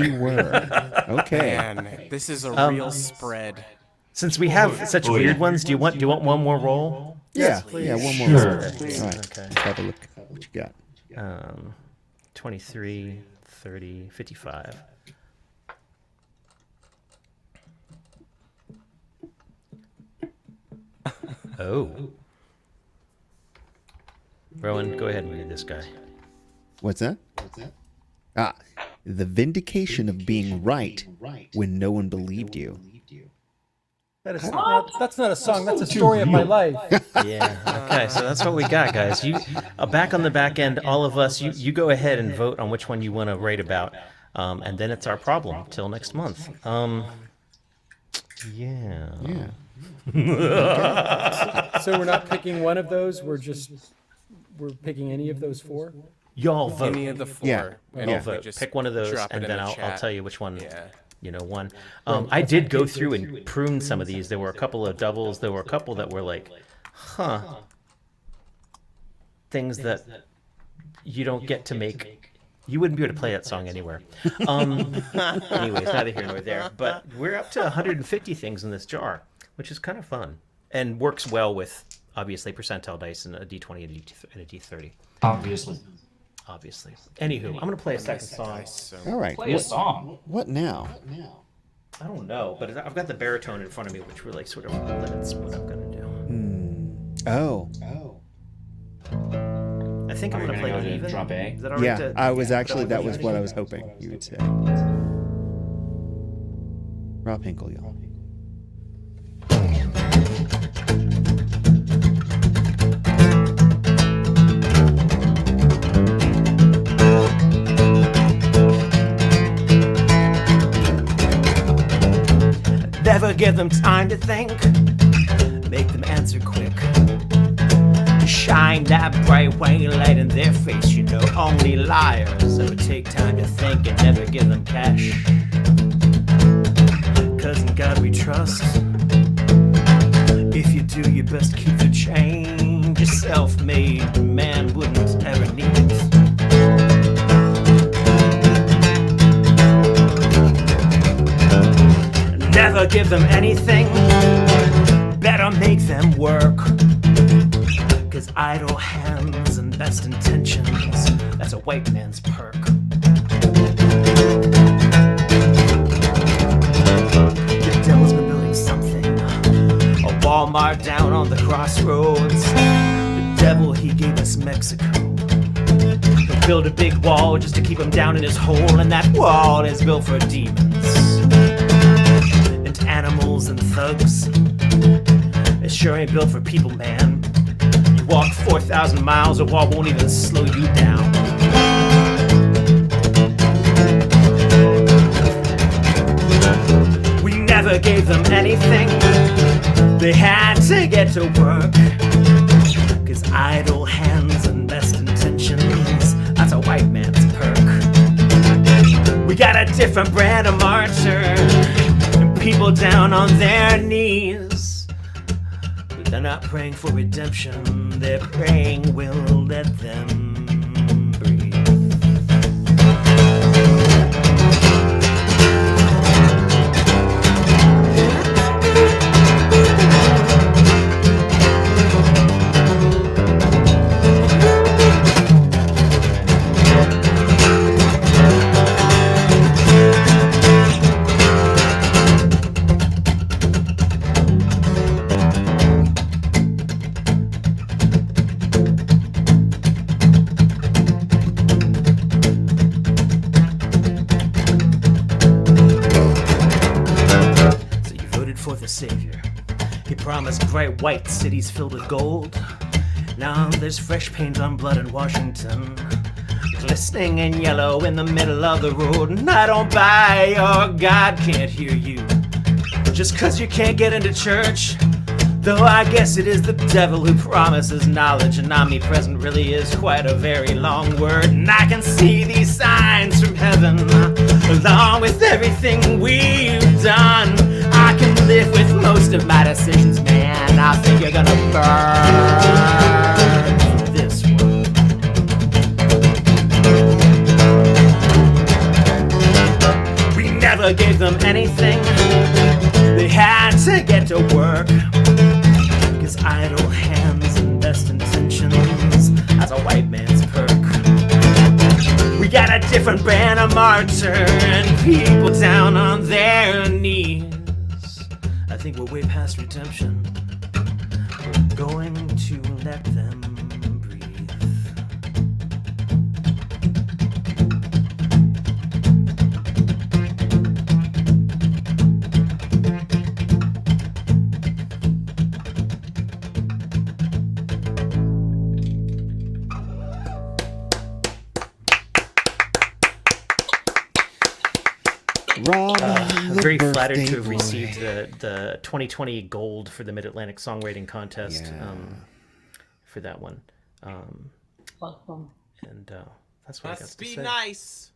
Okay. Man, this is a real spread. Since we have such weird ones, do you want one more roll? Yeah, Yes, please. yeah, one more Sure. roll. All right, Okay. let's have a look. What you got? 23, 30, 55. Oh. Rowan, go ahead and read this guy. What's that? Ah, the vindication of being right when no one believed you. That's not a song. That's a story of my life. Yeah. Okay, so that's what we got, guys. You back on the back end, all of us. You go ahead and vote on which one you want to write about, and then it's our problem till next month. Yeah. So we're not picking one of those. We're picking any of those four. Y'all vote. Any of the four. Yeah. And Y'all if we vote. just Pick one of those, drop it and in then the I'll chat. tell you which one. Yeah. Won. I did go through and prune some of these. There were a couple of doubles. There were a couple that were like, things that you don't get to make. You wouldn't be able to play that song anywhere. Anyways, neither here nor there. But we're up to 150 things in this jar, which is kind of fun and works well with obviously percentile dice and a D20 and a D30. Obviously. Anywho, I'm gonna play a second song. All right. Play a song. What now? I don't know, but I've got the baritone in front of me, which really sort of limits what I'm gonna do. Oh. I think I'm Are you gonna play gonna go to uneven. drop A? Is that all right? Yeah, I was actually, that was what I was hoping you would say. Rob Hinkle, y'all. Never give them time to think. Make them answer quick. Shine that bright white light in their face. You know, only liars ever take time to think and never give them cash. 'Cause in God we trust. If you do, you best keep the change. A self-made man wouldn't ever need it. Never give them anything. Better make them work. 'Cause idle hands and best intentions, that's a white man's perk. The devil's been building something. A Walmart down on the crossroads. The devil, he gave us Mexico. He'll build a big wall just to keep him down in his hole, and that wall is built for demons and animals and thugs. It sure ain't built for people, man. You walk 4,000 miles, a wall won't even slow you down. We never gave them anything. They had to get to work. 'Cause idle hands and best intentions, that's a white man's perk. We got a different brand of martyr, and people down on their knees. But they're not praying for redemption, they're praying we'll let them breathe. Savior. He promised bright white cities filled with gold. Now there's fresh paint on blood in Washington, glistening in yellow in the middle of the road. And I don't buy your God can't hear you just 'cause you can't get into church. Though I guess it is the devil who promises knowledge, and omnipresent really is quite a very long word. And I can see these signs from heaven, along with everything we've done. I can live with most of my decisions, man. I think you're gonna burn for this one. We never gave them anything. They had to get to work. 'Cause idle hands and best intentions, that's a white man's perk. We different band of martyr and people down on their knees. I think we're way past redemption. We're going to let them breathe. Rob, I'm the very flattered birthday to have boy. received the 2020 gold for the Mid-Atlantic Songwriting Contest for that one. Welcome. And that's what I got Must to be say. nice.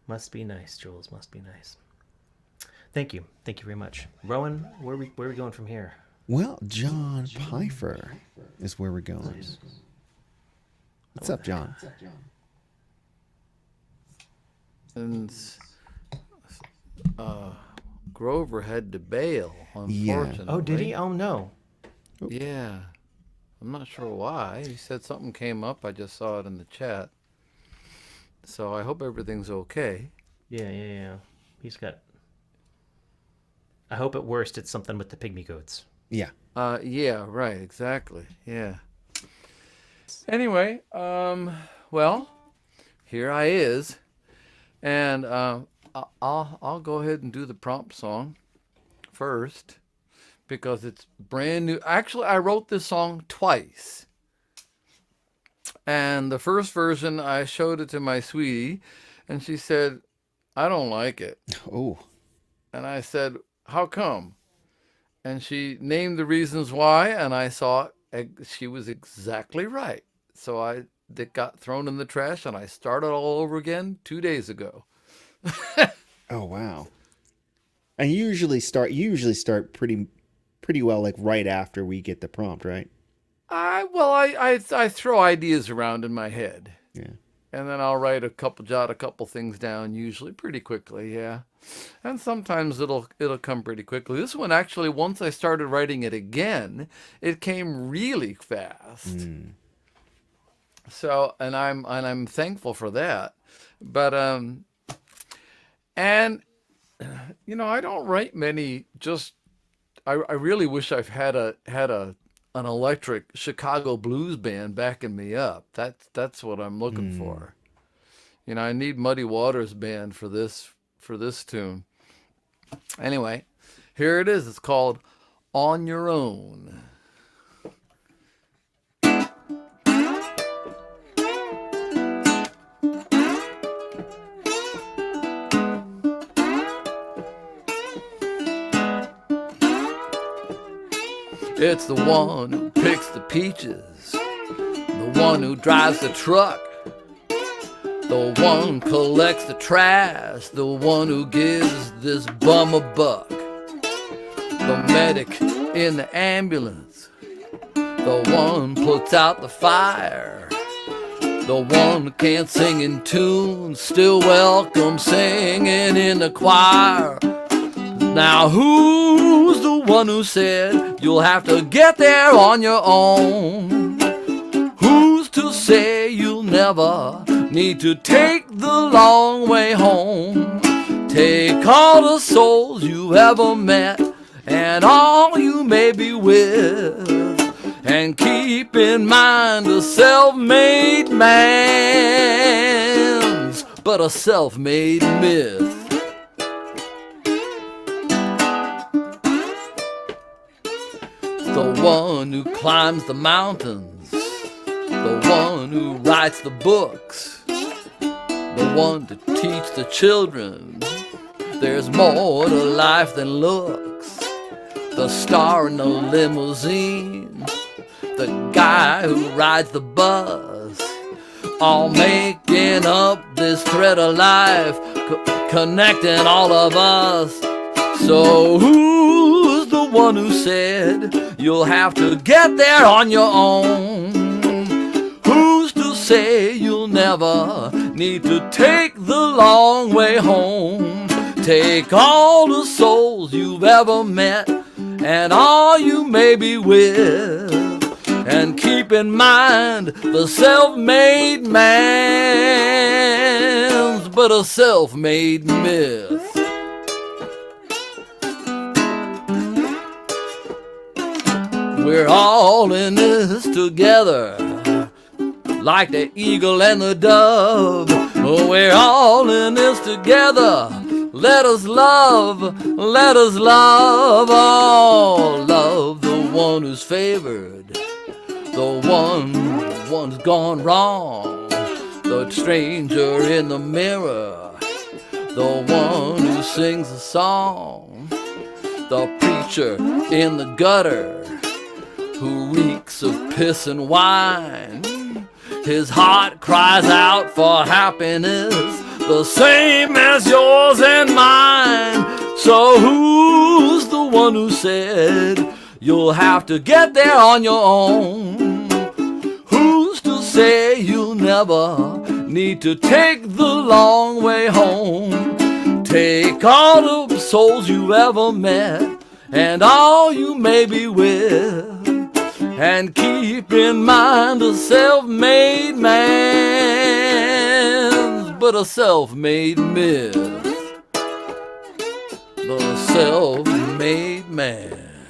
Must be nice, Jules. Must be nice. Thank you. Thank you very much. Rowan, where are we going from here? Well, John Pfeiffer is where we're going. What's up, John? Since Grover had to bail, Yeah. unfortunately. Oh, did he? Oh, no. Yeah. I'm not sure why. He said something came up. I just saw it in the chat. So I hope everything's okay. Yeah. He's got... I hope at worst it's something with the pygmy goats. Yeah. Yeah, right, exactly. Yeah. Anyway, well, here I is. And I'll go ahead and do the prompt song first because it's brand new. Actually, I wrote this song twice. And the first version, I showed it to my sweetie, and she said, I don't like it. Oh. And I said, how come? And she named the reasons why, and I saw she was exactly right. So it got thrown in the trash, and I started all over again 2 days ago. Oh, wow. And you usually start pretty well, like right after we get the prompt, right? I throw ideas around in my head. Yeah. And then I'll jot a couple things down, usually pretty quickly, yeah. And sometimes it'll come pretty quickly. This one actually, once I started writing it again, it came really fast. So, and I'm thankful for that. But and you know, I don't write many. I really wish I've had an electric Chicago blues band backing me up. That's what I'm looking for. You know, I need Muddy Waters band for this tune. Anyway, here it is. It's called On Your Own. It's the one who picks the peaches, the one who drives the truck, the one who collects the trash, the one who gives this bum a buck, the medic in the ambulance, the one puts out the fire, the one who can't sing in tune, still welcome singing in the choir. Now who's the one who said you'll have to get there on your own? Who's to say you'll never need to take the long way home? Take all the souls you ever met and all you may be with, and keep in mind a self-made man's but a self-made myth. The one who climbs the mountains, the one who writes the books, the one to teach the children there's more to life than looks, the star in the limousine, the guy who rides the bus, all making up this thread of life, connecting all of us. So who's the one who said you'll have to get there on your own? Who's to say you'll never need to take the long way home? Take all the souls you've ever met and all you may be with, and keep in mind the self-made man's but a self-made myth. We're all in this together, like the eagle and the dove. Oh, we're all in this together. Let us love, all love the one who's favored, the one's gone wrong, the stranger in the mirror, the one who sings a song, the preacher in the gutter who reeks of piss and wine. His heart cries out for happiness, the same as yours and mine. So who's the one who said you'll have to get there on your own? Who's to say you'll never need to take the long way home? Take all the souls you ever met and all you may be with, and keep in mind a self-made man's but a self-made myth. The self-made man.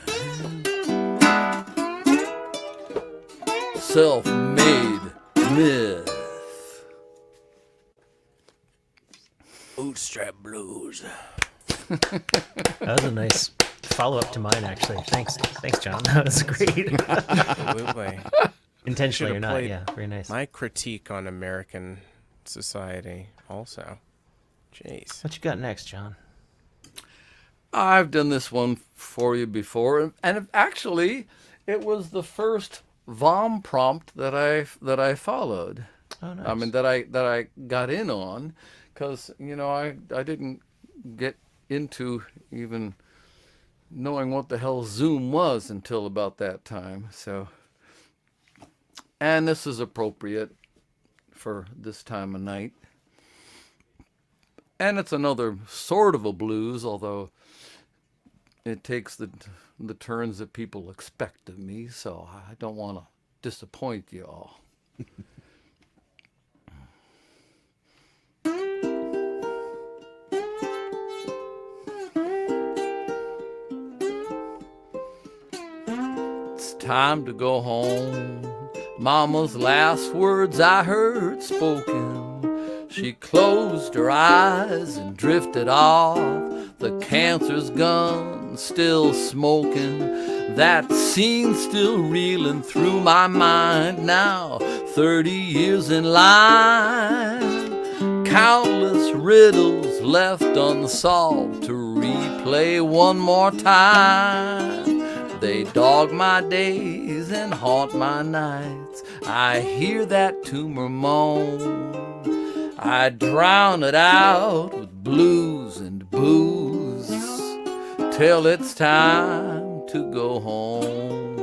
Self-made myth. Bootstrap blues. That was a nice follow-up to mine, actually. Thanks, John. That was great. Absolutely. Intentionally or Should've not, played yeah, very nice. My critique on American society also. Jeez. What you got next, John? I've done this one for you before, and actually, it was the first VOM prompt that I followed. Oh, nice. I mean, that I got in on, because I didn't get into even knowing what the hell Zoom was until about that time. So, and this is appropriate for this time of night. And it's another sort of a blues, although it takes the turns that people expect of me, so I don't want to disappoint you all. It's time to go home. Mama's last words I heard spoken. She closed her eyes and drifted off. The cancer's gun still smoking. That scene still reeling through my mind now. 30 years in line. Countless riddles left unsolved to replay one more time. They dog my days and haunt my nights. I hear that tumor moan. I drown it out with blues and booze till it's time to go home.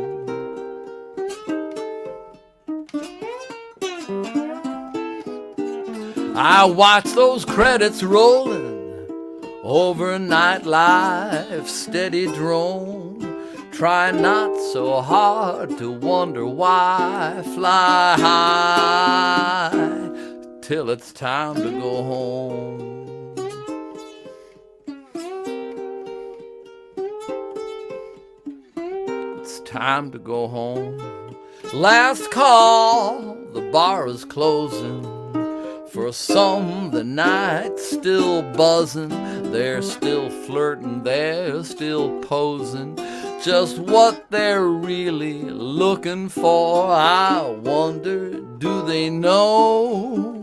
I watch those credits rolling over nightlife, steady drone. Try not so hard to wonder why. Fly high till it's time to go home. It's time to go home. Last call, the bar is closing. For some, the night's still buzzing. They're still flirting, they're still posing. Just what they're really looking for, I wonder, do they know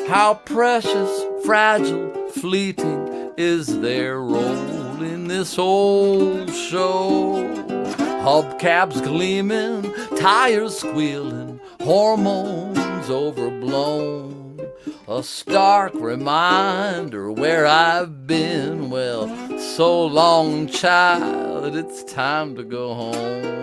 how precious, fragile, fleeting is their role in this old show? Hubcaps gleaming, tires squealing, hormones overblown. A stark reminder where I've been. Well, so long, child, it's time to go home.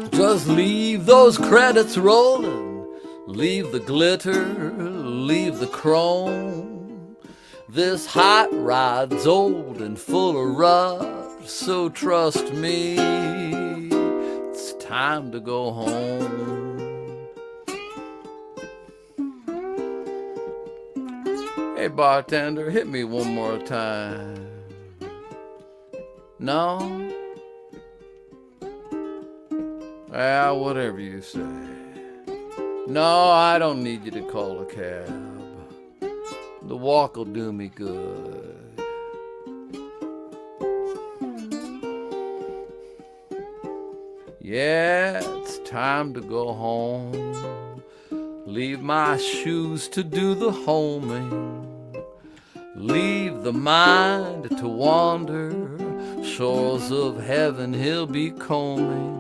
Just leave those credits rolling, leave the glitter, leave the chrome. This hot rod's old and full of rust, so trust me, time to go home. Hey, bartender, hit me one more time. No? Well, whatever you say. No, I don't need you to call a cab. The walk will do me good. Yeah, it's time to go home. Leave my shoes to do the homing. Leave the mind to wander. Shores of heaven he'll be combing.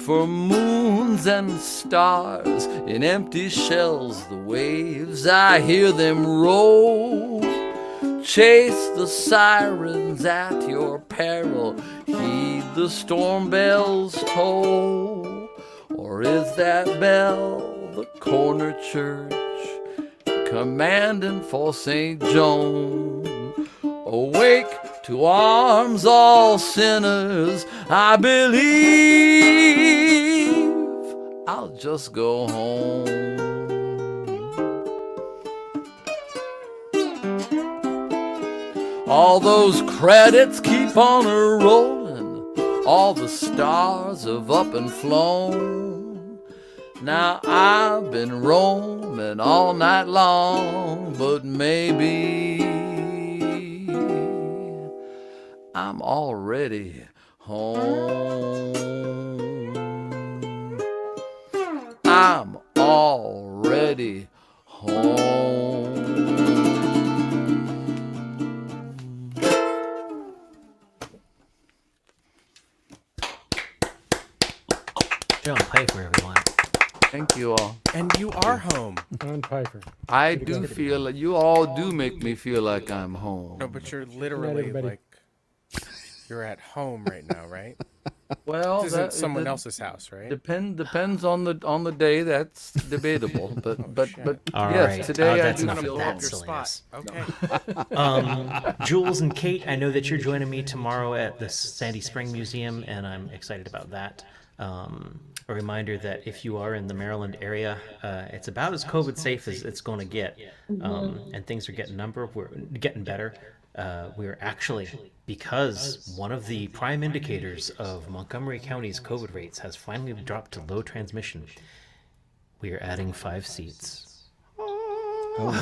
For moons and stars in empty shells, the waves, I hear them roll. Chase the sirens at your peril. Heed the storm bells toll. Or is that bell the corner church commanding for St. Joan? Awake to arms, all sinners, I believe I'll just go home. All those credits keep on a-rolling, all the stars have up and flown. Now I've been roaming all night long, but maybe I'm already home. I'm already home. John Piper, everyone. Thank you all. And you are home. John Piper. I do feel, you all do make me feel like I'm home. No, but you're literally everybody. like, you're at home right now, right? Well, This isn't someone else's house, right? Depends on the day. That's debatable. But All yes, right. today I That's do enough feel of that home. silliness. Okay. Jules and Kate, I know that you're joining me tomorrow at the Sandy Spring Museum, and I'm excited about that. A reminder that if you are in the Maryland area, it's about as COVID safe as it's going to get, and things are getting better. We're actually, because one of the prime indicators of Montgomery County's COVID rates has finally dropped to low transmission, we are adding 5 seats. Oh,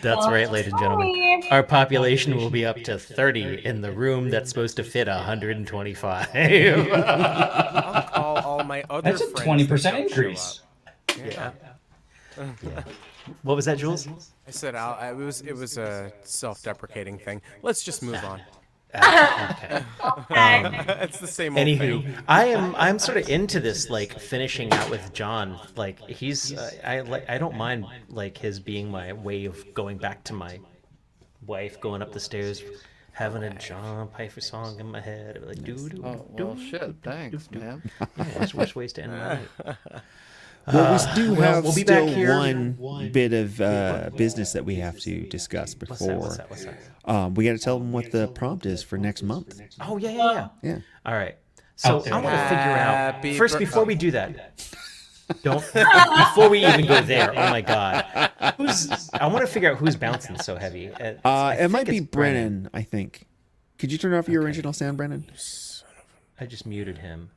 That's right, ladies and gentlemen. Our population will be up to 30 in the room that's supposed to fit 125. I'll call all my other That's a friends 20% that don't show increase. up. Yeah. What was that, Jules? I said it was a self-deprecating thing. Let's just move on. Okay. It's the same old Anywho, thing. I'm sort of into this, like, finishing out with John. Like, he's I don't mind, like, his being my way of going back to my wife, going up the stairs, having a John Piper song in my head, like Well, shit. Thanks, man. Yeah, worst ways to end my night. Well, we do have we'll be back still here. one bit of business that we have to discuss before. What's that? We got to tell them what the prompt is for next month. Oh, yeah. Yeah. All right. So I want to figure out Happy first, before we do that, before we even go there. Oh my God, I want to figure out who's bouncing so heavy. It might be Brennan, I think. Could you turn off your original sound, Brennan? I just muted him.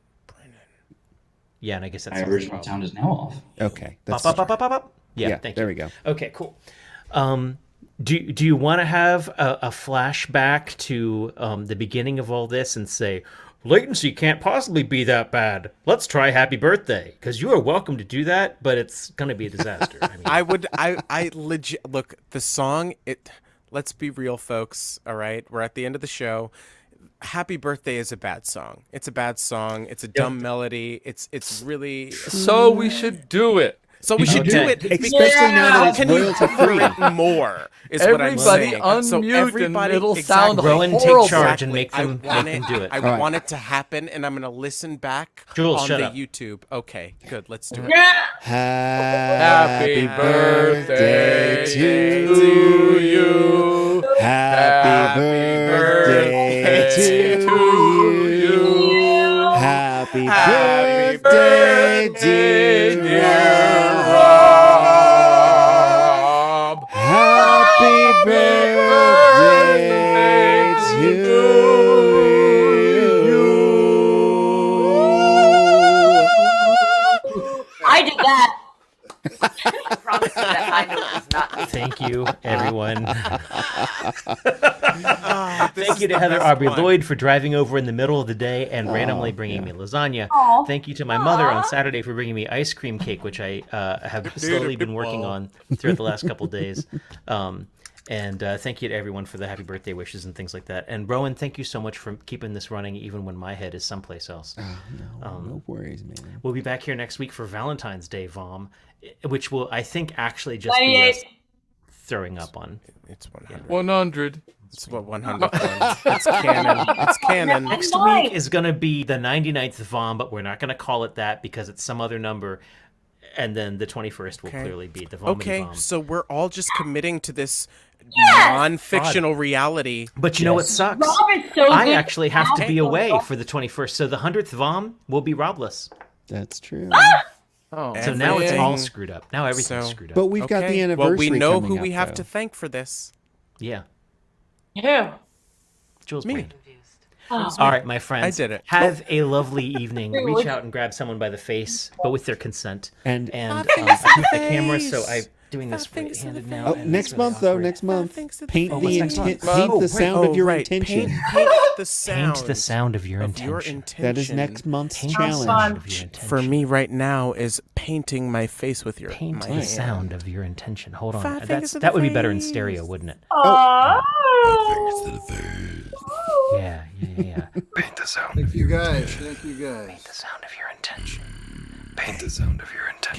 Yeah, and I guess that's My original sound is now off. Okay. Yeah, Yeah, thank there you. we go. Okay, cool. Do you want to have a flashback to the beginning of all this and say, latency can't possibly be that bad. Let's try Happy Birthday, because you are welcome to do that, but it's going to be a disaster. I mean, I legit look the song. Let's be real, folks. All right, we're at the end of the show. Happy Birthday is a bad song. It's a bad song. It's a dumb melody. It's really. So we should do it. So we should do it, especially now that it's royalty free. More is what I'm saying. Unmute Everybody, and it'll exactly. sound Rowan, take horrible. charge and make them do it. I want it to happen, and I'm gonna listen back Jules, on shut the up. YouTube. Okay, good. Let's do it. Happy birthday to you. Happy birthday to you. Happy birthday, dear. that I know is not listening. Thank you, everyone. This Thank is you to the Heather best Aubrey one. Lloyd for driving over in the middle of the day and randomly bringing me lasagna. Thank you to my mother on Saturday for bringing me ice cream cake, which I have slowly been working on throughout the last couple days. And thank you to everyone for the happy birthday wishes and things like that. And Rowan, thank you so much for keeping this running even when my head is someplace else. No worries, man. We'll be back here next week for Valentine's Day, VOM, which will, I think, actually just be us throwing up on. It's 100. 100. It's what 100. It's canon. It's canon. Next week is going to be the 99th VOM, but we're not going to call it that because it's some other number. And then the 21st will clearly be the VOM. Okay, VOM. so we're all just committing to this non-fictional reality. But you know what sucks? Rob is so I good. actually have to be away for the 21st. So the 100th VOM will be Robless. That's true. Oh, so now it's all screwed up. Now everything's screwed up. But we've got the anniversary. Well, we know coming who up, we have though. to thank for this. Yeah. Who? Jules Me. Brand. Oh. All right, my friends. I did it. Have a lovely evening. Wait, Reach what? out and grab someone by the face, but with their consent. And I Five have fingers the to the camera, face. so I'm doing this Five fingers to the right-handed now. Oh, and next it's really month though. awkward. Next month, Thanks to the paint face. the next month? paint Oh, the sound of your right. intention. Paint the sound. Paint the sound of your of your intention. That is next month's Paint the challenge. sound of your intention. For me right now is painting my face with your Paint my the hand. sound of your intention. Hold on. Five fingers to the That would be better in face. stereo, wouldn't it? Oh. Yeah. Paint the sound. Thank you guys. Thank you guys. Paint the sound of your intention. Paint the sound of your intention.